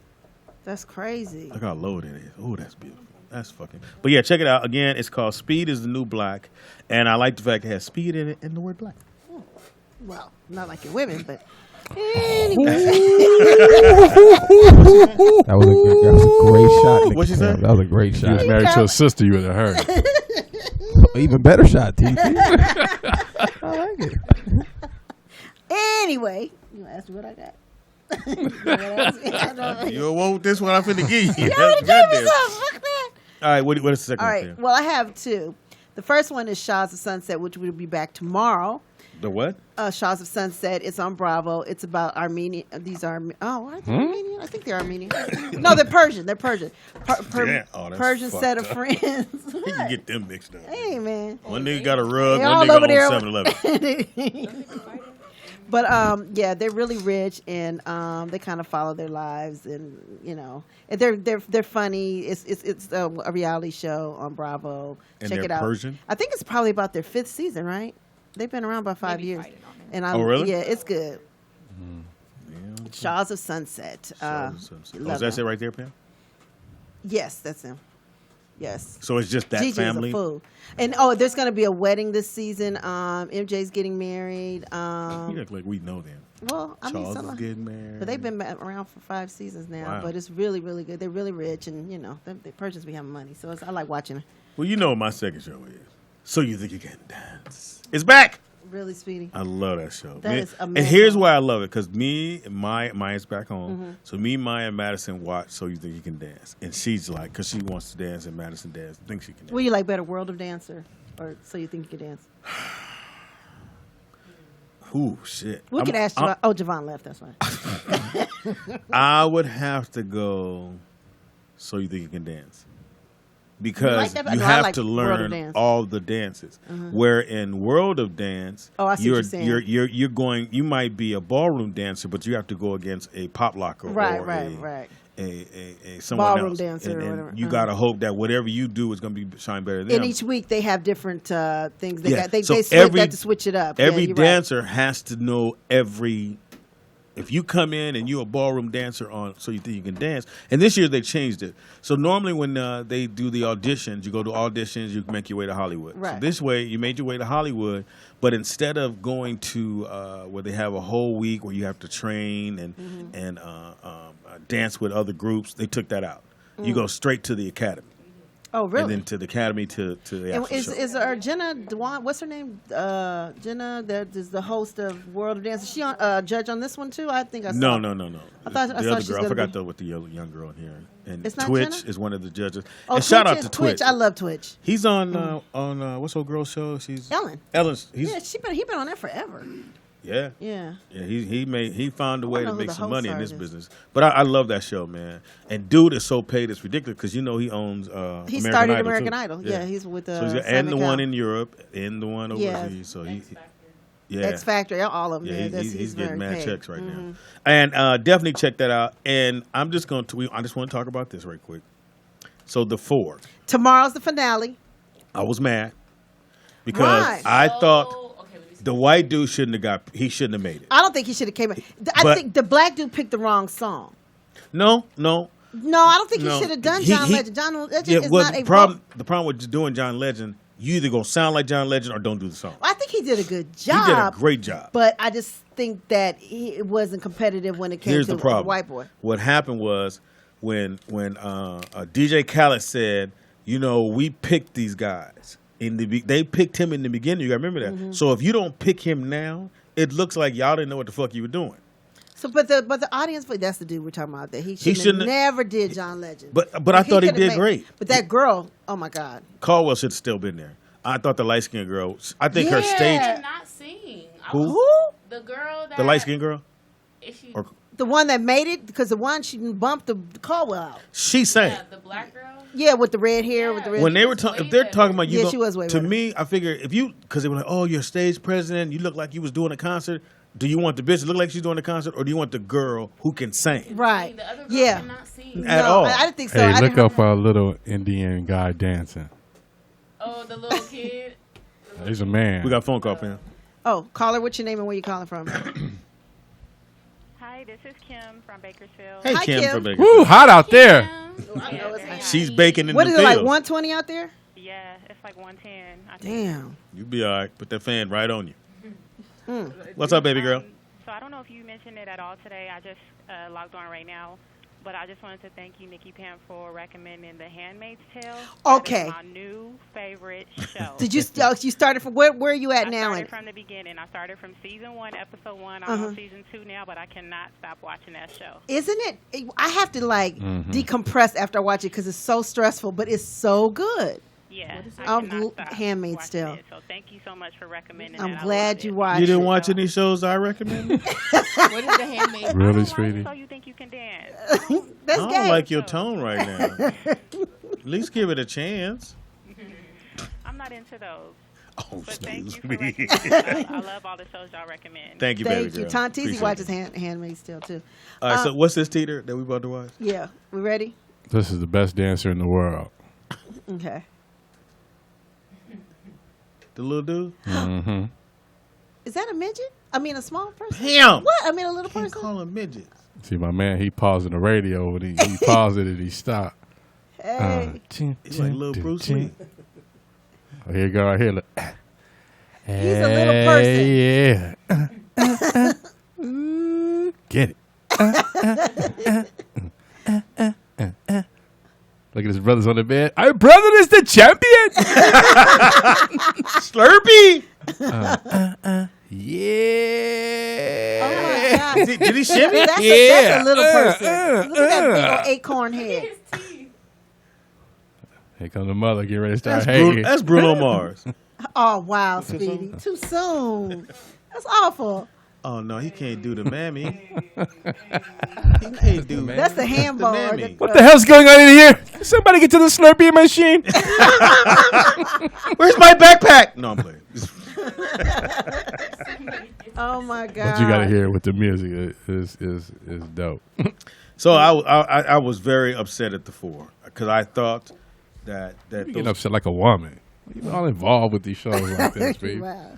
That's crazy.
Look how low it is. Oh, that's beautiful. That's fucking. But yeah, check it out. Again, it's called Speed is the New Black, and I like the fact it has speed in it and the word black.
Well, not like your women, but anyway.
That was a great shot.
What'd you say?
That was a great
He
shot.
was married to a sister, you would have heard.
Even better shot, TP. I like it.
Anyway, you asked me what I got.
You don't want this one I'm finna give you.
You already gave me some. Fuck that.
All right, what is the second
All
one?
right.
Pam?
Well, I have two. The first one is Shaws of Sunset, which will be back tomorrow.
The what?
Shaws of Sunset. It's on Bravo. It's about Armenian. These are are they Armenian? I think they're Armenian. No, they're Persian. They're Persian.
Yeah. Oh, that's
Persian
fucked
set of
up.
friends.
You can get them mixed up.
Hey man.
One nigga got a rug,
They
one
all
nigga
over
on
there.
7-Eleven.
But yeah, they're really rich and they kind of follow their lives and and they're funny. It's a reality show on Bravo.
And
Check
they're
it out.
Persian?
I think it's probably about their 5th season, right? They've been around about 5 years. And
Oh, really?
Yeah, it's good. Shaws of Sunset.
Oh,
love
that's
them.
it right there, Pam?
Yes, that's them. Yes.
So it's just that
Gigi
family?
is a fool. And there's going to be a wedding this season. MJ's getting married.
You look like we know them.
Well, I mean,
Charles is getting married.
but they've been around for 5 seasons now.
Wow.
But it's really, really good. They're really rich, and the Persians be having money, so I like watching it.
Well, you know what my second show is. So You Think You Can Dance. It's back.
Really, Speedy.
I love that show.
That is
And
amazing.
here's why I love it, because Maya's back home. So me, Maya, and Madison watch So You Think You Can Dance. And she's like, because she wants to dance and Madison thinks she can dance.
What you like better, World of Dancer, or So You Think You Can Dance?
Ooh, shit.
We could ask Javon. Javon left. That's fine.
I would have to go So You Think You Can Dance. Because
like that?
you
No, I
have
like
to
World of
learn
Dance.
all the dances. Where in World of Dance,
Oh, I see what you're saying.
you're going. You might be a ballroom dancer, but you have to go against a pop locker
Right,
or
right.
a someone
Ballroom
else.
dancer or
and
whatever.
You gotta hope that whatever you do is gonna be shine better than them.
And each week they have different things. They
Yeah.
got. They
So
got to switch it up.
Every
Yeah, you're right.
dancer has to know every. If you come in and you're a ballroom dancer on So You Think You Can Dance, and this year they changed it. So normally when they do the auditions, you go to auditions, you make your way to Hollywood.
Right.
So this way you made your way to Hollywood, but instead of going to where they have a whole week where you have to train and dance with other groups, they took that out. You go straight to the academy.
Oh, really?
And then to the Academy to the actual show.
Is Jenna Dewan? What's her name? Jenna, that is the host of World of Dance. Is she on judge on this one too? I think I saw.
No.
I thought
the
I saw
other
she's
girl. I
gonna
forgot
be-
though with the young girl in here. And
It's not
Twitch
Jenna?
is one of the judges.
Oh,
and shout out
is
to Twitch.
I love Twitch.
He's on what's old girl show? She's
Ellen.
Ellen's.
Yeah, he been on there forever.
Yeah.
Yeah.
Yeah, he found a way
know
to
who
make
the
some
hosts
money in
are
this
this.
business. But I love that show, man. And dude is so paid, it's ridiculous because you know he owns
He
American
started
Idol,
American
too.
Idol. Yeah, he's with
so he's got,
Simon
and the one
Cowell.
in Europe and the one overseas. So
X Factor, all of them.
Yeah, he's getting
very
mad
paid.
checks right
Mhm.
now. And definitely check that out. And I'm just going to I just want to talk about this right quick. So the 4.
Tomorrow's the finale.
I was mad because
Why?
I thought the white dude shouldn't have made it.
I don't think he should have came in. I
But-
think the black dude picked the wrong song.
No.
No, I don't think
No.
he should have done
He-
John
he-
Legend. John Legend
Yeah,
is
well,
not
the
a
problem with just doing John Legend, you either gonna sound like John Legend or don't do the song.
I think he did a good
He
job.
did a great job.
But I just think that it wasn't competitive when it came
Here's
to
the problem.
a white boy.
What happened was when DJ Khaled said, we picked these guys they picked him in the beginning. You gotta remember that.
Mhm.
So if you don't pick him now, it looks like y'all didn't know what the fuck you were doing.
So, but the audience, that's the dude we're talking about. That he shouldn't
shouldn't
have
have-
never did John Legend.
But I thought he
could've
did great.
But that girl, oh my God,
Caldwell should have still been there. I thought the light skinned girl. I think her stage.
did not sing.
Who?
The girl that
The light skinned girl.
Is she?
Or
the one that made it, because the one she bumped the Caldwell out.
she sang.
Yeah, the black girl.
Yeah, with the red hair, with the red.
When they were talking, if they're talking about you,
Yeah,
go-
she was way
to
better.
me, I figure because they were like, "Oh, you're a stage president. You look like you was doing a concert." Do you want the bitch to look like she's doing a concert, or do you want the girl who can sing?
Right. Yeah.
At all?
I didn't think so.
Hey,
I
look
didn't-
up for a little Indian guy dancing.
Oh, the little kid.
He's a man.
We got a phone call, Pam.
Oh, caller, what's your name and where you calling from?
Hi, this is Kim from Bakersfield.
Hey,
Hi,
Kim,
Kim.
from Bakersfield.
Woo, hot out there.
She's baking in
What
the
is it, like
fields.
120 out there?
Yeah, it's like 110. I think.
Damn.
You be all right. Put that fan right on you.
Mm.
What's up, baby girl?
So I don't know if you mentioned it at all today. I just logged on right now. But I just wanted to thank you, Nikki Pam, for recommending The Handmaid's Tale.
Okay.
That is my new favorite show.
Did you you started from where are you at
I
now?
started from the beginning. I started from season 1, episode 1. I'm
Uh-huh.
on season 2 now, but I cannot stop watching that show.
Isn't it? I have to
Mm-hmm.
decompress after I watch it because it's so stressful, but it's so good.
Yeah,
I'm Handmaid's Tale.
So thank you so much for recommending
I'm
that.
glad you watched
You didn't
it.
watch any shows I recommended?
What is the handmaid?
Really,
Why
sweetie?
so you think you can dance?
That's
I don't
gay.
like your tone right now. At least give it a chance.
I'm not into those.
Oh,
But thank you
excuse
for
me.
recommending. I love all the shows y'all recommend.
Thank you, baby
Thank you.
girl.
Tom Teasy
Appreciate
watches
it.
Handmaid's Tale too.
All right, so what's this teeter that we about to watch?
Yeah, we ready?
This is the best dancer in the world.
Okay.
The little dude?
Mm-hmm.
Is that a midget? I mean, a small person?
Pam!
What? I mean, a little person?
Call him midget.
See, my man, he pausing the radio, but he paused it and he stopped.
Hey.
He's like little Bruce Lee.
Oh, here you go, right here. Look.
He's a little person.
Yeah. Get it. Look at his brothers on the bed. Our brother is the champion.
Slurpee.
Yeah.
Oh my God.
Did he shimmy?
That's
Yeah.
a little person. Look at that big old acorn head.
Here comes the mother. Get ready to start
That's,
hating.
That's Bruno Mars.
Oh, wow, Speedy. Too soon. That's awful.
Oh, no, he can't do the mammy. He can't do
That's the handball.
mammy.
What the hell's going on in here? Can somebody get to the Slurpee machine?
Where's my backpack? No, I'm playing.
Oh, my God.
But you got to hear it with the music. Is dope.
So I was very upset at the 4 because I thought that
You getting upset like a woman. You all involved with these shows like this, baby.
Wow.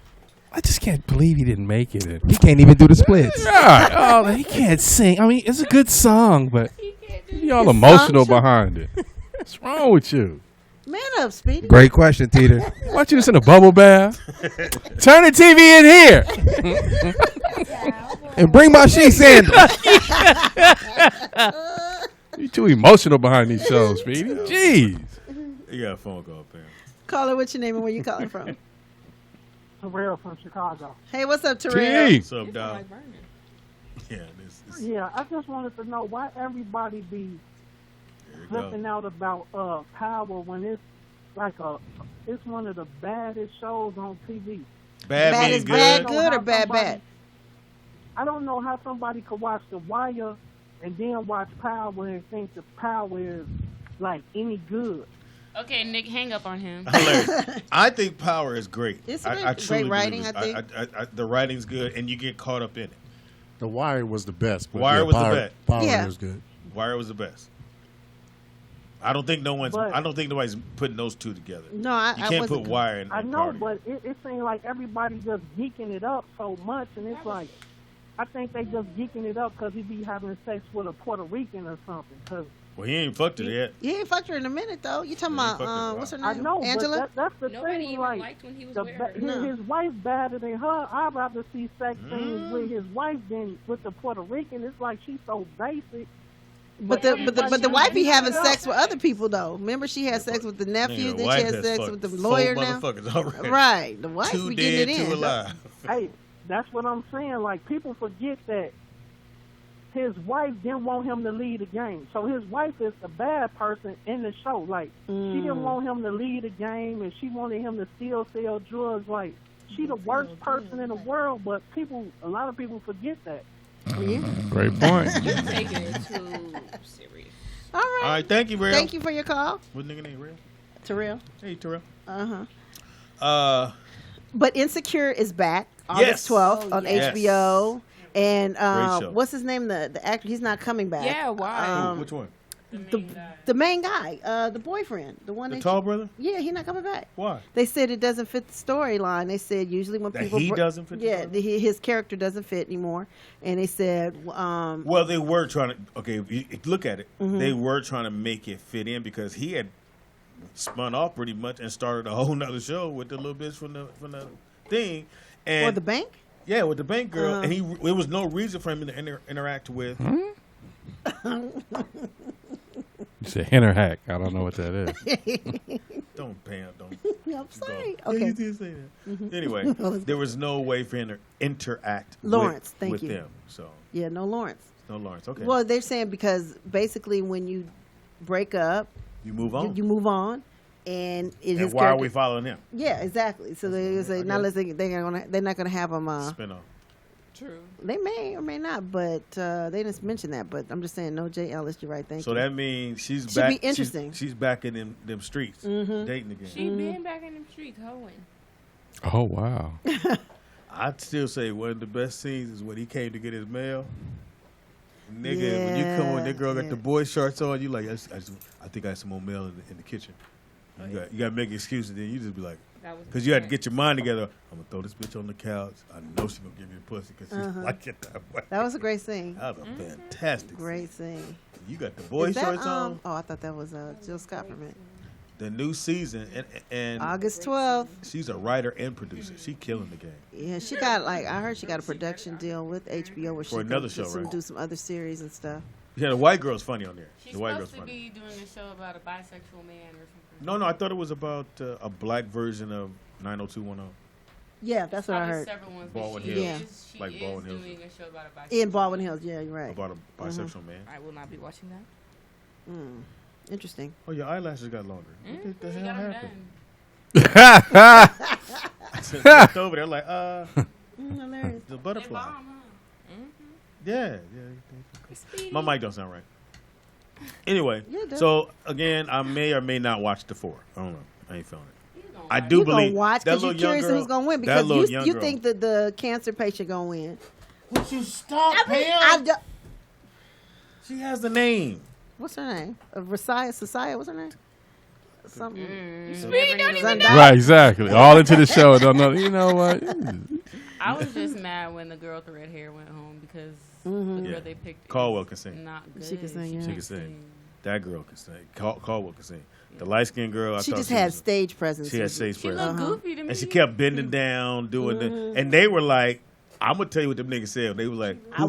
I just can't believe he didn't make it.
He can't even do the splits.
God, oh, he can't sing. I mean, it's a good song, but y'all emotional behind it. What's wrong with you?
Man up, Speedy.
Great question, Teeter.
Why don't you just in a bubble bath? Turn the TV in here.
And bring my sheet sandals.
You too emotional behind these shows, Speedy. Jeez.
You got a phone call, Pam.
Caller, what's your name and where you calling from?
Terrell from Chicago.
Hey, what's up, Terrell?
What's up, dog? Yeah,
Yeah, I just wanted to know why everybody be flipping out about Power when it's like it's one of the baddest shows on TV.
Bad
is bad good or bad?
I don't know how somebody could watch The Wire and then watch Power and think the Power is like any good.
Okay, Nick, hang up on him.
Hilarious. I think Power is great.
It's
truly
great writing,
believe
I
it.
think.
The writing's good, and you get caught up in it.
The Wire was the best. But
Wire was the best.
Power was good.
Wire was the best. I don't think nobody's putting those two together.
No, I
can't put Wire in.
I know, but it seems like everybody just geeking it up so much, and it's like I think they just geeking it up because he be having sex with a Puerto Rican or something. Cause
well, he ain't fucked her yet.
He ain't fucked her in a minute though. You talking about what's her name?
I know,
Angela.
but that's the
Nobody
thing.
even
Like
liked when he was with her.
his wife's better than her. I'd rather see sex scenes with his wife than with the Puerto Rican. It's like she's so basic.
But the wife be having sex with other people though. Remember, she had sex with the nephew, then she had sex with the lawyer now. Right, the wife
two
be
dead,
getting it in.
two alive.
Hey, that's what I'm saying. Like people forget that his wife didn't want him to lead the game. So his wife is the bad person in the show. Like she didn't want him to lead the game, and she wanted him to still sell drugs. Like she the worst person in the world. But a lot of people forget that.
Yeah.
Great point.
You're taking it too serious.
All right.
All right, thank you, Real.
Thank you for your call.
What nigga name, Real?
Terrell.
Hey, Terrell.
But Insecure is back August 12th on HBO. And what's his name? The actor. He's not coming back.
Yeah, why?
Which one?
The main guy, the boyfriend, the one.
The tall brother.
Yeah, he's not coming back.
Why?
They said it doesn't fit the storyline. They said usually when
That
people
he doesn't fit the storyline?
his character doesn't fit anymore. And they said,
well, they were trying to. Okay, if you look at it. They were trying to make it fit in because he had spun off pretty much and started a whole nother show with the little bitch from the thing. And
or the bank.
Yeah, with the bank girl, and there was no reason for him to interact with.
You said Henner hack. I don't know what that is.
Don't, Pam. Don't.
I'm sorry.
Go.
Okay.
You did say that. Anyway, there was no way for him to interact
Lawrence, thank
with
you.
them. So
Yeah, no Lawrence.
no Lawrence. Okay.
Well, they're saying because basically when you break up,
you move on.
You move on, and
and why are we following him?
Yeah, exactly. So they say not unless they're not gonna have them
spin off.
True.
They may or may not, but they didn't mention that. But I'm just saying, no, Jay Ellis, you're right. Thank you.
So that means she's
Should
back.
be interesting.
She's back in them streets, dating again.
She been back in them streets hoeing.
Oh wow.
I'd still say one of the best scenes is when he came to get his mail. Nigga, when you come on, that girl got the boy shorts on, you like, I think I have some more mail in the kitchen. You got to make excuses, then you just be like, because you had to get your mind together. I'm going to throw this bitch on the couch. I know she's going to give me a pussy because she's like it that way.
That was a great scene.
That was a fantastic
great scene.
You got the boy shorts on.
Oh, I thought that was Jill Scott from it.
The new season, and
August 12th.
She's a writer and producer. She killing the game.
Yeah, she got I heard she got a production deal with HBO where she
For another
can
show, right?
do some other series and stuff.
Yeah, the white girl's funny on there.
She's
the white girl's
supposed to
funny.
be doing a show about a bisexual man or something.
No, I thought it was about a black version of 90210.
Yeah, that's what I heard.
Several ones,
Baldwin
she
Hills.
is
Like Baldwin Hills.
doing a show about a bisexual
In Baldwin Hills, yeah, you're right.
About a bisexual man.
I will not be watching that.
Interesting.
Oh, your eyelashes got longer. What the hell happened? I looked over there like,
hilarious.
The butterfly. Yeah. My mic don't sound right. Anyway, so again, I may or may not watch the 4. I don't know. I ain't feeling it. I do
You
believe
gonna watch
that
because
little
you're curious
young girl,
who's gonna win
that little
because
young
you
girl.
think that the cancer patient gonna win.
Would you stop, She has the name.
What's her name? Society. What's her name? Something.
Right, exactly. All into the show. Don't know. You know what?
I was just mad when the girl with the red hair went home because the girl they picked.
Caldwell can sing.
Not good.
She can sing. Yeah.
She can sing. That girl can sing. Caldwell can sing. The light skinned girl.
She just had stage presence.
She had stage presence.
She looked goofy to me.
And she kept bending down, doing the. And they were like, I'm gonna tell you what them niggas said. They were like, who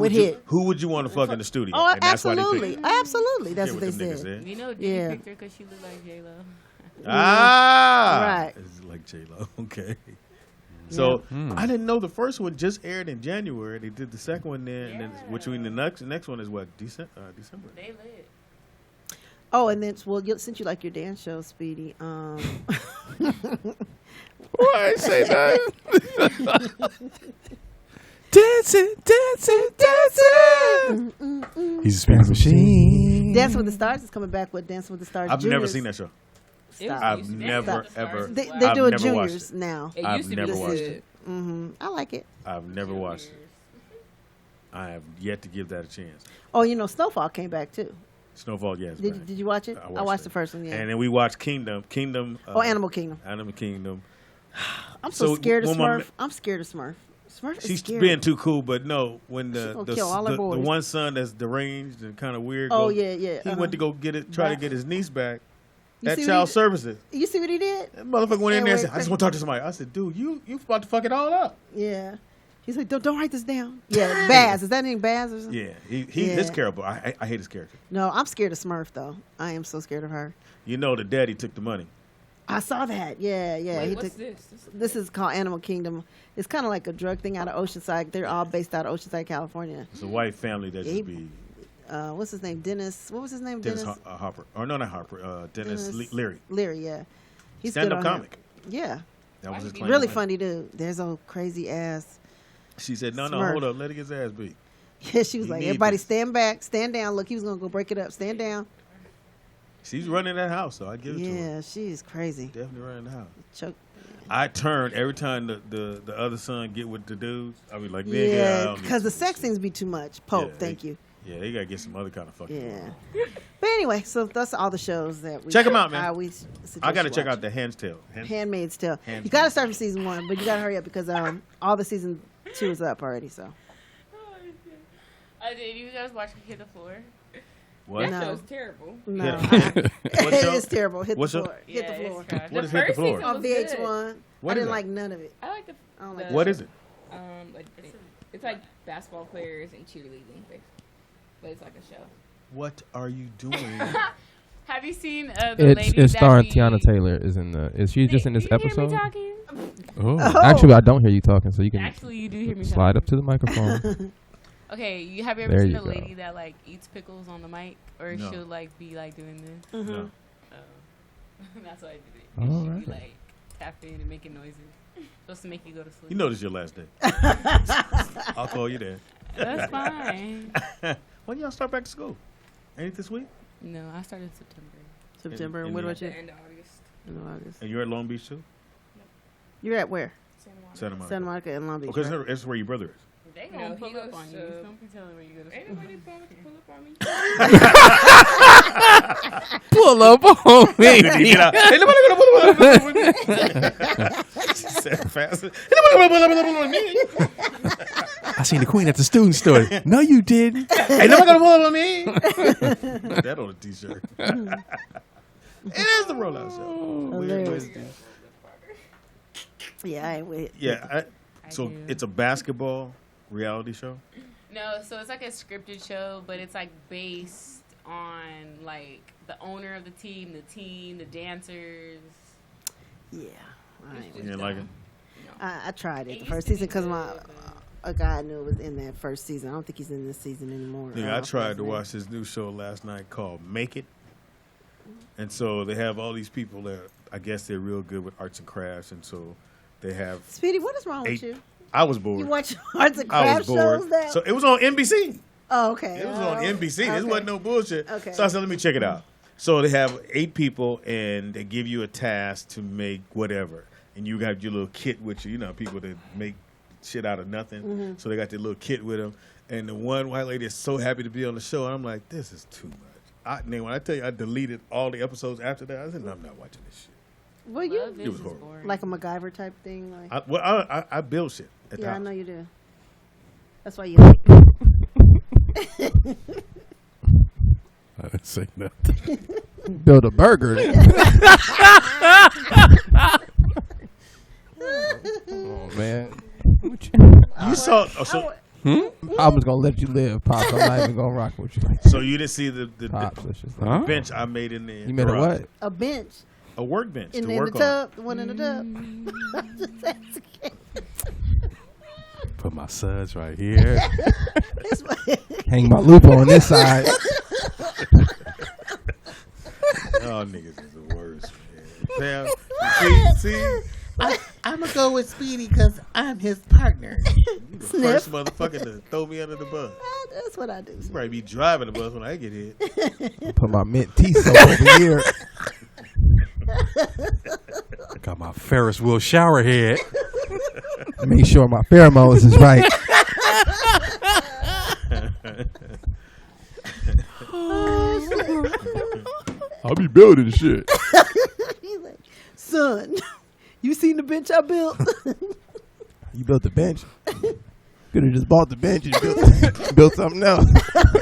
would you want to fuck in the studio?
Oh,
and that's
absolutely,
why they
absolutely. That's what they
them niggas
said.
You know, Diddy picked her because she looked like J-Lo.
Right.
It's like J-Lo. Okay. So I didn't know the first one just aired in January. They did the second one then, and then between the next one is what, December?
They lit.
Oh, and then since you like your dance show, Speedy.
Why say that? Dancing. He's a spinning machine.
Dancing with the Stars is coming back with Dancing with the Stars.
I've
Juniors.
never seen that show.
Stop.
I've never ever.
They
I've
do it
never watched
juniors
it.
now.
I've never watched it.
I like it.
I've never watched it. I have yet to give that a chance.
Oh, Snowfall came back too.
Snowfall, yes.
Did you watch it? I watched the first one. Yeah.
And then we watched Kingdom.
Animal Kingdom.
Animal Kingdom.
I'm so scared of Smurf. I'm scared of Smurf. Smurf is
She's
scary.
being too cool, but no, when the
kill all her boys.
one son that's deranged and kind of weird.
Yeah.
He went to go try to get his niece back. At
see what
Child
he-
Services.
You see what he did?
That motherfucker went in there and said,
Anyway,
I just want to talk to somebody. I said, dude, you about to fuck it all up.
Yeah. He's like, don't write this down. Yeah, Baz. Is that name Baz or something?
Yeah, his character. I hate his character.
No, I'm scared of Smurf though. I am so scared of her.
You know the daddy took the money.
I saw that. Yeah.
Wait, what's this?
This is called Animal Kingdom. It's kind of like a drug thing out of Oceanside. They're all based out of Oceanside, California.
It's a white family that just be.
What's his name? Dennis. What was his name?
Dennis Hopper. Or no, not Hopper. Dennis Leary.
Leary, yeah. He's
Stand-up
good on
comic.
him. Yeah.
That was his claim.
Really funny dude. There's a crazy ass.
She said, no,
Smurf.
hold up. Let it get his ass beat.
Yeah, she was
He
like,
need
everybody
this.
stand back, stand down. Look, he was going to go break it up. Stand down.
She's running that house, so I give it to her.
Yeah, she's crazy.
Definitely running the house.
Choke.
I turned every time the other son get with the dudes. I be like,
Yeah, because the sex things be too much. Pope, thank you.
Yeah, they gotta get some other kind of fucking.
Yeah. But anyway, so that's all the shows that we
Check 'em out, man.
I
gotta check out the Handmaid's Tale.
Handmaid's Tale.
Handmaid's
You got to start from season 1, but you got to hurry up because all the season 2 is up already. So
Did you guys watch Hit the Floor?
What?
That
No.
show's terrible.
No,
What show?
it's terrible. Hit
What
the
show?
floor. Hit the
Yeah,
floor.
it's trash.
What is
The
Hit the
first
Floor?
season
On
was good.
VH1.
What
I
is
didn't
it?
like none of it.
I like the.
I don't like
What is it?
It's like basketball players and cheerleading, but it's like a show.
What are you doing?
Have you seen the lady
It's
that
starring
be-
Tiana Taylor. Is she just in this
you hear me
episode?
talking?
Oh. Actually, I don't hear you talking, so you can
Actually, you do hear me
slide
talking.
up to the microphone.
Okay, have you ever
There
seen
you
a
go.
lady that like eats pickles on the mic, or
No.
she'll like be like doing this?
No.
That's why I did it.
All
She'll
right.
be like tapping and making noises, supposed to make you go to sleep.
You know this is your last day. I'll call you there.
That's fine.
When y'all start back to school? Ain't it this week?
No, I started in September.
September.
In
And what
the-
about you?
End of August.
In August.
And you're at Long Beach too?
You're at where?
Santa Monica.
Santa Monica and Long Beach.
Okay,
right?
that's where your brother is.
They
No,
gonna
he
pull up
goes
on you.
to-
Don't be telling where you go to
Ain't
school.
nobody promised to pull up on me.
Pull up on me.
Did he get out? Ain't nobody gonna pull up on me. She said fast. Ain't nobody gonna pull up on me.
I seen the queen at the student store. No, you didn't.
Ain't nobody gonna pull up on me. That on a t-shirt. It is the Rollout Show.
Hilarious.
Wednesday.
Yeah, I ain't with.
Yeah, so
do.
it's a basketball reality show?
No, so it's like a scripted show, but it's like based on like the owner of the team, the dancers.
Yeah. I ain't
You
with
didn't
that.
like it?
I tried it
It
the
used
first
to be
season because
good,
a guy I knew was in that first season. I don't think he's in this season anymore.
Yeah, I
don't know
tried
his
to
name.
watch this new show last night called Make It. And so they have all these people that I guess they're real good with arts and crafts. And so they have.
Speedy, what is wrong with you?
I was bored.
You watch arts and
I
crafts
was bored.
shows now?
So it was on NBC.
Oh, okay.
It was on NBC. This
okay.
wasn't no bullshit.
Okay.
So I said, let me check it out. So they have 8 people, and they give you a task to make whatever. And you got your little kit with you. You know, people that make shit out of nothing.
Mm-hmm.
So they got their little kit with them. And the one white lady is so happy to be on the show. And I'm like, this is too much. Then when I tell you I deleted all the episodes after that, I said, no, I'm not watching this shit.
Well, you
Love
It was
is
horrible.
boring.
like a MacGyver type thing, like
I build shit at the
yeah, I
house.
know you do. That's why you like it.
I didn't say nothing.
Build a burger. Oh man.
You saw. Oh, so,
I'm just gonna let you live, Pops. I'm not even gonna rock with you.
so you didn't see the
Pops, let's just
Huh?
bench I made in there.
You made a what?
A bench.
A workbench
in
to
the
work
tub, the one in the tub.
Put my suds right here.
Hang my loop on this side.
Y'all niggas is the worst, man. See? I'm going to go with Speedy because I'm his partner. You the
Sniff.
first motherfucker to throw me under the bus.
That's what I do.
You might be driving the bus when I get hit.
Put my mint tea soap over here.
Got my Ferris wheel shower head.
Make sure my pheromones is right.
I'll be building shit.
He's like, son, you seen the bench I built?
You built the bench. Could have just bought the bench and built something else.
How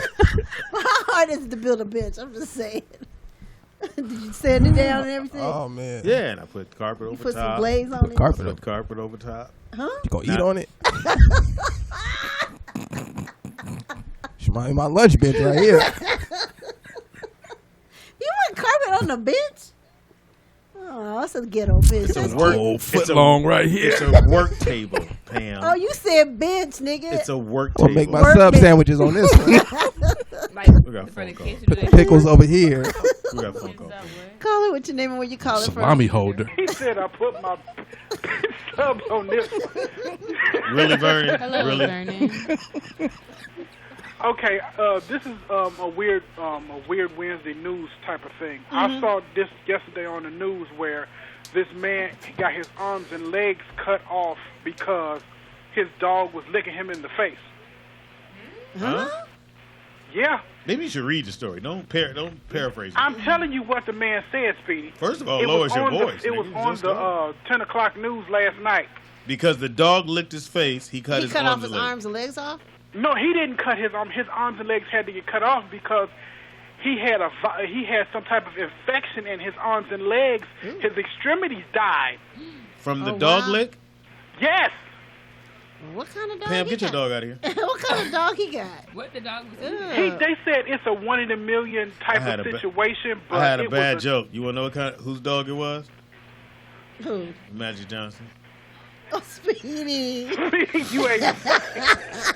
hard is it to build a bench? I'm just saying. Did you sand it down and everything?
Oh man.
Yeah, and I put carpet over top.
Put some glaze on it?
Carpet over top.
Huh?
You gonna eat on it? It's my lunch bench right here.
You put carpet on the bench? Oh, that's a ghetto bench.
It's a work
foot long right here.
It's a work table, Pam.
Oh, you said bench, nigga.
It's a work
I'll
table.
make my sub sandwiches on this one.
Like,
We got
for the
phone
kids
call.
to do
Pickles over here.
We got phone call.
Call it what your name and where you call it from.
Salami holder.
He said I put my sub on this one.
Really, Vernon?
Hello,
Really?
Vernon.
Okay, this is a weird Wednesday news type of thing. I saw this yesterday on the news where this man got his arms and legs cut off because his dog was licking him in the face.
Huh?
Yeah.
Maybe you should read the story. Don't paraphrase it.
I'm telling you what the man said, Speedy.
First of all,
It
lower
was
your
on the-
voice.
It was
nigga.
on
Just
the
go.
10 o'clock news last night.
Because the dog licked his face, he cut
He
his
cut
arms
off his
and legs.
arms and legs off?
No, he didn't cut his arm. His arms and legs had to get cut off because he had some type of infection in his arms and legs. His extremities died.
From the dog lick?
Yes.
What kind of dog
Pam,
he
get your
got?
dog out of here.
What kind of dog he got?
What the dog was
They said it's a 1 in a million
I
type
had
of
a ba-
situation, but
I had a
it
bad
was
joke. You want to know whose dog it was?
Who?
Magic Johnson.
Oh, Speedy.
You ain't.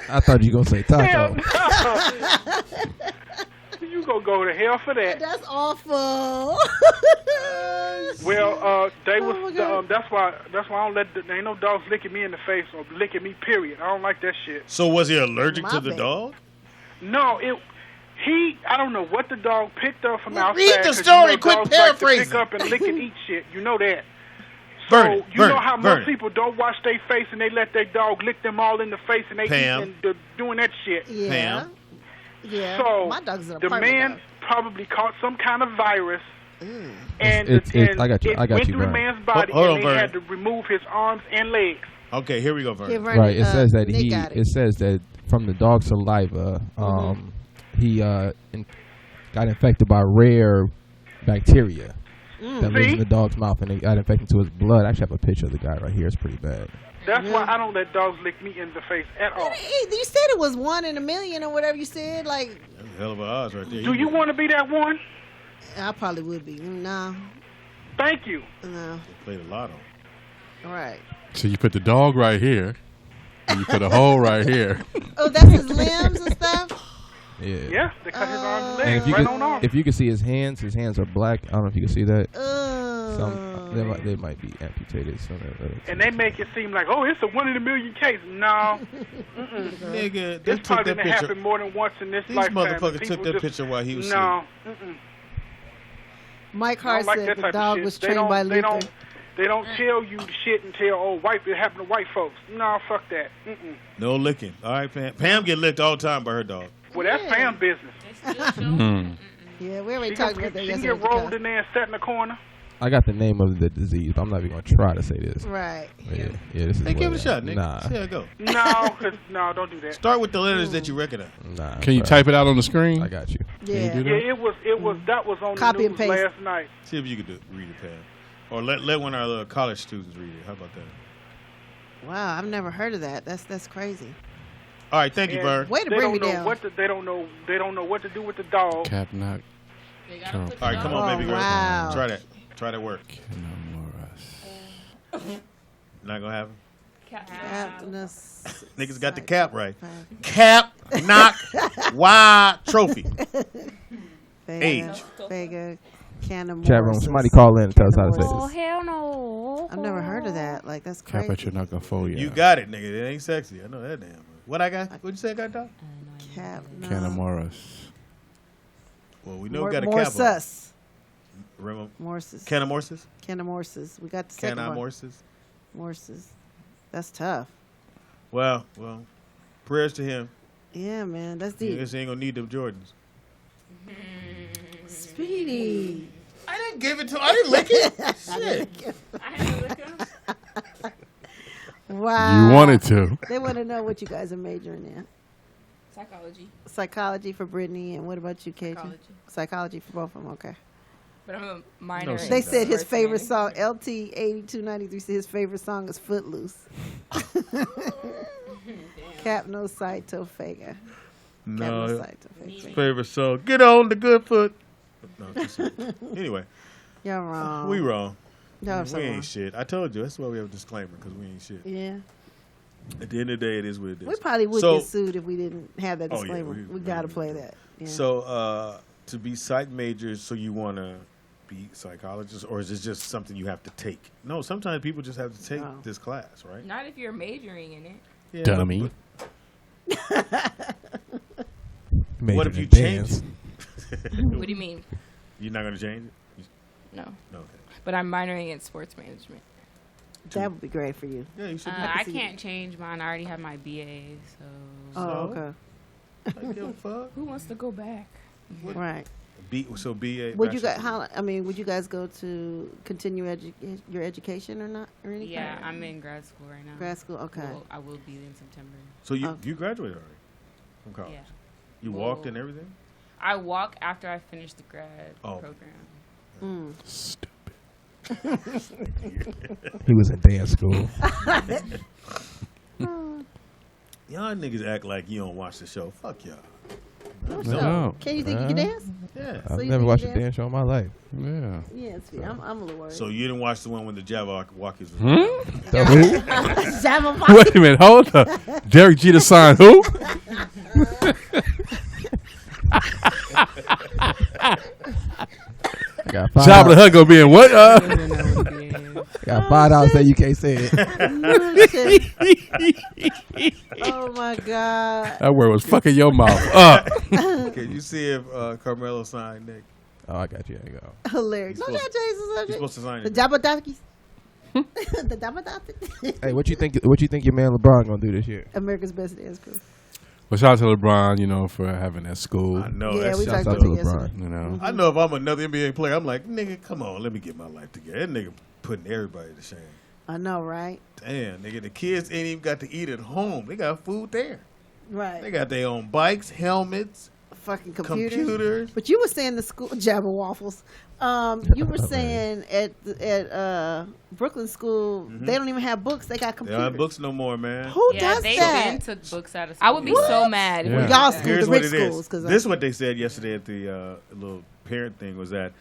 I thought you were gonna say
Hell
taco.
no. You gonna go to hell for that?
That's awful.
Well, they was.
my God.
That's why I don't let. There ain't no dogs licking me in the face or licking me. Period. I don't like that shit.
So was he allergic
My
to the
bad.
dog?
No, I don't know what the dog picked up from
Well,
outside.
read the
'cause
story,
You know,
quit
dogs
paraphrasing.
Like to pick up and lick and eat shit. You know that. So
Vernon,
you know
Vernon,
how
Vernon.
most people don't wash their face and they let their dog lick them all in the face and they
Pam.
eat and they're doing that shit.
Yeah.
Pam.
Yeah.
So
my dog's an
the
apartment
man
dog.
probably caught some kind of virus. And
It's- I got you.
it
I got
went
you,
through the
Vernon.
man's body
Hold on,
and they
Vernon.
had to remove his arms and legs.
Okay, here we go, Vernon.
Yeah, Vernon,
Right. It says that
Nick got it.
it says that from the dog's saliva, he got infected by rare bacteria that lives in the dog's mouth, and it got infected to his blood. I actually have a picture of the guy right here. It's pretty bad.
That's why I don't let dogs lick me in the face at all.
Hey, you said it was 1 in a million or whatever you said. Like,
That's a hell of an odds right there.
Do you want to be that one?
I probably would be. No.
Thank you.
No.
Played a lot on.
All right.
So you put the dog right here, and you put a hole right here.
Oh, that's his limbs and stuff?
Yeah.
Yeah, they cut his arms and
And
legs
if you
right
could,
on off.
if you could see his hands are black. I don't know if you can see that. They might be amputated. So
And they make it seem like, oh, it's a 1 in a million case. No.
Nigga, they
This
took
probably
that
didn't
picture.
happen more than once in this
These
lifetime.
motherfuckers
People
took that
just-
picture while he was
No.
Mike
I
Hart
don't like
said
that
the
type
dog
of shit.
was
They
trained
don't-
by
they
Luther.
They don't tell you shit until, oh, it happened to white folks. No, fuck that.
No licking. All right, Pam. Pam get licked all the time by her dog.
Well, that's Pam business.
Yeah, we already
She
talked
can,
about that
she can
yesterday.
get rolled in there and set in the corner.
I got the name of the disease, but I'm not even gonna try to say this.
Right.
But yeah, this is.
Hey, give it a
what
shot, nigga.
Nah,
See how it go.
No, don't do that.
Start with the letters that you recognize.
nah.
Can you
bro.
type it out on the screen?
I got you.
Yeah.
Can you do
Yeah,
that?
that was on
Copy
the
and
news
paste.
last night.
See if you could read it, Pam. Or let one of our little college students read it. How about that?
Wow, I've never heard of that. That's crazy.
All right, thank you,
And
Bird.
Way to
they
bring
don't
me
know
down.
what they don't know what to do with the dog.
Cap knock.
All right, come on, baby girl.
wow.
Try that. Try that word. Not gonna happen. Niggas got the cap right. Cap, knock, wide, trophy. Age.
Vega, Canada.
Chat room. Somebody call in and tell us how to say
Oh,
this.
hell no.
I've never heard of that. Like, that's crazy.
Cap at your knucklephobia.
You got it, nigga. It ain't sexy. I know that damn. What I got? What'd you say I got, dog?
Cap. No.
Canamoras.
Well, we know we got a cap on.
Morsus.
Morses. Canamorses?
Canamorses. We got the second one.
Canamorses.
Morses. That's tough.
Well, prayers to him.
Yeah, man. That's
He
deep.
ain't gonna need them Jordans.
Speedy.
I didn't give it to him. I didn't lick it. Shit.
I had to look him.
Wow.
You wanted to.
They want to know what you guys are majoring in.
Psychology.
Psychology for Brittany, and what about you, KJ?
Psychology.
Psychology for both of them. Okay.
But I'm a minor.
They said his favorite song, LT8293 said his favorite song is Footloose. Cap no Saito Fega.
No, his favorite song. Get on the good foot. No, anyway.
Y'all wrong.
We wrong.
Y'all so
we ain't
wrong.
shit. I told you. That's why we have a disclaimer, because we ain't shit.
Yeah.
At the end of the day, it is what it is.
We probably would get sued if we didn't have that
Oh, yeah,
disclaimer. we got to play that. Yeah.
So, to be psych majors, so you want to be psychologists, or is this just something you have to take? No, sometimes people just have to take this class, right?
Not if you're majoring in it.
Yeah,
Dummy.
What if you change it?
What do you mean?
You're not going to change it?
No.
No. Okay.
But I'm minoring in sports management.
That would be great for you.
Yeah, you should.
I can't change mine. I already have my BA, so.
Oh, okay.
I give a fuck.
Who wants to go back?
Right.
So BA.
Would you guys? Would you guys go to continue your education or not, or anything?
Yeah, I'm in grad school right now.
Grad school, okay.
Well, I will be in September.
So you graduated already from college?
Yeah.
You walked and everything?
I walk after I finish the grad program.
Stupid.
He was in dance school.
Y'all niggas act like you don't watch the show. Fuck y'all.
No.
Can you think you can dance?
Yeah.
I've
you
never
think
watched
you
a
dance?
dance show in my life.
Yeah.
Yeah, I'm a little worried.
So you didn't watch the one when the Jabberwockies was
The who?
Wait a minute, hold up. Derek Jeter signed who?
Got
Job of the Huggo being what?
Got $5 that you can't say it.
Oh my God.
That word was fucking your mouth up.
Can you see if Carmelo signed Nick?
Oh, I got you. There you go.
Hilarious. No,
He's
that Jason.
He's supposed to sign
The
it.
Jabberwockies. The Jabberwockies.
Hey, what you think your man LeBron gonna do this year?
America's Best Dance Crew.
Well, shout out to LeBron, for having that school.
I know.
Yeah, we
that's
talked
just
about that yesterday.
You know.
I know if I'm another NBA player, I'm like, nigga, come on, let me get my life together. That nigga putting everybody to shame.
I know, right?
Damn, nigga, the kids ain't even got to eat at home. They got food there.
Right.
They got their own bikes, helmets,
fucking computers.
computers.
But you were saying the school Jabber Waffles. You were saying at Brooklyn School they don't even have books. They got
They
computers.
don't have books no more, man.
Who
Yeah,
does
they
that?
been took books out of school.
I would be so mad. If
Yeah.
we
Y'all
did that.
schools,
Here's
the
what
rich
it
schools.
is.
'Cause
This is what they said yesterday at the little parent thing was that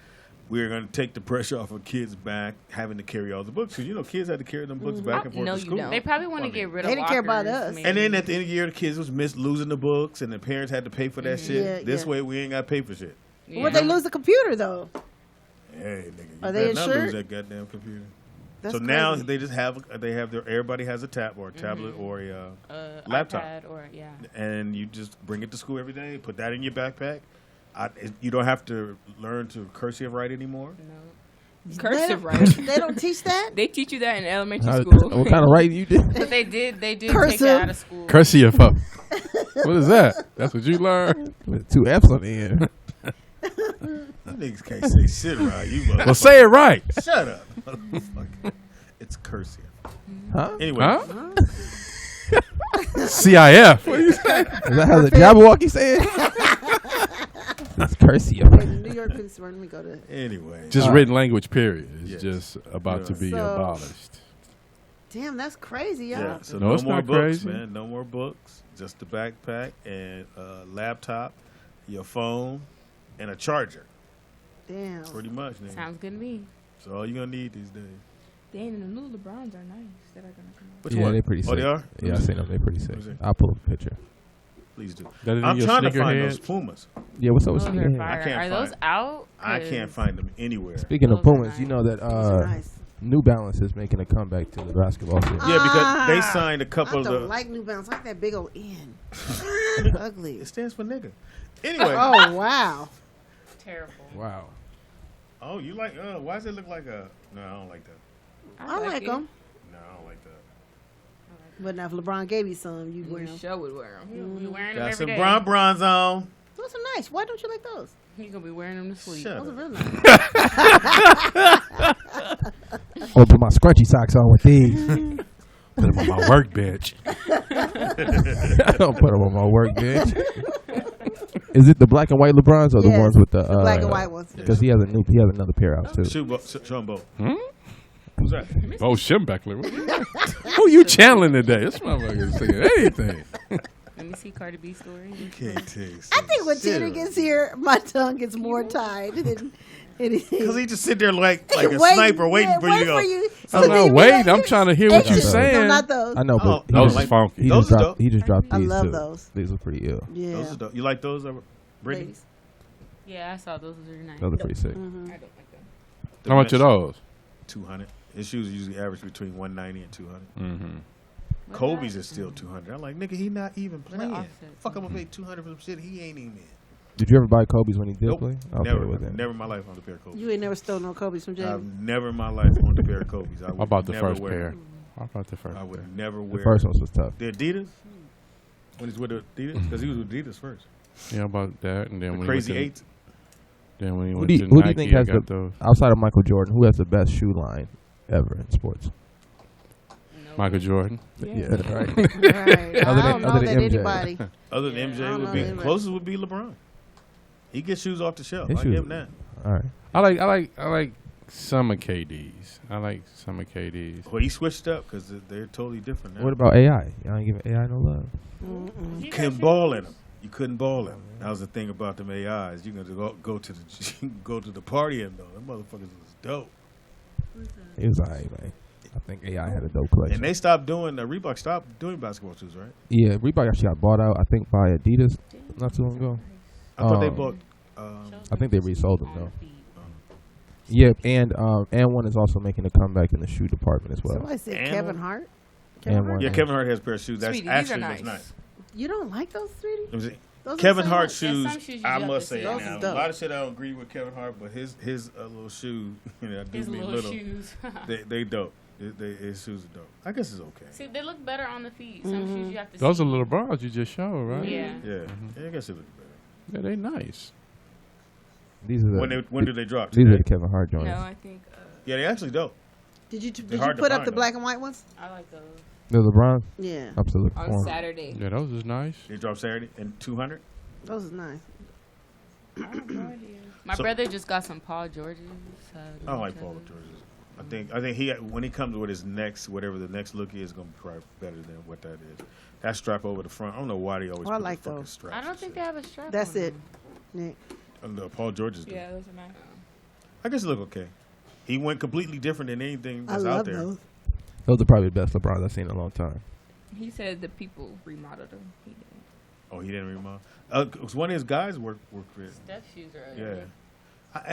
we're going to take the pressure off of kids back having to carry all the books. Because, kids had to carry them books back and forth
No,
to
you
school.
don't.
They probably want to get rid of
They didn't care about
lockers,
us.
maybe.
And then at the end of the year, the kids was losing the books, and the parents had to pay for that shit.
Yeah,
This
yeah.
way, we ain't got to pay for shit.
Would they lose the computer though?
Hey, nigga, you
Are they
better not lose
insured?
that goddamn computer.
That's
So now
crazy.
they just have everybody has a tablet or a laptop,
iPad or
and you just bring it to school every day. Put that in your backpack. You don't have to learn to cursive write anymore.
No.
Cursive writing.
They don't teach that.
They teach you that in elementary school.
What kind of writing you did?
But they did take
Cursive.
that out of school.
Cursive. What is that? That's what you learned?
With 2 F's on the end.
You niggas can't say shit right. You
Well, say it right.
Shut up. Motherfucker. It's cursive.
Huh?
Anyway.
Huh? CIF. What you say?
Is that how the Jabberwocky say it? It's cursive.
New York concern. Let me go to.
Anyway.
Just written language, period. It's
Yes.
just about to be
So-
abolished.
Damn, that's crazy, y'all.
Yeah, so
No,
no
it's
more
not
books,
crazy.
man. No more books. Just the backpack and a laptop, your phone, and a charger.
Damn.
Pretty much, nigga.
Sounds good to me.
That's all you're gonna need these days.
Dang, and the new LeBrons are nice that are gonna come out.
Which
yeah,
one?
they're pretty sick.
Oh, they are?
Yeah, I seen them. They're pretty sick.
Let me see.
I'll pull up a picture.
Please do.
Got it in
I'm
your
trying to find
sneakerhead?
those Pumas.
Yeah, what's up with
Those are
sneakerhead?
fire.
I can't
Are
find
those out?
I can't find them anywhere.
Speaking of
Those are
Pumas, you know that
Those are nice.
New Balance is making a comeback to the basketball scene.
Yeah, because they signed a couple
I
of
don't
the.
like New Balance. I like that big old N. Ugly.
It stands for nigga. Anyway.
Oh wow.
Terrible.
Wow.
Oh, you like? Why does it look like a? No, I don't like that.
I like them.
No, I don't like that.
But now if LeBron gave you some, you'd wear
Your
them.
show would wear them.
You wearing them
Got
every
some
day.
bronze on.
Those are nice. Why don't you like those?
He's gonna be wearing them to sleep.
Shut
Those are
up.
real nice.
I'm gonna put my scrunchy socks on with these.
Put them on my workbench.
Don't put them on my work bench. Is it the black and white LeBrons or the
Yes,
ones with the
black and white ones.
Because he has another pair out too.
Show them both. Who's that?
Oh, Schembeckler. Who you channeling today? This motherfucker is saying anything.
Let me see Cardi B story.
You can't take.
I think when Tanner gets here, my tongue gets more tied than anything.
Because he just sit there like a
Wait,
sniper waiting
yeah,
for you to
wait
go.
for you.
I'm not waiting. I'm trying to hear what you're
No,
saying.
not those.
I know, but
Oh,
those is funky.
He
Those
just
is
dropped.
dope.
He just dropped
I
these
love
too.
those.
These are pretty ill.
Yeah.
Those are dope. You like those, Brittany?
Ladies.
Yeah, I saw those. Those are nice.
Those are pretty sick.
I don't like them.
How much are those?
200. His shoes usually average between 190 and 200.
Mm-hmm.
Kobe's is still 200. I'm like, nigga, he not even
What
playing.
offset?
Fuck, I'm gonna pay 200 for some shit he ain't even in.
Did you ever buy Kobe's when he did
Nope.
play? Okay,
Never.
well then.
Never in my life owned a pair of Kobe's.
You ain't never stole no Kobe's from Jamie.
I've never in my life owned a pair of Kobe's. I
How
would
about the
never
first
wear
pair?
them.
How about the first
I would
pair?
never wear
The first
them.
ones was tough.
The Adidas? When he's with the Adidas? Because he was with Adidas first.
Yeah, about that. And then
The
when
Crazy
he went
Eights.
then when he
Who
went
do
to
you, who do
Nike,
you think has
I got
the
those.
outside of Michael Jordan? Who has the best shoe line ever in sports?
Michael Jordan.
Yeah, right.
Right.
Other
I
than-
don't know
other
that
than MJ.
anybody.
Other than
I
MJ
don't
would
know
be
anybody.
closest would be LeBron. He gets shoes off the shelf.
His
I
shoes-
give him that.
All right.
I like some of KD's. I like some of KD's.
Well, he switched up because they're totally different now.
What about AI? Y'all ain't giving AI no love.
You couldn't ball in them. You couldn't ball in them. That was the thing about them AIs. You can go to the you can go to the party and them motherfuckers was dope.
It was alright, man. I think AI had a dope collection.
And they stopped doing Reebok stopped doing basketball shoes, right?
Yeah, Reebok actually got bought out, I think, by Adidas not too long ago.
I thought they
Um,
bought.
I think they resold them though. Yeah, and one is also making a comeback in the shoe department as well.
Somebody said
And
Kevin
one?
Hart.
And one.
Yeah, Kevin Hart has a pair of shoes. That's
Sweetie, these are
actually
nice.
looks nice.
You don't like those, sweetie?
Let me see.
Those are
Kevin
the same
Hart
ones.
shoes,
some shoes you
I
have
must
to
say,
see.
Those
now,
is
a
dope.
lot of shit I don't agree with Kevin Hart, but his little shoe, you know, do
His
me
little
little.
shoes.
They dope. His shoes are dope. I guess it's okay.
See, they look better on the feet. Some shoes you have to
Those
see.
are little bras you just showed, right?
Yeah.
Yeah, I guess it looks better.
Yeah, they nice.
These are the,
When do they drop?
these are
Today?
the Kevin Hart joints.
No, I think
Yeah, they actually dope.
Did you
hard to
put up
find,
the
though.
black and white ones?
I like those.
The LeBron?
Yeah.
Absolutely.
on Saturday.
Yeah, those is nice.
They drop Saturday and 200.
Those is nice.
My
So-
brother just got some Paul George's.
I don't like Paul George's. I think he when he comes with his next whatever the next look is gonna be probably better than what that is. That strap over the front. I don't know why they always.
Oh, I
put
like
the fucking
those.
straps
I don't
and
think
shit.
they have a strap.
That's
on
it,
them.
Nick.
Paul George's. Do.
Yeah, those are nice.
I guess it look okay. He went completely different than anything
I
that's
love
out there.
those.
Those are probably the best LeBrons I've seen in a long time.
He said the people remodeled them. He didn't.
Oh, he didn't remodel. 'Cause one of his guys worked with.
Steph shoes are ugly.
Yeah.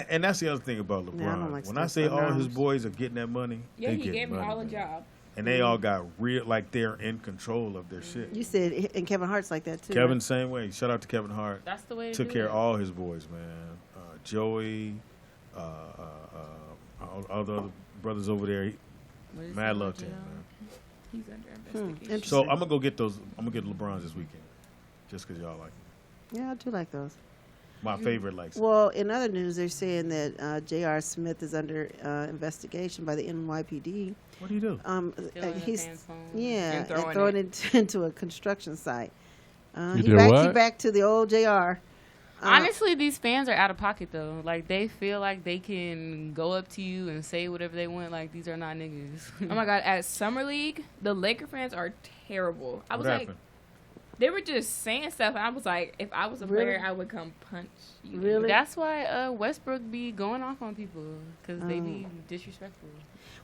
And that's the other thing about LeBron.
Yeah, I don't like
when I
Steph
say all his
Curry.
boys are getting that money,
Yeah,
they
he
getting
gave them
money,
all a
man.
job.
And they all got real, like they're in control of their shit.
You said, and Kevin Hart's like that too.
Kevin, same way. Shout out to Kevin Hart.
That's the way to
Took
do
care
it.
of all his boys, man. Joey, all the other brothers over there.
What is
Mad
it,
love to him,
Joe?
man.
He's under investigation.
Interesting.
So I'm gonna go get those. I'm gonna get LeBrons this weekend, just because y'all like them.
Yeah, I do like those.
My favorite likes. it.
Well, in other news, they're saying that J.R. Smith is under investigation by the NYPD.
What do you do?
Stealing a
He's
fan's phone.
yeah,
And throwing
throwing it into a construction site.
You
He
did
back
what?
back to the old J.R.
Honestly, these fans are out of pocket though. Like they feel like they can go up to you and say whatever they want. Like these are not niggas.
Oh my God! At Summer League, the Laker fans are terrible. I
What
was like,
happened?
They were just saying stuff. I was like, if I was a
Really?
player, I would come punch you.
Really?
That's why Westbrook be going off on people because they be disrespectful.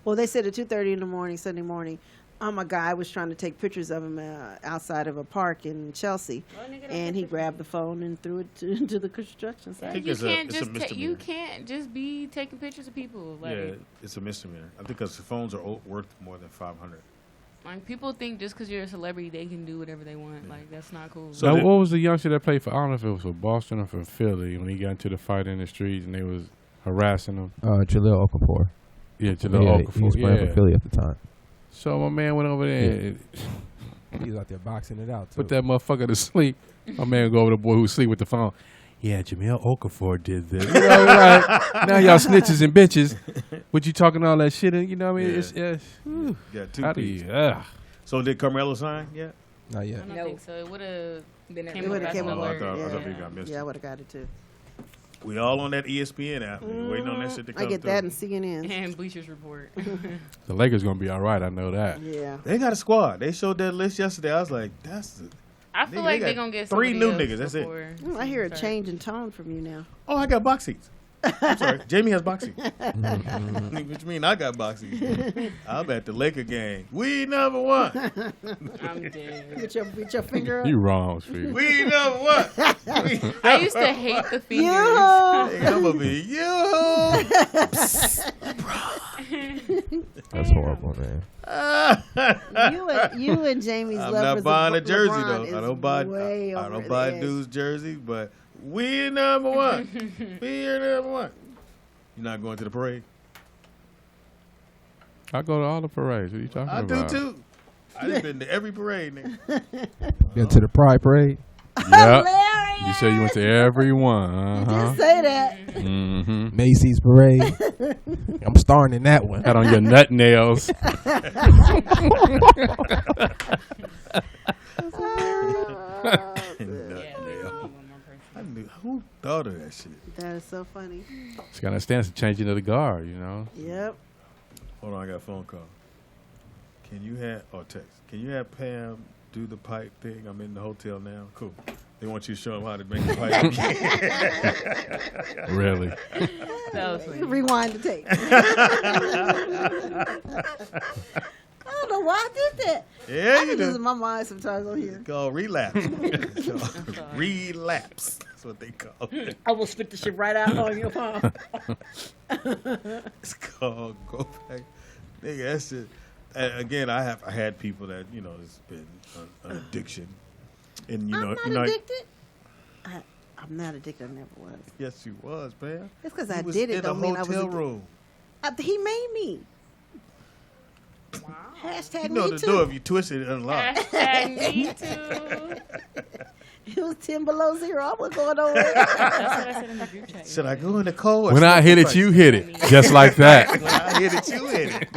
Well, they said at 2:30 in the morning, Sunday morning, a guy was trying to take pictures of him outside of a park in Chelsea, and he grabbed the phone and threw it into the construction site.
You can't just be taking pictures of people. Like,
yeah, it's a misdemeanor. I think because the phones are worth more than $500.
Like, people think just because you're a celebrity, they can do whatever they want. Like, that's not cool.
So what was the youngster that played for, I don't know if it was for Boston or for Philly, when he got into the fight in the streets and they was harassing him?
Jaleel Okafor.
Yeah, Jaleel Okafor.
He was playing for Philly at the time.
So my man went over there and
he was out there boxing it out, too.
put that motherfucker to sleep. My man go over to the boy who sleep with the phone. Yeah, Jamel Okafor did this. You know, right? Now y'all snitches and bitches. But you talking all that shit, and you know what I mean?
Got two
How do
pieces.
you,
So did Carmelo sign yet?
Not yet.
I don't think so. It would have been
It would have came
I
alert.
thought he got missed.
Yeah, I would have got it too.
We all on that ESPN app. Waiting on that shit to come
I get
through.
that and CNN.
And Bleachers Report.
The Lakers going to be all right. I know that.
Yeah.
They got a squad. They showed that list yesterday. I was like, that's the...
I feel like they're going to get
3 new
somebody
niggas.
else
That's
before.
it.
I hear a change in tone from you now.
Oh, I got box seats. I'm sorry. Jamie has box seats. Which mean I got box seats. I'm at the Laker game. We number one.
I'm dead.
With your finger up.
You wrong, Steve.
We number one.
I used to hate the fingers.
Hey, I'm going to be you.
That's horrible, man.
you and Jamie's
I'm
love
not
for
buying a jersey
LeBron
though.
is
I don't buy.
way
I
over
don't
the
buy
edge.
dudes jersey, but we're number one. We're number one. You're not going to the parade?
I go to all the parades. What are you talking
I
about?
do too. I just been to every parade, nigga.
Been to the Pride Parade?
Yep. You said you went to every one. Uh-huh.
Just say that.
Mm-hmm.
Macy's Parade. I'm starring in that one.
Had on your nut nails.
I knew, who thought of that shit?
That is so funny.
It's got to stand to changing of the guard, you know.
Yep.
Hold on, I got a phone call. Can you have text? Can you have Pam do the pipe thing? I'm in the hotel now. Cool. They want you to show them how to make the pipe.
Really?
That was funny.
Rewind the tape. I don't know why I did that.
Yeah,
I
you
think this
do.
is my mind sometimes on here.
It's called relapse. It's called relapse. That's what they call it.
I will spit the shit right out on your palm.
It's called go back. Nigga, that's it. Again, I had people that, you know, it's been an addiction. And you
I'm
know,
not addicted. I'm not addicted. I never was.
Yes, you was, man.
It's because
You
I
was
did it.
in
Don't
a
mean I was
hotel
addicted.
room.
He made me. Hashtag
You know
me
the
too.
door if you twist it, it unlocks.
Hashtag me too.
It was 10 below zero. I was going over
That's what I said in the group chat.
Should I go in the cold?
When I hit it, you hit it. Just like that.
When I hit it, you hit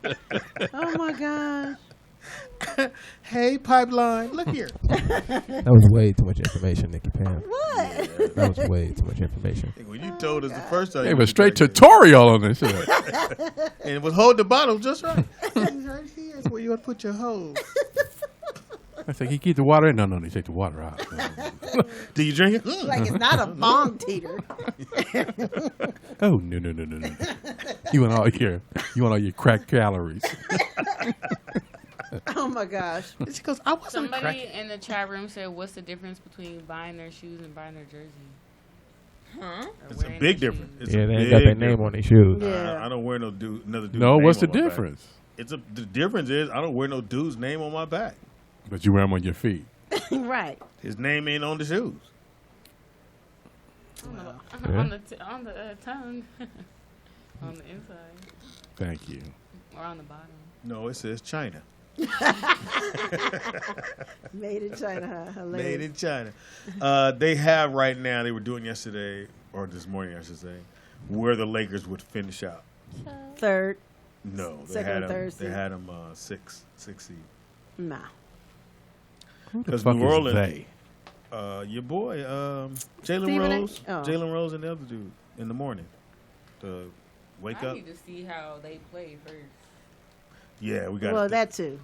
it.
Oh my gosh.
Hey, pipeline, look here.
That was way too much information, Nikki Pam.
What?
That was way too much information.
When you told us the first time,
They was straight tutorial on this shit.
and it was hold the bottle just right. Right here is where you want to put your hose.
I said, can you keep the water in? No, they take the water out.
Do you drink it?
Like it's not a bomb teeter.
Oh, no. You want all your crack calories.
Oh my gosh.
She goes, I wasn't
Somebody
cracking.
in the chat room said, "What's the difference between buying their shoes and buying their jersey?"
Huh?
It's a big difference. It's
Yeah,
a
they ain't
big
got their name
difference.
on their shoes.
Yeah.
I don't wear another dude's
No,
name
what's the
on my back.
difference?
The difference is I don't wear no dude's name on my back.
But you wear them on your feet.
Right.
His name ain't on the shoes.
Yeah.
On the tongue, on the inside,
Thank you.
or on the bottom.
No, it says China.
Made in China, huh? Hilarious.
Made in China. They have right now, they were doing yesterday, or this morning, I should say, where the Lakers would finish out.
Third.
No, they
Second
had
or
them,
third
they
seed?
had them six seed.
Nah.
Because
fuck
New
is
Orleans,
they?
Your boy, Jalen
Stephen A?
Rose,
Oh.
Jalen Rose and the other dude in the morning. To wake
I
up.
need to see how they play first.
Yeah, we got.
Well, that too.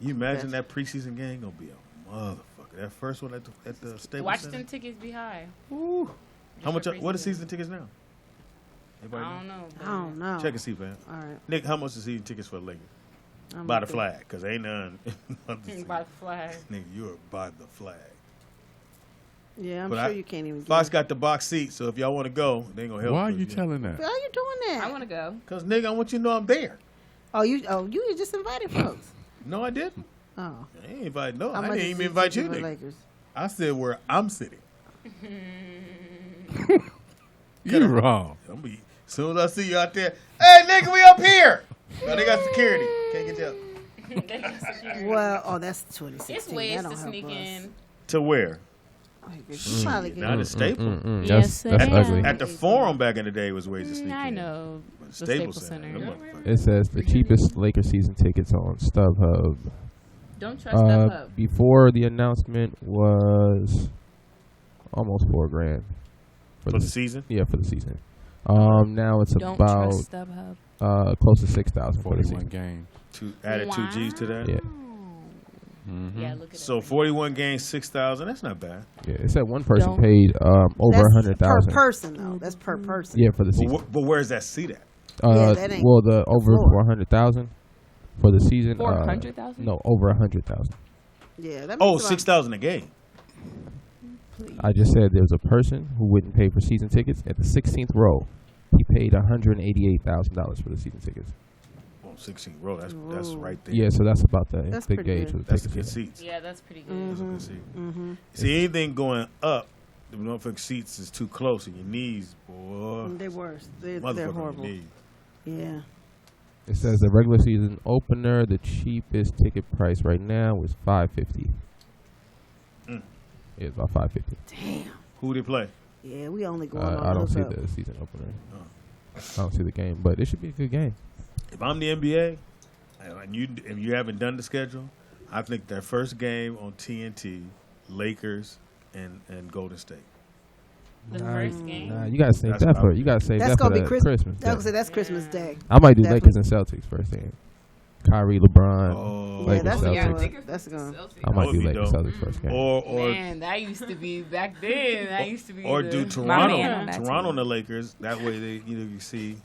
You imagine that preseason game gonna be a motherfucker. That first one at the Staples
Watch
Center?
them tickets be high.
Ooh. How much?
for
What are
preseason.
season tickets now? Anybody
I don't know.
I don't know.
Check and see, fam.
All right.
Nick, how much is season tickets for the Lakers?
I'm
By the
looking.
flag, because ain't none.
By the flag.
Nigga, you're by the flag.
Yeah, I'm
But
sure
I-
you can't even
Fox
get
got the box seat, so if y'all want to go, they ain't gonna help.
Why are
us,
you telling that?
Why are you doing that?
I want to go.
Cause nigga, I want you to know I'm there.
You just invited folks.
No, I didn't.
Oh.
I ain't invite. No,
How
I
much
didn't
is
even
the
invite
ticket
you,
for
nigga.
Lakers?
I said where I'm sitting.
You wrong.
I'm be, as soon as I see you out there, hey nigga, we up here. No, they got security. Can't get you up.
Well, that's 2016.
It's ways
that
to
don't help
sneak
us.
in.
To where?
You probably get
Not at Staples.
Yes,
That's
ugly.
At the Forum back in the day was ways to sneak in.
I know.
But
The
Staples
Staples
Center.
Center.
them motherfuckers.
It says the cheapest Lakers season tickets on StubHub.
Don't trust StubHub.
Before the announcement was almost $4,000
For the season?
Yeah, for the season. Now it's
Don't
about
trust StubHub.
close to 6,000 for the
41
season.
games.
Added 2 G's to that?
Yeah.
Mm-hmm.
Yeah, look at
So 41 games, 6,000. That's not bad.
Yeah, it said one person
Don't-
paid over
That's
100,000
per person, though. That's per person.
Yeah, for the season.
But where's that seat at?
that ain't
well, the over
floor.
400,000 for the season.
400,000?
No, over 100,000.
Yeah. That
Oh,
makes a lot-
6,000 a game.
I just said there was a person who wouldn't pay for season tickets at the 16th row. He paid $188,000 for the season tickets.
Well, 16 row. That's right there.
Yeah, so that's about the
That's
the
pretty
gauge
good.
of the
That's the
tickets.
good seats.
Yeah, that's pretty good.
Mm-hmm.
That's a good seat. See, anything going up, the motherfucking seats is too close, and your knees, boy.
They're worse. They're
Motherfucker on
horrible.
your knees.
Yeah.
It says the regular season opener, the cheapest ticket price right now was $550.
Mm.
Yeah, it's about $550.
Damn.
Who they play?
Yeah, we only going on
I don't see
hookup.
the season opener. I don't see the game, but it should be a good game.
If I'm the NBA, and you haven't done the schedule, I think that first game on TNT, Lakers and Golden State.
The first game.
Nah, you gotta save
That's
that
what I
for
would
you gotta save
That's
that for
gonna be
that
Christmas.
Christmas.
I was gonna
day.
say that's Christmas Day.
I might do
Definitely.
Lakers and Celtics first game. Kyrie, LeBron,
Oh.
Yeah,
Lakers,
that's
Celtics.
that's going.
I might
That
do
would be
Lakers,
dope.
Celtics first game.
Or
Man, that used to be back then. That used to be.
or
the,
do
my
Toronto,
man on that
Toronto and
team.
the Lakers. That way they you see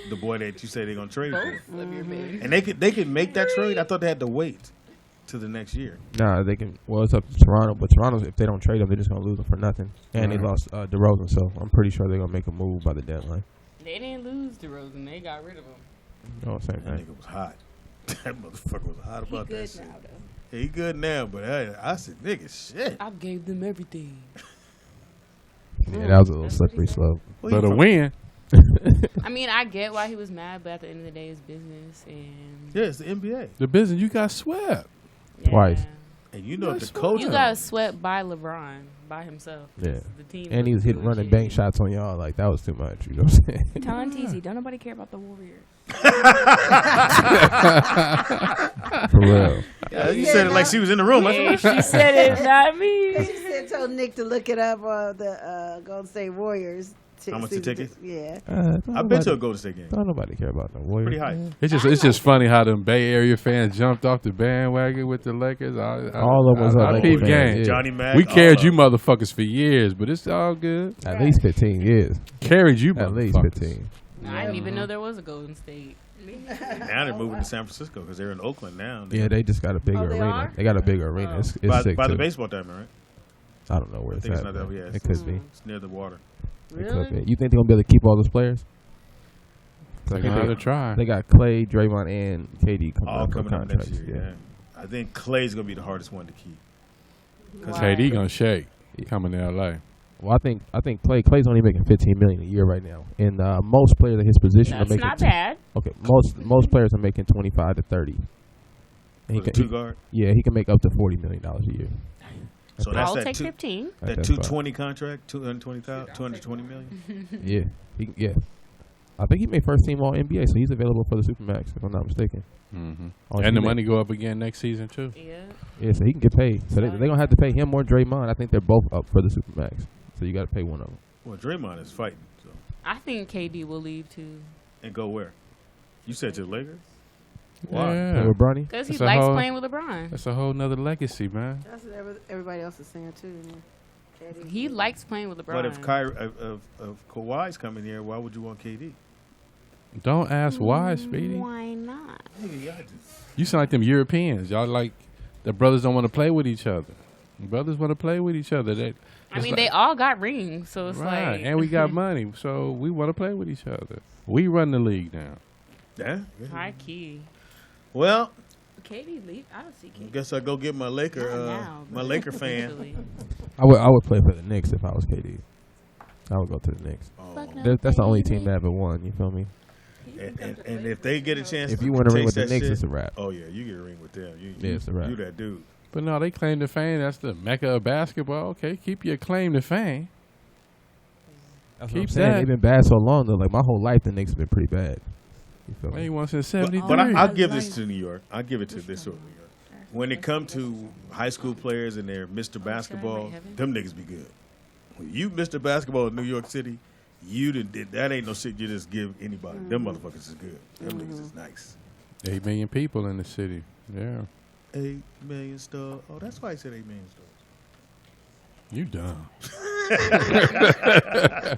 the boy that you say they're gonna trade for,
Both of your babies.
and they could make that trade. I thought they had to wait to the next year.
Nah, they can. Well, it's up to Toronto, but Toronto, if they don't trade him, they're just gonna lose him for nothing. And they
Right.
lost DeRozan, so I'm pretty sure they're gonna make a move by the deadline.
They didn't lose DeRozan. They got rid of him.
No, same
That
thing.
nigga was hot. That motherfucker was hot about
He
that
good
shit.
now, though.
Yeah, he good now, but I said, nigga, shit.
I gave them everything.
Yeah, that was a little slippery slope.
Where
But
you
a
from?
win.
I mean, I get why he was mad, but at the end of the day, it's business. And
Yeah, it's the NBA.
The business, you got swept.
Twice.
And you know
That's
the coach.
You got swept by LeBron by himself.
Yeah.
The team
And he was hitting running
shit.
bank shots on y'all. Like, that was too much. You know what I'm saying?
Tell Teasy, don't nobody care about the Warriors.
For real.
Yeah, you said it like she was in the room.
Yeah, she said it, not me.
She said, told Nick to look it up on the Golden State Warriors.
How much the tickets?
Yeah.
I've been to a Golden State game.
Don't nobody care about the Warriors.
Pretty high.
man.
It's just funny how them Bay Area fans jumped off the bandwagon with the Lakers.
All of us are
I
Laker
peep
fans,
game.
yeah.
Johnny Mack.
We carried
all
you
of
motherfuckers for years, but it's all good.
At least 15 years.
Carried you
At least
motherfuckers.
15.
I didn't even know there was a Golden State.
them. Now they're moving to San Francisco because they're in Oakland now.
Yeah, they just got a bigger
they
arena.
are?
They got a bigger arena. It's
by
sick,
the
too.
baseball diamond, right?
I don't know where
I
it's
think it's
at.
not that.
but
Yeah,
it could be.
It's near the water.
It
Really?
could be. You think they're going to be able to keep all those players?
They're gonna have to try.
They got Clay, Draymond, and KD coming
All
up for
coming up
contracts.
next year. Yeah. I think Clay's gonna be the hardest one to keep.
Cause KD gonna shake coming to LA.
Well, I think Clay's only making $15 million a year right now, and most players in his position
That's
are making
not bad.
Okay, most players are making 25 to 30. And
For the two guard.
Yeah, he can make up to $40 million a year.
So that's
I'll
that
take
two,
15.
that
That's
220 contract, 220 million.
Yeah. I think he made first team All NBA, so he's available for the Supermax, if I'm not mistaken.
Mm-hmm.
Oh,
And the
he
money go up again next season too.
Yeah.
Yeah, so he can get paid. So they're gonna have to pay him or Draymond. I think they're both up for the Supermax, so you got to pay one of them.
Well, Draymond is fighting. So.
I think KD will leave too.
And go where? You said to the Lakers? Why?
Yeah.
With Bronny?
Because he
That's a
likes
whole-
playing with LeBron.
That's a whole nother legacy, man.
That's what everybody else is saying too. KD.
He likes playing with LeBron.
But if Kawhi's coming here, why would you want KD?
Don't ask why, Speedy.
Why not?
You sound like them Europeans. Y'all like the brothers don't want to play with each other. Brothers want to play with each other.
They all got rings, so it's
right,
like.
and we got money, so we want to play with each other. We run the league now.
Yeah.
High key.
Well,
KD leave. I don't see KD.
I guess I go get my Laker, my Laker fan.
I would play for the Knicks if I was KD. I would go to the Knicks. That's the only team that ever won. You feel me?
And if they get a chance,
if you win a ring with the
taste
Knicks,
that
it's a
shit,
wrap.
Oh yeah, you get a ring with them.
It's a wrap.
You that dude.
But no, they claim to fame. That's the mecca of basketball. Okay, keep your claim to fame.
That's
Keep
what I'm saying.
that.
They've been bad so long though. Like my whole life, the Knicks have been pretty bad. You feel me?
He wants in 73.
But I'll give this to New York. I'll give it to this New York. When it come to high school players and they're Mr. Basketball, them niggas be good. When you Mr. Basketball in New York City, that ain't no shit you just give anybody. Them motherfuckers is good. Them niggas is nice.
8 million people in the city. Yeah.
8 million stars. Oh, that's why I said 8 million stars.
You dumb.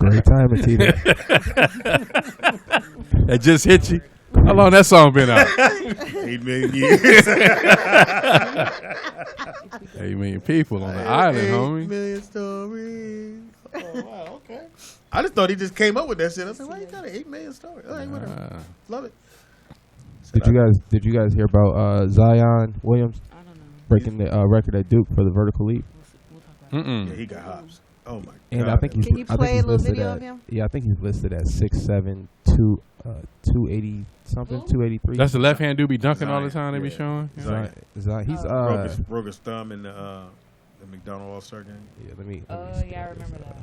Great time at TV.
That just hit you. How long that song been out?
8 million years.
8 million people on the island,
8
homie.
million stories. Oh, wow, okay. I just thought he just came up with that shit. I said, why you got an 8 million story? All right, whatever. Love it.
Did you guys hear about Zion Williams breaking the record at Duke for the vertical leap?
Yeah, he got hops. Oh my
And
god!
I think he's,
Can you
I think
play a
he's
little
listed
video
at,
of him?
Yeah, I think he's listed at 6'7", 280 something, 283.
That's the left hand dude be dunking all the time. They be showing.
Zion, he's
broke his thumb in the McDonald All-Star game.
Yeah, let me
Yeah, I remember that.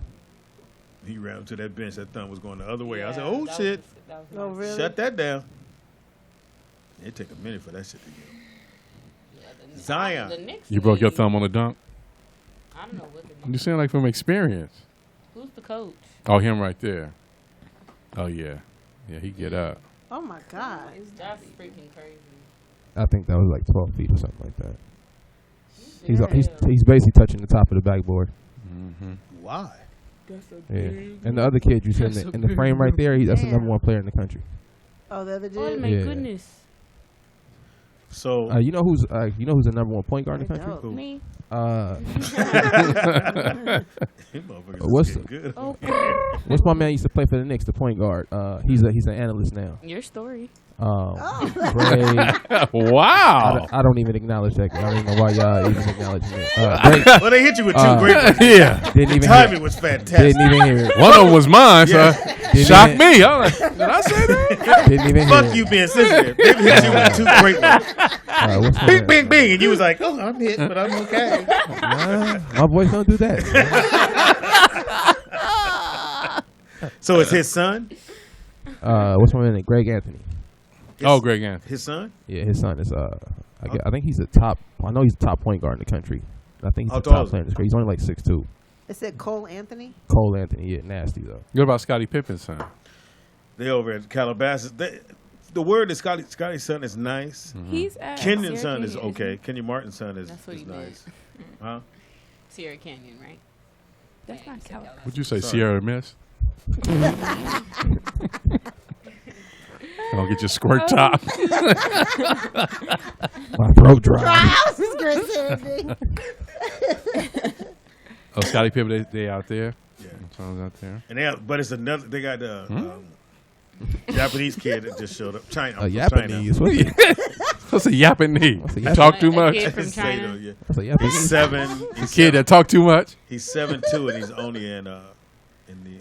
He ran up to that bench. That thumb was going the other way. I
Yeah,
said, "Oh
that
shit!
was
Oh,
nice.
really?
Shut that down." It take a minute for that shit to get. Zion.
The Knicks
You broke your
league.
thumb on a dunk.
I don't know what the
You sound like from experience.
Who's the coach?
Oh, him right there. Oh yeah, yeah. He get up.
Oh my God.
That's freaking crazy.
I think that was like 12 feet or something like that. He's basically touching the top of the backboard.
Mm-hmm.
Why?
Yeah, and the other kid you see in the frame right there, that's the number one player in the country.
Oh, the other dude.
Oh my
Yeah.
goodness.
So
you know who's the number one point guard in the country?
Dope.
Me.
What's my man used to play for the Knicks, the point guard? He's an analyst now.
Your story.
Greg.
Wow.
I don't even acknowledge that. I don't even know why y'all even acknowledging it.
Well, they hit you with two great ones.
Yeah.
Didn't even
Timing
hear,
was fantastic.
Didn't even hear it.
One of them was mine,
Yeah.
so shocked me. I'm like, did I say that?
Didn't even hear
Fuck
it.
you being sensitive. They hit you with two great ones.
What's my
Bing,
man?
bing, bing. And you was like, oh, I'm hit, but I'm okay.
Nah, my boys don't do that.
So it's his son?
What's my name? Greg Anthony.
Greg Anthony.
His son?
Yeah, his son is. I think he's a top. I know he's a top point guard in the country. I think he's
How
a
tall
top
is
player in this. He's only like 6'2".
It said Cole Anthony.
Cole Anthony, yeah, nasty though.
What about Scottie Pippen's son?
They over at Calabasas. The word is Scotty's son is nice.
He's at
Kenyon's
Sierra
son is
Canyon,
okay. Kenyon Martin's son is
That's what he
nice.
meant.
Huh?
Sierra Canyon, right?
That's not California.
Would you say
Sorry.
Sierra Miss? Don't get your squirt top.
My throat dry.
House is great, Sandy.
Oh, Scottie Pippen, they out there.
Yeah.
Songs out there.
And but it's another. They got the Japanese kid that just showed up. China.
Japanese.
China.
What's a yapping knee?
What's a
You
yapping-
talk too
A
much.
kid from
Say
China.
though, yeah.
What's a Japanese?
He's 7.
The kid that talk too much.
He's 7'2", and he's only in the.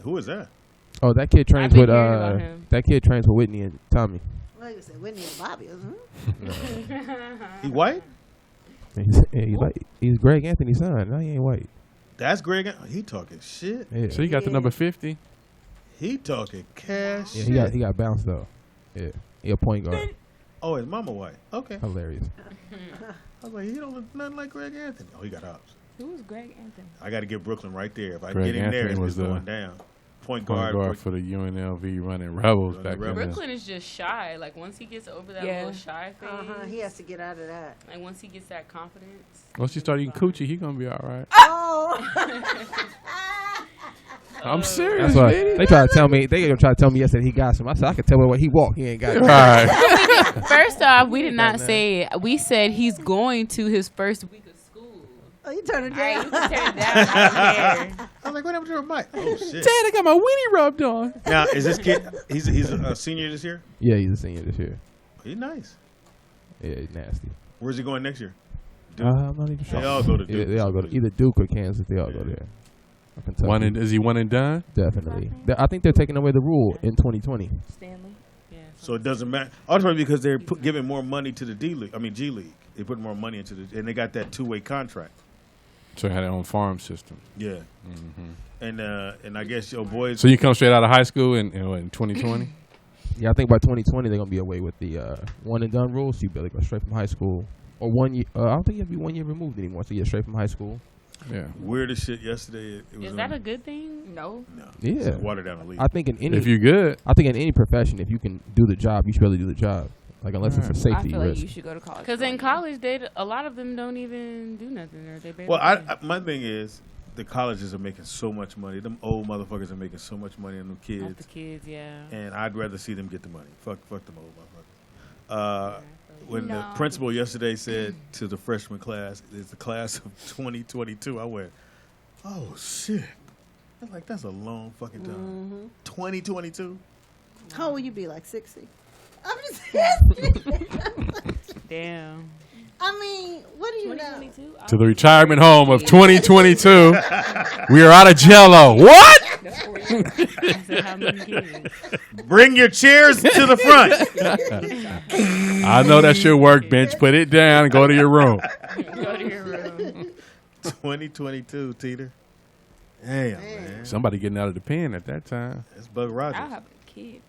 Who is that?
Oh, that kid trains
I've been
with
hearing about him.
that kid trains with Whitney and Tommy.
Well, you said Whitney and Bobby.
He white?
He's Greg Anthony's son. No, he ain't white.
That's Greg. He talking shit.
Yeah,
So you got the number 50.
He talking cash.
yeah, he got bounced though. Yeah, he a point guard.
Oh, his mama white. Okay.
Hilarious.
I was like, he don't look nothing like Greg Anthony. Oh, he got hops.
Who was Greg Anthony?
I got to get Brooklyn right there. If I
Greg
get him there,
Anthony
it's
was
going down. point guard
for the UNLV running Rebels back then.
Brooklyn is just shy. Like once he gets over that little shy phase,
he has to get out of that.
Like once he gets that confidence.
Once you start eating coochie, he gonna be all right.
Oh.
I'm serious.
That's why they try to tell me. They gonna try to tell me yesterday he got some. I said I can tell by what he walk. He ain't got it.
Right.
First off, we did not say it. We said he's going to his first week of school.
Oh, you turn it down.
You can turn it down. I don't care.
I'm like, what happened to her mic? Oh shit!
Dad, I got my weenie rubbed on.
Now, is this kid? He's a senior this year.
Yeah, he's a senior this year.
He's nice.
Yeah, he's nasty.
Where's he going next year?
I'm not even sure.
They all go to Duke.
Yeah, they all go to either Duke or Kansas. They all go there.
Is he one and done?
Definitely. I think they're taking away the rule in 2020.
Stanley. Yeah.
So it doesn't matter. Ultimately, because they're giving more money to the G League. They put more money into and they got that 2-way contract.
So they had their own farm system.
Yeah. Mm-hmm. And I guess your boys.
So you come straight out of high school in 2020?
Yeah, I think by 2020 they're gonna be away with the one and done rules. So you better go straight from high school or 1 year. I don't think you have to be 1 year removed anymore. So you get straight from high school.
Yeah.
Weirdest shit yesterday.
Is that a good thing? No.
Yeah.
Water down the league.
I think in any
if you're good,
I think in any profession, if you can do the job, you should really do the job. Like unless it's for safety
I feel like
risk.
you should go to college.
Because in college, a lot of them don't even do nothing, or they barely.
Well, my thing is, the colleges are making so much money. Them old motherfuckers are making so much money on them kids.
Not the kids, yeah.
And I'd rather see them get the money. Fuck them old motherfuckers. When the principal yesterday said to the freshman class, "It's the class of 2022," I went, "Oh shit!" I'm like, "That's a long fucking time." 2022.
How will you be? Like 60? I'm just asking.
Damn.
I mean, what do you know?
to the retirement home of 2022, we are out of Jello. What?
Bring your chairs to the front.
I know that's your workbench. Put it down and go to your room.
Go to your room.
2022, Teeter. Damn, man.
Somebody getting out of the pen at that time.
That's Bug Rogers.
I'll have a kid.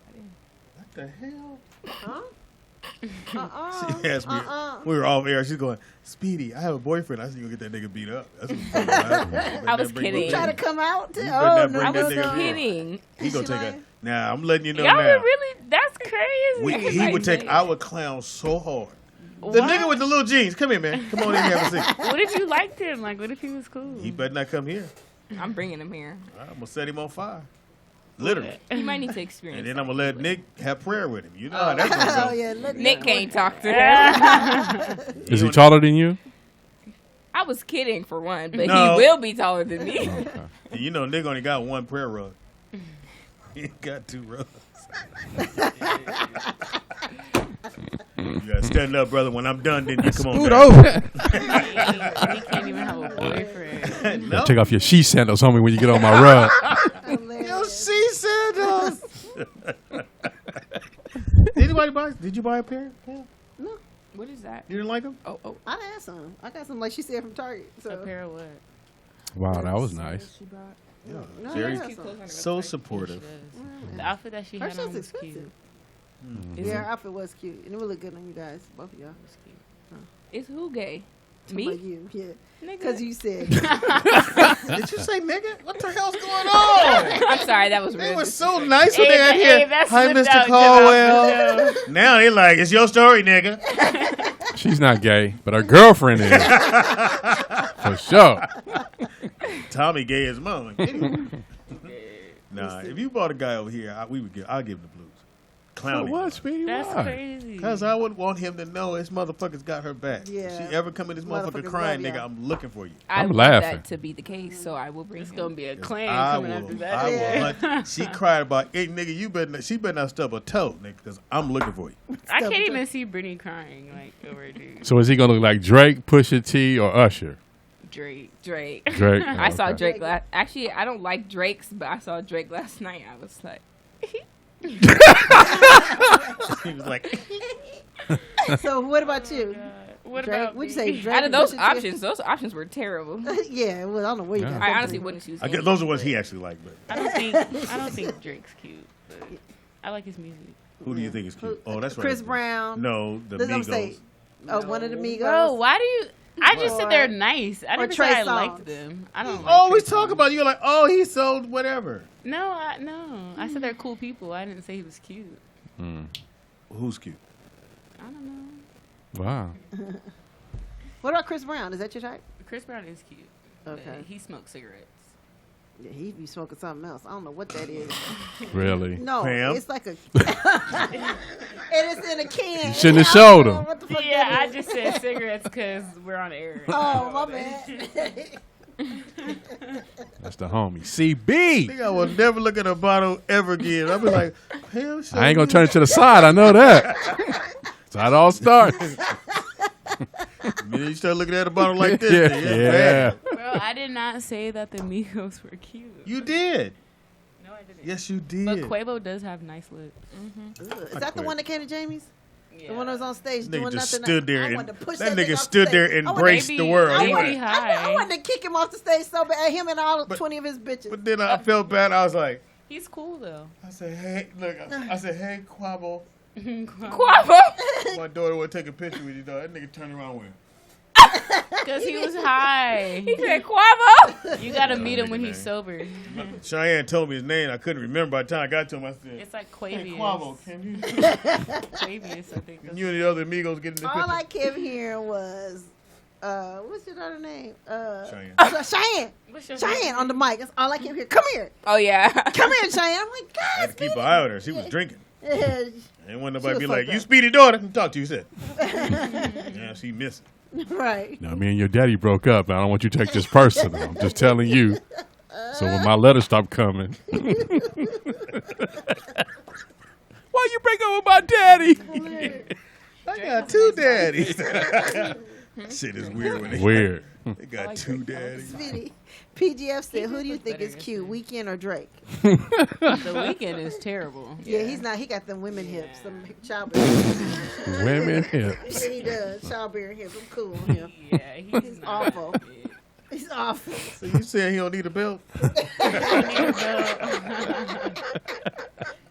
What the hell?
Huh?
She asked me. We were off air. She's going, "Speedy, I have a boyfriend." I said, "You gonna get that nigga beat up." That's what
I was kidding.
You try to come out?
I
was kidding.
He gonna take a. Now I'm letting you know
Y'all
now.
really? That's crazy.
He would take. I would clown so hard. The nigga with the little jeans. Come here, man. Come on in here, have a seat.
What if you liked him? Like, what if he was cool?
He better not come here.
I'm bringing him here.
I'm gonna set him on fire. Literally.
You might need to experience.
And then I'm gonna let Nick have prayer with him. You know how that's gonna go.
Yeah,
Nick can't talk to him.
Is he taller than you?
I was kidding for one, but
No.
he will be taller than me.
And you know Nick only got one prayer rug. He ain't got 2 rugs. You gotta stand up, brother. When I'm done, then you come on.
Scoot
down.
over.
He can't even have a boyfriend.
No.
Take off your she sandals on me when you get on my rug.
Yo, she sandals. Did you buy a pair? Yeah.
No.
What is that?
You didn't like them?
Oh.
I had some. I got some, like she said, from Target. So.
A pair of what?
Wow, that was nice.
She brought.
Yeah.
No,
Very
I got some.
so supportive.
The outfit that she
Her
had
shit's
on was
expensive.
cute.
Yeah, her outfit was cute. And it would look good on you guys, both of y'all.
Is who gay?
Me?
Me?
You, yeah.
Nigga.
Because you said.
Did you say nigga? What the hell's going on?
I'm sorry, that was
They
rude.
were so nice when they got
Hey,
here.
that's
Hi,
slipped
Mr.
out,
Caldwell. Now they like, it's your story, nigga.
She's not gay, but her girlfriend is. For sure.
Tommy gay as mom. Nah, if you brought a guy over here, I'll give him the blues. Clowny.
What, Speedy?
That's
Why?
crazy.
Because I wouldn't want him to know his motherfucker's got her back.
Yeah.
If she ever come in this motherfucker
Motherfuckers
crying,
love
nigga,
y'all.
I'm looking for you.
I
I'm
want
laughing.
that to be the case, so I will bring
It's
him.
gonna be a clan
I
coming
will.
after that.
I
Yeah.
will hunt. She cried about, hey, nigga, she better not stub a toe, nigga, because I'm looking for you.
I can't even see Brittany crying like over a dude.
So is he gonna look like Drake, Pusha T, or Usher?
Drake.
Drake.
Drake.
I saw
Okay.
Drake last. Actually, I don't like Drake's, but I saw Drake last night. I was like,
He was like,
So what about you?
What
Drake?
about
What'd you
me?
say? Drake
out of
and
those
Pusha T?
options were terrible.
Yeah, well, I don't know where you got
I
that
honestly
from.
wouldn't choose.
I guess
any.
those are ones he actually liked, but
I don't think Drake's cute, but I like his music.
who do you think is cute? Oh, that's right.
Chris Brown.
No, the
This is what I'm saying.
Migos.
Oh, one of the Migos.
Bro, why do you? I just said they're nice. I
Or
never
Trey
said I
Songz.
liked them. I don't.
You
like
always
Trey
talk
Songz.
about you're like, oh, he sold whatever.
No, I said they're cool people. I didn't say he was cute.
Who's cute?
I don't know.
Wow.
What about Chris Brown? Is that your type?
Chris Brown is cute.
Okay.
But he smokes cigarettes.
Yeah, he be smoking something else. I don't know what that is.
Really?
No,
Pam?
it's like a. And it's in a can.
You shouldn't have
I don't
showed
know
him.
what the fuck
Yeah,
that
I
is.
just said cigarettes because we're on air.
Oh, my bad.
That's the homie. CB.
I will never look at a bottle ever again. I'll be like, Pam,
I ain't gonna turn it to the side. I know that. That's how it all starts.
The minute you start looking at a bottle like this,
Yeah.
then
Yeah.
bad.
Bro, I did not say that the Migos were cute.
You did.
No, I didn't.
Yes, you did.
But Quavo does have nice lips.
Ugh. Is that the one that came to Jamie's? The one that was on stage
Nigga
doing
just
nothing.
stood there
I
and
wanted to push
that
nigga
nigga
off the
stood there
stage.
and
I wanted-
embraced the world.
I
He
wanted,
wanted-
I wanted to kick him off the stage so bad. Him and all 20 of his bitches.
But then I felt bad. I was like,
He's cool though.
I said, hey, look. I said, hey, Quavo.
Quavo.
My daughter would take a picture with you, dog. That nigga turned around with.
Because he was high.
He said Quavo.
You gotta meet him when he's sober.
Cheyenne told me his name. I couldn't remember by the time I got to him. I said,
It's like
hey,
Quavius.
Quavo, can you?
Quavius, I think.
Can you and the other amigos get in the
All
picture?
I kept hearing was, what's your daughter's name?
Cheyenne.
Cheyenne.
What's your
Cheyenne
name?
on the mic. That's all I kept hearing. Come here.
Oh yeah.
Come here, Cheyenne. I'm like,
I had
God.
to keep an eye on her. She was drinking.
Yeah.
Ain't want
She
nobody
was
be like,
fucked
you
up.
Speedy daughter. Can talk to you, said. Yeah, she missing.
Right.
Now, me and your daddy broke up. I don't want you to take this personal. I'm just telling you. So when my letters stop coming. Why you break up with my daddy?
I got two daddies. Shit is weird when they
Weird.
They got two daddies.
Speedy. PGF said, who do you think is cute, Weeknd or Drake?
The Weeknd is terrible.
Yeah, he's not. He got them women hips, them childbearing hips.
Women hips.
Yeah, he does. Childbearing hips. I'm cool on him.
Yeah, he's not
awful. He's awful.
So you saying he don't need a belt?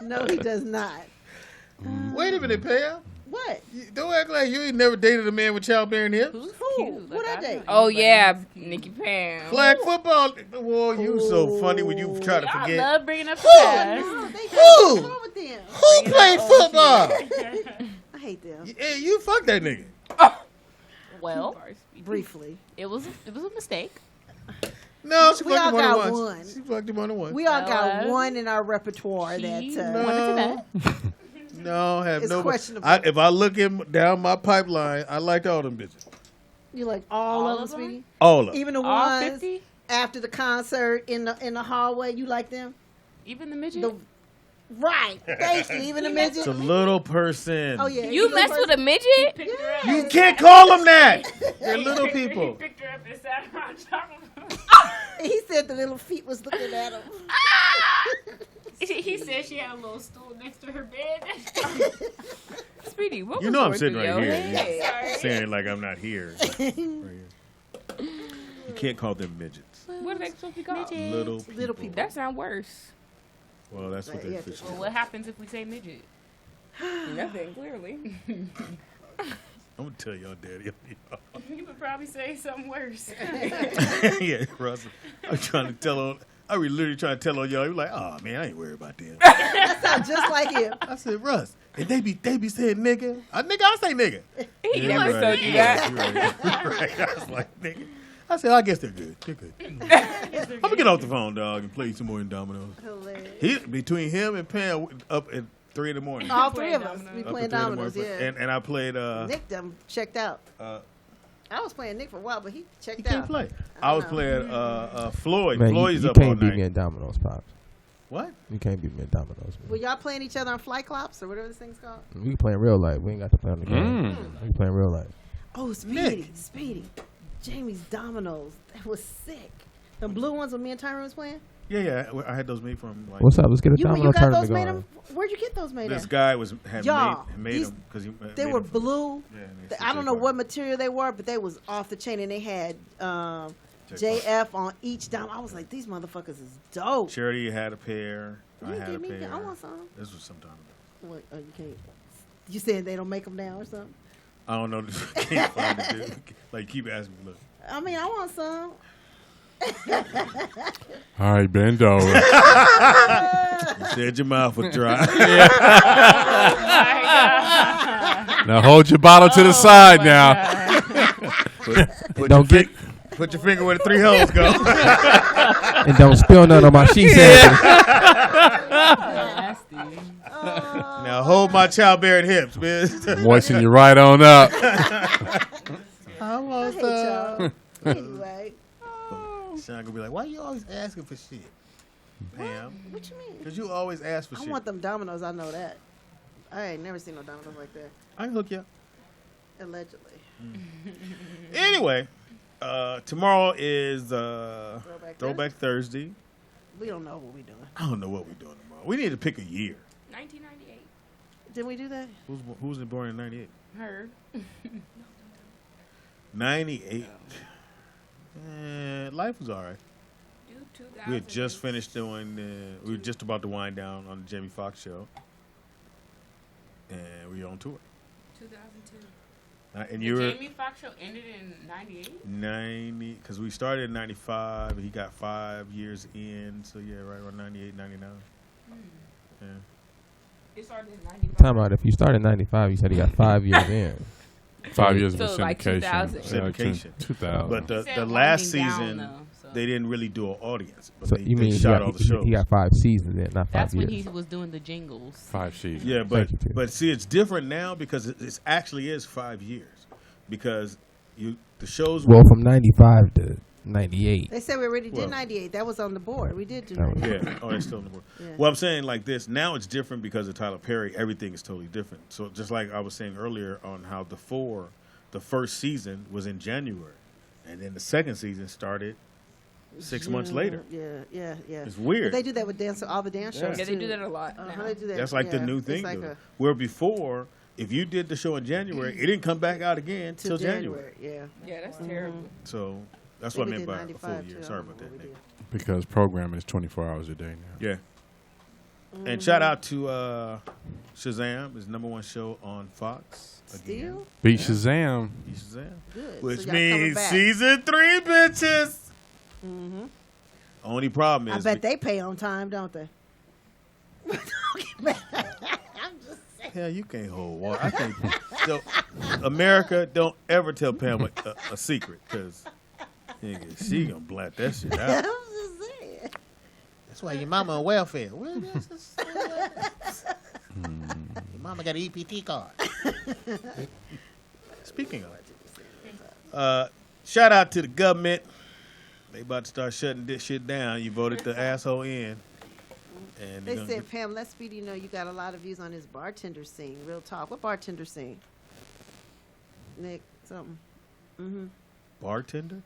No, he does not.
Wait a minute, Pam.
What?
Don't act like you ain't never dated a man with childbearing hips.
Who? What I date?
Oh yeah, Nikki Pam.
Flag football. Well, you so funny when you try to
I
forget.
love bringing up the
Who?
past.
No, they
Who?
What's wrong with them?
Who played football?
I hate them.
Yeah, you fucked that nigga.
Well,
Briefly.
it was a mistake.
No, she
We
fucked
all
him on
got
the
one.
once. She fucked him on the one.
We all got
Well,
one in our repertoire
She
that.
wanted to know.
No, have
It's
no.
questionable.
If I look down my pipeline, I liked all them bitches.
You like all
All
of
of
them,
them?
Speedy?
All of them.
Even the
All
ones
50?
after the concert in the hallway. You like them?
Even the midget?
The right. Thank you. Even the midget.
It's a little person.
Oh yeah.
You mess with a midget?
You can't call them that. They're little people.
Picked her up and sat her on top of him.
He said the little feet was looking at him.
He said she had a little stool next to her bed.
Speedy, what
You
was
know I'm
going
sitting
through
right
your
here.
head?
You're saying like I'm not here. Right here. You can't call them midgets.
What are they supposed to be called?
Little people.
Little people.
That sound worse.
Well, that's what they
Yeah.
officially.
Well, what happens if we say midget?
Nothing, clearly.
I'm gonna tell y'all, Daddy.
You would probably say something worse.
Yeah, Russell. I'm trying to tell on. I was literally trying to tell on y'all. You're like, oh man, I ain't worried about them.
That sounds just like him.
I said, Russ, and they be saying nigga. Nigga, I say nigga.
He
Yeah,
never
right.
told you that.
Right. I was like, nigga. I said, I guess they're good. They're good. I'm gonna get off the phone, dog, and play some more in dominoes.
Hilarious.
Between him and Pam up at 3 in the morning.
All three of us. We
Up
playing
at 3 in the
dominoes,
morning.
yeah.
And I played.
Nick them checked out. I was playing Nick for a while, but he checked
He can't
out.
play. I was playing Floyd.
Man,
Floyd's
you
up all
can't beat me
night.
in dominoes, Pops.
What?
You can't beat me in dominoes.
Were y'all playing each other on fly clops or whatever this thing's called?
We can play in real life. We ain't got to play on the game. We can play in real life.
Oh, Speedy. Jamie's dominoes. That was sick. The blue ones when me and Tyrone was playing?
Yeah. I had those made from. Like,
What's up? Let's get a
You
domino
got
tournament
those made
going.
them? Where'd you get those made
This
at?
guy had
Y'all,
made
these-
them because
They were blue.
Yeah,
I don't know what material they were, but they was off the chain, and they had JF on each domino. I was like, these motherfuckers is dope.
Charity had a pair. I
You
had a
give me-
pair.
I want some.
This was some time ago.
What? Oh, you can't. You said they don't make them now or something?
I don't know. Can't find it, dude. Like, keep asking me. Look.
I mean, I want some.
All right, bend over.
You said your mouth was dry.
Now hold your bottle to the side now.
Put your finger where the 3 holes go.
And don't spill none on my sheets.
Now hold my childbearing hips, man.
Moisten you right on up.
I want
some. Anyway.
Sean gonna be like, why you always asking for shit, Pam?
What you mean?
Because you always ask for
I
shit.
want them Dominoes. I know that. I ain't never seen no Dominoes like that.
I can hook you up.
Allegedly.
Anyway, tomorrow is Throwback Thursday.
We don't know what we're doing.
I don't know what we're doing tomorrow. We need to pick a year.
1998.
Didn't we do that?
Who's born in 98?
Her.
98. Life was all right. We had just finished doing. We were just about to wind down on the Jamie Foxx show, and we were on tour.
2002.
And
the
you were
Jamie Foxx show ended in 98.
90, because we started in 95. He got 5 years in, so yeah, right around 98, 99. Yeah.
It started in 95.
Time out. If you started in 95, you said he got 5 years in.
5 years of
So, like,
syndication.
2000.
2000. But the
Said
last
winding down,
season,
though,
they didn't really do an audience. But
So
they,
you
they
mean
shot all the shows.
he got 5 seasons in, not 5
That's
years.
when he was doing the jingles.
5 seasons.
Yeah, but
Thank you, Tim.
but see, it's different now because it actually is 5 years because the shows.
Well, from 95 to 98.
They said we already
Well-
did 98. That was on the board. We did do
That was-
98.
Yeah, oh, it's still on the board.
Yeah.
Well, I'm saying like this now it's different because of Tyler Perry. Everything is totally different. So just like I was saying earlier on how the first season was in January, and then the second season started 6 months later.
Yeah.
It's weird.
But they do that with all the dance shows.
Yeah, they
too.
do that a lot now.
They do that.
That's like the
yeah.
new
It's
thing.
like
though.
a-
Where before, if you did the show in January, it didn't come back out again till January.
Yeah.
Yeah, that's terrible.
So that's
I
what I
think
meant
we
by
did
a full
95
year.
too. I
Sorry
don't
about
know
that,
what we
Nick.
Because programming is 24 hours a day now.
Yeah. And shout out to Shazam, his #1 show on Fox. Again.
Still?
Beat Shazam.
Beat Shazam.
Good.
Which
So y'all coming
means
back.
season 3, bitches.
Mm-hmm.
Only problem
I
is
bet they pay on time, don't they? I'm just saying.
hell, you can't hold water. I can't. So, America, don't ever tell Pam a secret because she gonna blat that shit
I'm
out.
just saying.
That's why your mama on welfare. Well, that's just, your mama got an EPT card. Speaking of, shout out to the government. They about to start shutting this shit down. You voted the asshole in. And
They
they're
said,
gonna
Pam, let Speedy know you got a lot of views on his bartender scene. Real talk. What bartender scene? Nick, something. Mm-hmm.
bartender?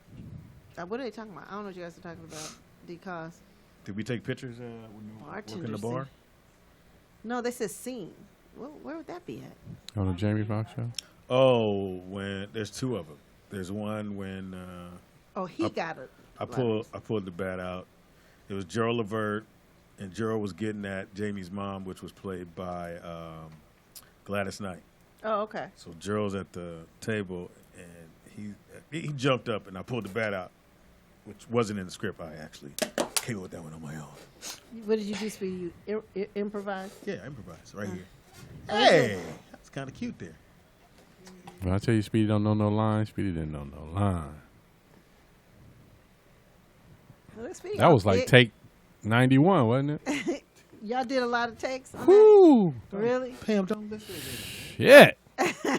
What are they talking about? I don't know what you guys are talking about. D-Cos.
Did we take pictures when you work in the
Bartender
bar?
scene. No, they said scene. Where would that be at?
On the Jamie Foxx show?
Oh, when there's 2 of them. There's one when
He got it.
I pulled the bat out. It was Gerald Levert, and Gerald was getting at Jamie's mom, which was played by Gladys Knight.
Oh, okay.
So Gerald's at the table, and he jumped up, and I pulled the bat out, which wasn't in the script. I actually came up with that one on my own.
What did you do, Speedy? You improvise?
Yeah, I improvised right here. Hey, that's kind of cute there.
When I tell you Speedy don't know no line, Speedy didn't know no line.
Speedy
That was like take 91, wasn't it?
Y'all did a lot of takes on
Woo!
that? Really?
Pam, don't listen.
Shit.
I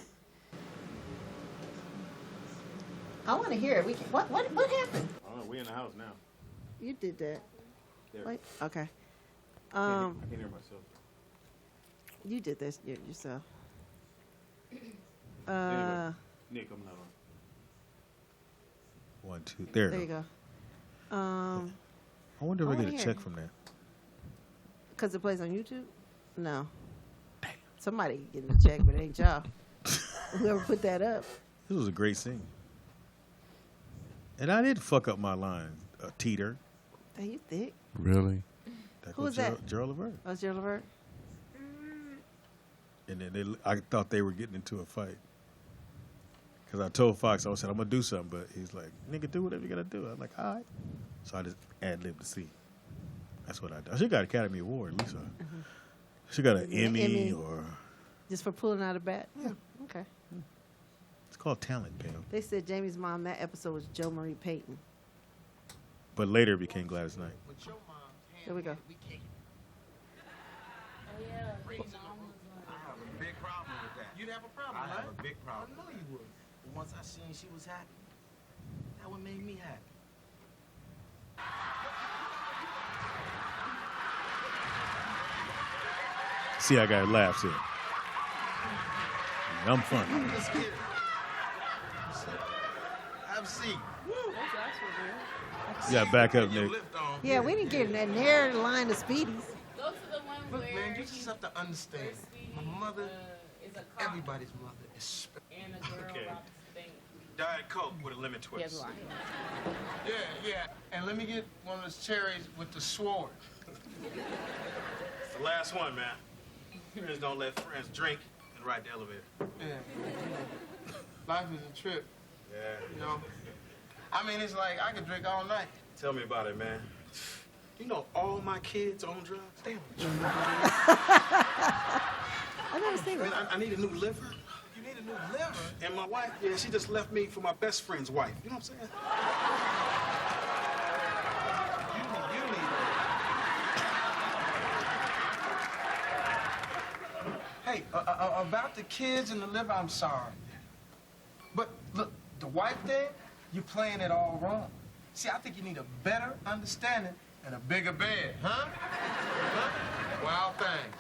want to hear it. What happened?
Oh, we in the house now.
You did that.
There.
Wait, okay.
I can't hear myself.
You did this yourself.
Anyway, Nick, I'm not on. 1, 2. There
you
you
go.
I wonder if I
wanna
get a
hear
check
it.
from that.
Because it plays on YouTube? No. Somebody getting a check, but it ain't y'all. Whoever put that up.
This was a great scene. And I did fuck up my line, Teeter.
Hey, you thick.
Really?
Who was that?
Gerald Levert.
Oh, it's Gerald Levert?
And then I thought they were getting into a fight. Because I told Fox, I said, I'm going to do something. But he's like, nigga, do whatever you got to do. I'm like, all right. So I just ad-libbed the scene. That's what I did. She got an Academy Award, Lisa. She got an Emmy or...
Just for pulling out a bat? Yeah. Okay.
It's called talent, Pam.
They said Jamie's mom, that episode was Jo Marie Payton.
But later it became Gladys Knight.
Here we go.
Big problem with that. You'd have a problem, I have a big problem. I know you would. But once I seen she was happy, that would make me happy.
See how I got laughs here. I'm funny.
Let's get it. Have a seat.
You got to back up, Nick.
Yeah, we didn't get in that narrow line of Speedies.
Look, man, you just have to understand. My mother, everybody's mother is special.
Okay. Diet Coke with a lemon twist.
Yeah. And let me get one of those cherries with the sword.
It's the last one, man. Friends don't let friends drink and ride the elevator.
Yeah. Life is a trip.
Yeah.
You know? I mean, it's like I could drink all night.
Tell me about it, man. You know all my kids on drugs? Damn.
I never seen that.
I need a new liver.
You need a new liver?
And my wife, yeah, she just left me for my best friend's wife. You know what I'm saying?
You need Hey, about the kids and the liver, I'm sorry. But look, the wife thing, you're playing it all wrong. See, I think you need a better understanding and a bigger bed, huh? Wild things.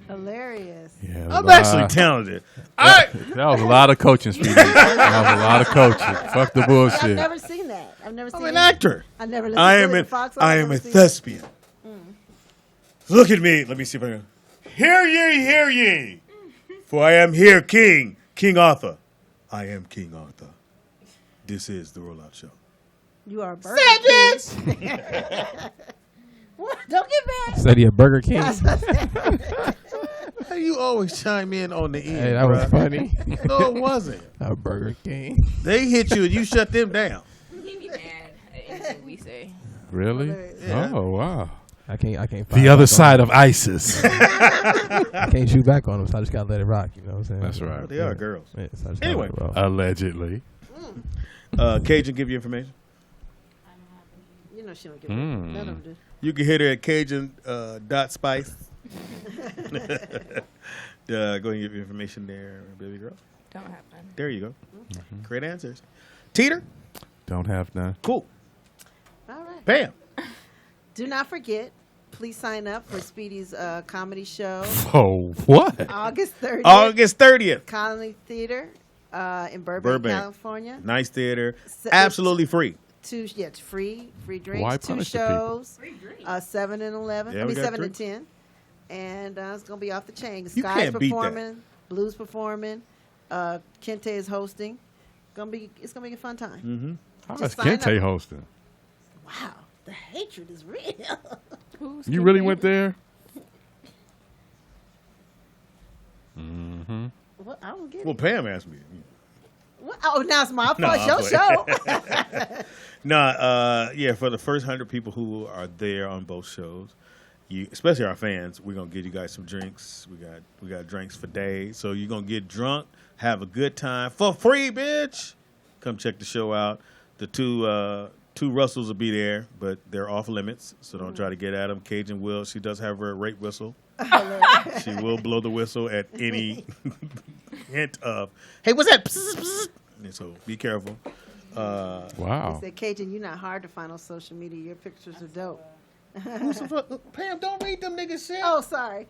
Hilarious.
Yeah,
I'm actually talented.
That was a lot of coaching, Speedy. That was a lot of coaching. Fuck the bullshit.
I've never seen that. I've never seen
I'm an actor.
I never listened to Fox.
I am a thespian. Look at me. Let me see if I can. Hear ye. For I am here, King Arthur. I am King Arthur. This is the Rollout Show.
You are a Burger King. What? Don't get mad.
Said he a Burger King.
How you always chime in on the end?
Hey, that was funny.
No, it wasn't.
A Burger King.
They hit you and you shut them down.
He be mad at anything we say.
Really?
Yeah.
Oh, wow.
I can't.
The other side of ISIS.
I can't shoot back on them, so I just gotta let it rock. You know what I'm saying?
That's right.
Well, they are girls.
Yeah, so I just
Anyway.
gotta let it roll.
Allegedly.
Cajun give you information?
You know she don't give none of them do.
You can hit her at Cajun .spice. Go ahead and give your information there, baby girl.
Don't have none.
There you go. Great answers. Teeter?
Don't have none.
Cool.
All right.
Bam.
Do not forget, please sign up for Speedy's comedy show.
Oh, what?
August 30th.
August 30th.
Colony Theater in Burbank, California.
Nice theater. Absolutely free.
It's free drinks.
Why
2
punish the
shows. 7 and 11.
Yeah, we got
7
3.
and 10. And it's gonna be off the chain.
You
Sky's
can't beat that.
performing. Blues performing. Kente is hosting. It's gonna be a fun time.
Mm-hmm.
How is
Just sign
Kente
up.
hosting?
Wow, the hatred is real.
You really went there? Mm-hmm.
What? I don't get
Well,
it.
Pam asked me.
What? Oh, now it's my fault.
No,
Your
I'm
show.
Yeah, for the first 100 people who are there on both shows, especially our fans, we're gonna give you guys some drinks. We got drinks for days, so you're gonna get drunk, have a good time for free, bitch. Come check the show out. The two Russells will be there, but they're off limits, so don't try to get at them. Cajun will. She does have her rape whistle. She will blow the whistle at any hint of, hey, what's that? Psst, psst. And so be careful.
Wow.
He said, Cajun, you're not hard to find on social media. Your pictures are dope.
Pam, don't read them niggas shit.
Oh, sorry.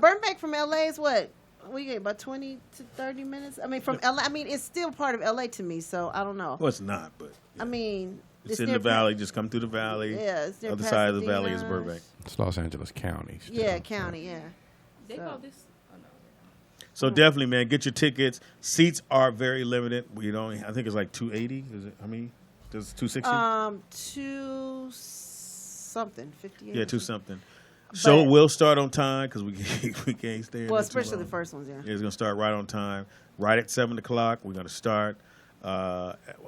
Burbank from LA is what? We get about 20 to 30 minutes. I mean, from LA. I mean, it's still part of LA to me, so I don't know.
Well, it's not, but
I mean,
it's in
near
the valley. Just come through the valley.
Yeah, it's near
Other side of the valley is
Pasadena.
Burbank.
It's Los Angeles County. still.
Yeah, county. Yeah.
They
So-
call this. Oh no.
So definitely, man, get your tickets. Seats are very limited. We don't. I think it's like 280. Is it? How many? Does 260?
2 something 58.
Yeah, 2 something. Show
But-
will start on time because we can't stay. in
Well,
there too
especially the
long.
first ones, yeah.
It's gonna start right on time, right at 7:00. We're gonna start.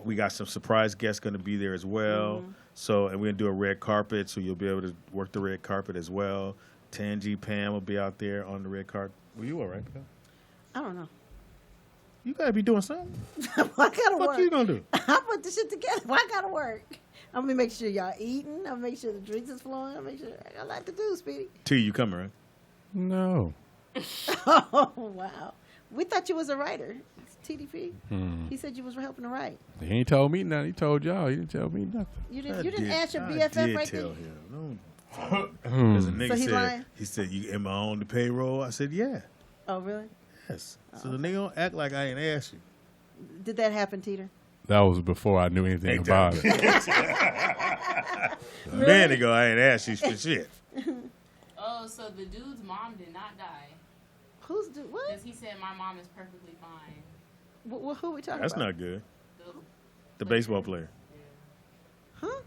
We got some surprise guests gonna be there as well.
Mm-hmm.
So, and we're gonna do a red carpet, so you'll be able to work the red carpet as well. Tangi Pam will be out there on the red carpet. Well, you all right, Pam?
I don't know.
You gotta be doing something.
I gotta work.
What you gonna do?
I put the shit together. Why I gotta work? I'm gonna make sure y'all eating. I'm gonna make sure the drinks is flowing. I'm gonna make sure I got a lot to do, Speedy.
T, you coming, right?
No.
Oh wow. We thought you was a writer. It's TDP.
Hmm.
He said you was helping to write.
He ain't told me nothing. He told y'all. He didn't tell me nothing.
You didn't ask your BFF
I did
right
tell
there.
him. No.
Hmm.
Because a nigga
So he's
said,
lying?
he said, "You am I on the payroll?" I said, "Yeah."
Oh really?
Yes. So the nigga don't act like I ain't asked you.
Did that happen, Teeter?
That was before I knew anything about it.
A minute ago, I ain't asked you for shit.
Oh, so the dude's mom did not die.
Who's dude? What?
Because he said my mom is perfectly fine.
Who are we talking
That's
about?
not good.
The
The baseball player.
Huh?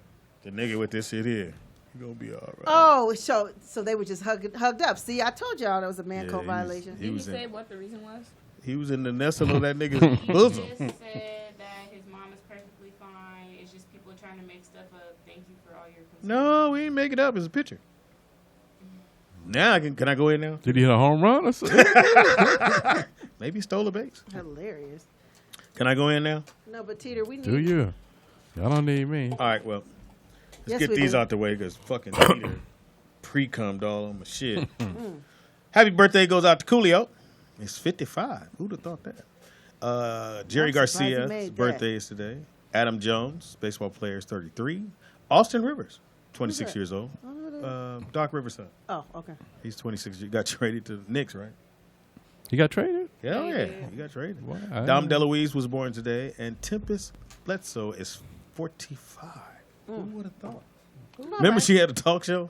The nigga with this shit here. He gonna be all right.
Oh, so they were just hugged up. See, I told y'all that was a man code violation.
he was
Did he say
in-
what the reason was?
He was in the nestle of that nigga's bosom.
He just said that his mom is perfectly fine. It's just people trying to make stuff up. Thank you for all your concern.
No, we ain't make it up. It's a picture. Now can I go in now?
Did he hit a home run or something?
Maybe he stole a base.
Hilarious.
Can I go in now?
No, but Teeter, we need.
Do you? Y'all don't need me.
All right, well, let's
Yes,
get
we
these
do.
out the way because fucking Peter pre-cummed all on my shit. Happy birthday goes out to Coolio. It's 55. Who'd have thought that? Jerry
I'm surprised he
Garcia's
made that.
birthday is today. Adam Jones, baseball player, is 33. Austin Rivers, 26
that?
years old.
Oh,
Doc Rivers' son.
Oh, okay.
He's 26. You got traded to the Knicks, right?
He got traded?
Hell yeah, he got traded.
Wow.
Dom DeLuise was born today, and Tempest Bledsoe is 45. Who would have thought? Remember she had a talk show?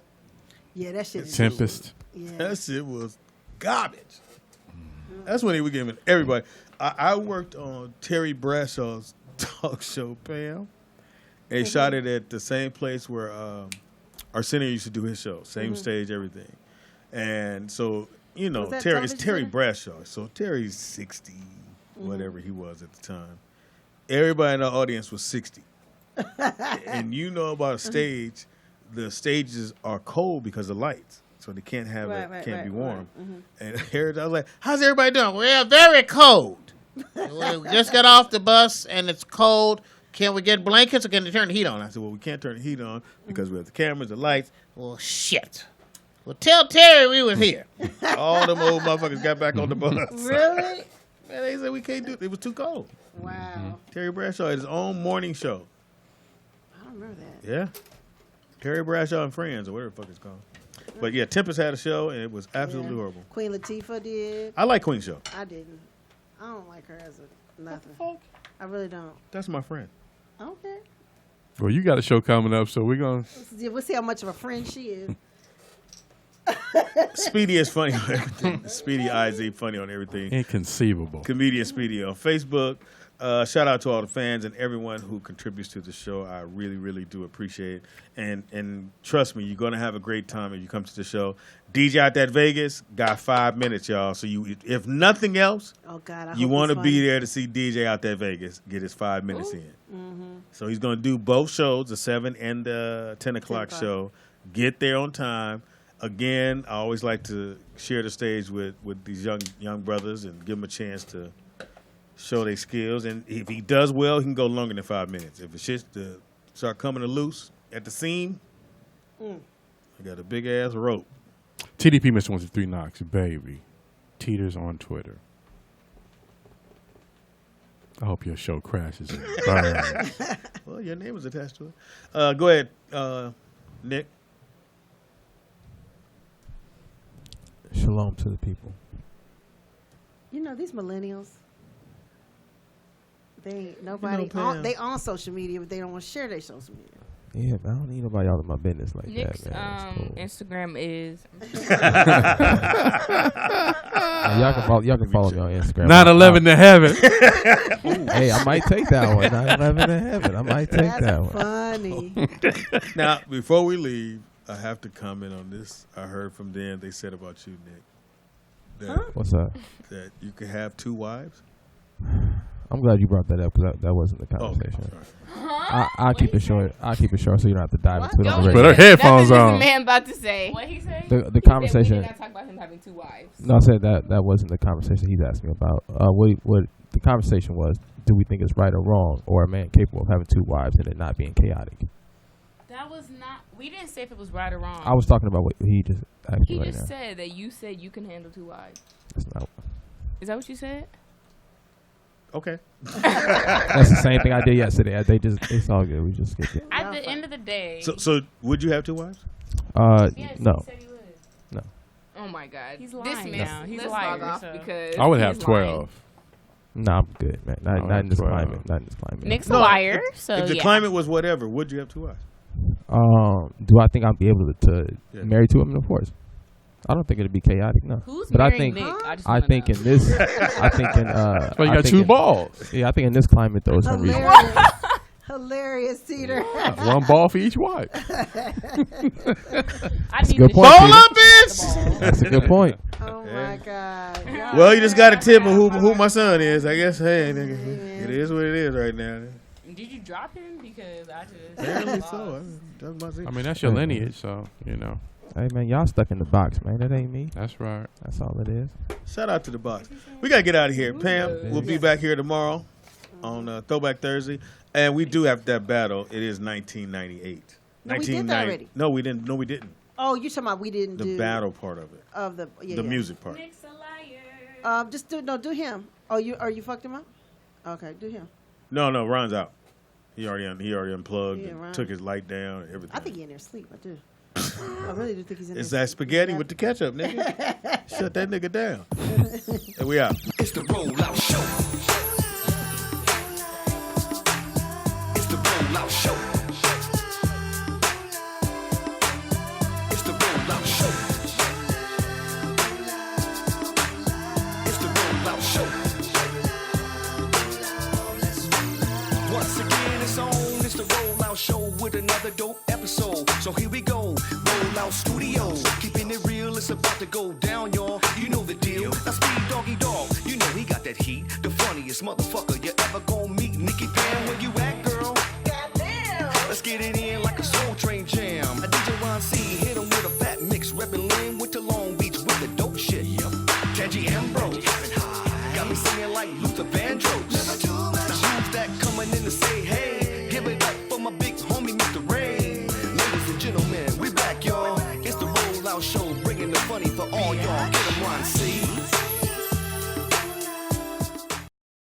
Yeah, that shit. is
Tempest.
Yeah.
That shit was garbage. That's when they were giving everybody. I worked on Terry Bradshaw's talk show, Pam. They shot it at the same place where Arsenio used to do his show. Same stage, everything. And so, you know,
Was that
Terry, it's
television
Terry
center?
Bradshaw. So Terry's 60, whatever he was at the time. Everybody in the audience was 60. And you know about a stage, the stages are cold because of lights. So they can't have it, can't be warm. And I was like, how's everybody doing? We're very cold. We just got off the bus and it's cold. Can we get blankets or can they turn the heat on? I said, well, we can't turn the heat on because we have the cameras, the lights. Well, shit. Well, tell Terry we was here. All them old motherfuckers got back on the bus.
Really?
Man, they said we can't do it. It was too cold.
Wow.
Terry Bradshaw had his own morning show.
I don't remember that.
Yeah. Terry Bradshaw and Friends, or whatever the fuck it's called. But yeah, Tempest had a show, and it was absolutely
Yeah.
horrible.
Queen Latifah did.
I like Queen's show.
I didn't. I don't like her as a nothing. I really don't.
That's my friend.
Okay.
Well, you got a show coming up, so we're going to.
We'll see how much of a friend she is.
Speedy is funny on everything. Speedy IZ funny on everything.
Inconceivable.
Comedian Speedy on Facebook. Shout out to all the fans and everyone who contributes to the show. I really, really do appreciate it. And trust me, you're going to have a great time if you come to the show. DJ out at Vegas got 5 minutes, y'all. So you, if nothing else,
Oh God, I
you
hope
want
it's
to be
funny.
there to see DJ out there Vegas get his 5 minutes in.
Mm-hmm.
So he's going to do both shows, the 7 and the 10 o'clock show. Get there on time. Again, I always like to share the stage with these young brothers and give them a chance to show their skills. And if he does well, he can go longer than 5 minutes. If it's shit to start coming loose at the seam, I got a big ass rope.
TDP Mr. 123 Knox, baby. Teeters on Twitter. I hope your show crashes and burns.
Well, your name was attached to it. Go ahead, Nick.
Shalom to the people.
You know these millennials. They ain't nobody.
Pam.
They on social media, but they don't want to share their social media.
Yeah, but I don't need nobody out of my business like
Nick's
that, man.
Instagram is.
Y'all can follow me on Instagram.
9/11 to heaven.
Hey, I might take that one. 9/11 to heaven. I might take that one.
Funny.
Now, before we leave, I have to comment on this. I heard from them. They said about you, Nick. That,
What's that?
That you could have 2 wives.
I'm glad you brought that up because that wasn't the conversation. I'll keep it short. I'll keep it short so you don't have to dive into it on the radio.
Put her headphones
That's what
on.
this man about to say. What he say?
The conversation.
We did not talk about him having 2 wives.
No, I said that wasn't the conversation he's asking me about. What the conversation was? Do we think it's right or wrong, or a man capable of having 2 wives and it not being chaotic?
That was not. We didn't say if it was right or wrong.
I was talking about what he just asked me
He
right
just
now.
said that you said you can handle 2 wives.
That's not.
Is that what you said?
Okay.
That's the same thing I did yesterday. It's all good. We just skipped it.
At the end of the day.
So would you have 2 wives?
Yes,
no.
He said he would.
No.
Oh my God.
He's
This
lying
man.
now. He's
Let's
a liar.
log off
So.
because
I would have
he's
12.
lying.
No, I'm good, man. Not in this climate. Not in this climate.
Nick's a liar. So
if the climate was whatever, would you have 2 wives?
Do I think I'll be able to marry 2 women? Of course. I don't think it'd be chaotic, no.
Who's
but I
marrying
think
Nick? I just
I
wanna
think
know.
in this I think in
That's why you
I
got
think
2
in-
balls.
Yeah, I think in this climate though, some reason.
Hilarious, Cedar.
1 ball for each wife.
That's a good point.
Ball
Peter.
up, bitch!
That's a good point.
Oh my God.
Well, you just got to tip him who my son is. I guess, hey, nigga, it is what it is right now.
Did you drop him? Because I just.
Apparently so. That's my
I mean, that's your lineage, so, you know.
Hey man, y'all stuck in the box, man. That ain't me.
That's right.
That's all it is.
Shout out to the box. We got to get out of here. Pam, we'll be back here tomorrow on Throwback Thursday. And we do have that battle. It is 1998.
No, we did that already.
No, we didn't. No, we didn't.
Oh, you're talking about we didn't
The
do
battle part of it.
of the
The music part.
Nick's a liar.
Just do him. Oh, you fucked him up. Okay, do him.
No, Ron's out. He already unplugged.
Yeah,
And
Ron.
took his light down. And everything.
I think he's in there asleep. I do. I really do think he's in there.
It's that spaghetti with the ketchup, nigga. Shut that nigga down. And we out.
It's the Rollout Show. It's the Rollout Show. It's the Rollout Show. It's the Rollout Show. Once again, it's on. It's the Rollout Show with another dope episode. So here we go. Rollout Studios. Keeping it real, it's about to go down, y'all. You know the deal. Now Speed Doggy Dog. You know he got that heat. The funniest motherfucker you ever gonna meet. Nicky Pam, where you at, girl? Goddamn. Let's get it in like a Soul Train jam. A DJ Ron C hit him with a fat mix. Reppin' Lynn went to Long Beach with the dope shit. Yep. Tangy Ambrose. Got me singing like Luther Vandross. Now who's that coming in to say hey? Give it up for my big homie, Mr. Ray. Ladies and gentlemen, we back, y'all. It's the Rollout Show.